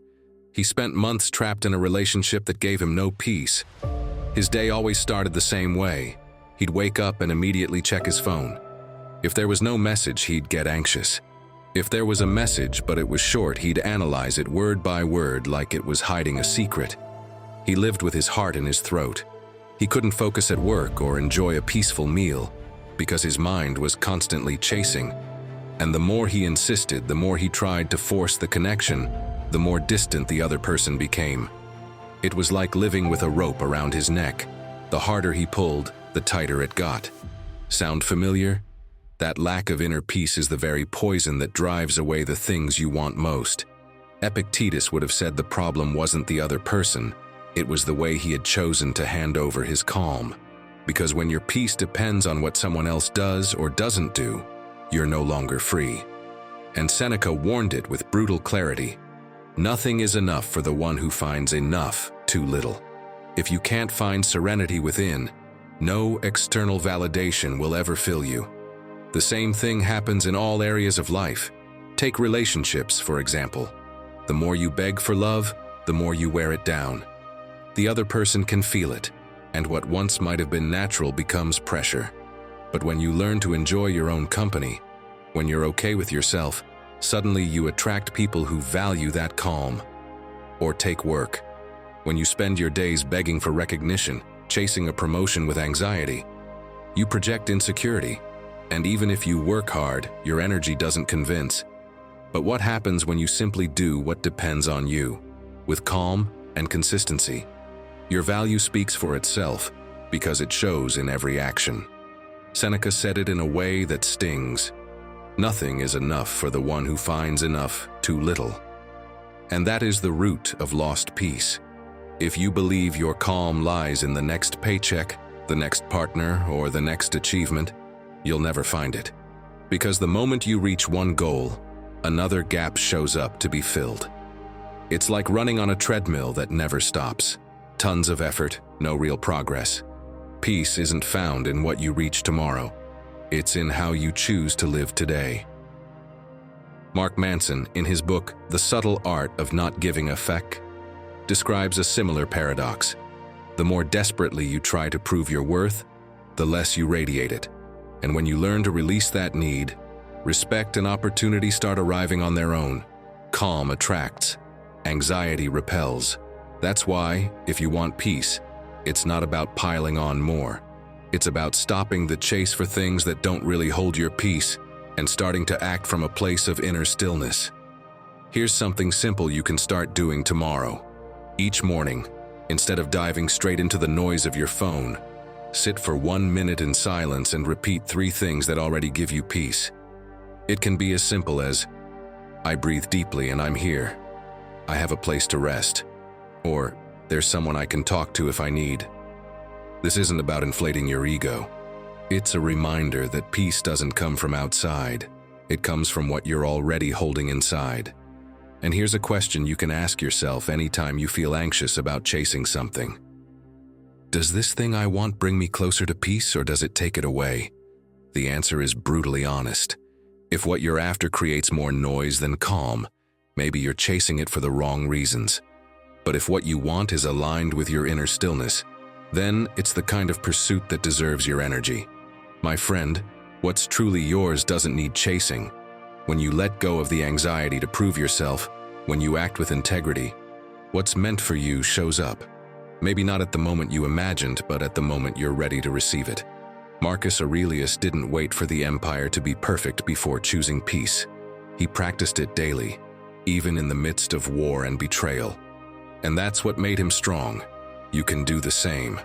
he spent months trapped in a relationship that gave him no peace. His day always started the same way. He'd wake up and immediately check his phone. If there was no message, he'd get anxious. If there was a message, but it was short, he'd analyze it word by word like it was hiding a secret. He lived with his heart in his throat. He couldn't focus at work or enjoy a peaceful meal because his mind was constantly chasing. And the more he insisted, the more he tried to force the connection, the more distant the other person became. It was like living with a rope around his neck. The harder he pulled, the tighter it got. Sound familiar? That lack of inner peace is the very poison that drives away the things you want most. Epictetus would have said the problem wasn't the other person, it was the way he had chosen to hand over his calm. Because when your peace depends on what someone else does or doesn't do, you're no longer free. And Seneca warned it with brutal clarity. Nothing is enough for the one who finds enough too little. If you can't find serenity within, no external validation will ever fill you. The same thing happens in all areas of life. Take relationships, for example. The more you beg for love, the more you wear it down. The other person can feel it, and what once might have been natural becomes pressure. But when you learn to enjoy your own company, when you're okay with yourself, suddenly you attract people who value that calm. Or take work. When you spend your days begging for recognition, chasing a promotion with anxiety, you project insecurity. And even if you work hard, your energy doesn't convince. But what happens when you simply do what depends on you, with calm and consistency? Your value speaks for itself because it shows in every action. Seneca said it in a way that stings. Nothing is enough for the one who finds enough too little. And that is the root of lost peace. If you believe your calm lies in the next paycheck, the next partner, or the next achievement, you'll never find it. Because the moment you reach one goal, another gap shows up to be filled. It's like running on a treadmill that never stops. Tons of effort, no real progress. Peace isn't found in what you reach tomorrow. It's in how you choose to live today. Mark Manson, in his book, The Subtle Art of Not Giving a Feck, describes a similar paradox. The more desperately you try to prove your worth, the less you radiate it. And when you learn to release that need, respect and opportunity start arriving on their own. Calm attracts. Anxiety repels. That's why, if you want peace, it's not about piling on more. It's about stopping the chase for things that don't really hold your peace and starting to act from a place of inner stillness. Here's something simple you can start doing tomorrow. Each morning, instead of diving straight into the noise of your phone, sit for 1 minute in silence and repeat 3 things that already give you peace. It can be as simple as, I breathe deeply and I'm here. I have a place to rest. Or, there's someone I can talk to if I need. This isn't about inflating your ego. It's a reminder that peace doesn't come from outside. It comes from what you're already holding inside. And here's a question you can ask yourself anytime you feel anxious about chasing something. Does this thing I want bring me closer to peace, or does it take it away? The answer is brutally honest. If what you're after creates more noise than calm, maybe you're chasing it for the wrong reasons. But if what you want is aligned with your inner stillness, then it's the kind of pursuit that deserves your energy. My friend, what's truly yours doesn't need chasing. When you let go of the anxiety to prove yourself, when you act with integrity, what's meant for you shows up. Maybe not at the moment you imagined, but at the moment you're ready to receive it. Marcus Aurelius didn't wait for the empire to be perfect before choosing peace. He practiced it daily, even in the midst of war and betrayal. And that's what made him strong. You can do the same.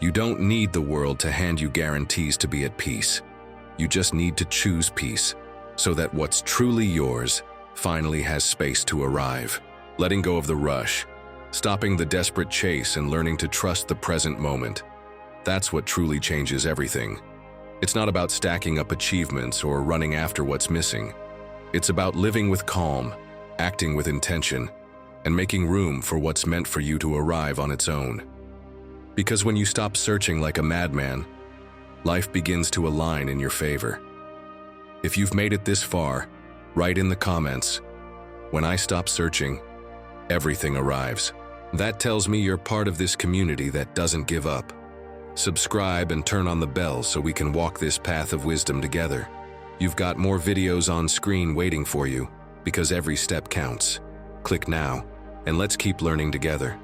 You don't need the world to hand you guarantees to be at peace. You just need to choose peace, so that what's truly yours finally has space to arrive. Letting go of the rush, stopping the desperate chase, and learning to trust the present moment. That's what truly changes everything. It's not about stacking up achievements or running after what's missing. It's about living with calm, acting with intention, and making room for what's meant for you to arrive on its own. Because when you stop searching like a madman, life begins to align in your favor. If you've made it this far, write in the comments, when I stop searching, everything arrives. That tells me you're part of this community that doesn't give up. Subscribe and turn on the bell so we can walk this path of wisdom together. You've got more videos on screen waiting for you, because every step counts. Click now, and let's keep learning together.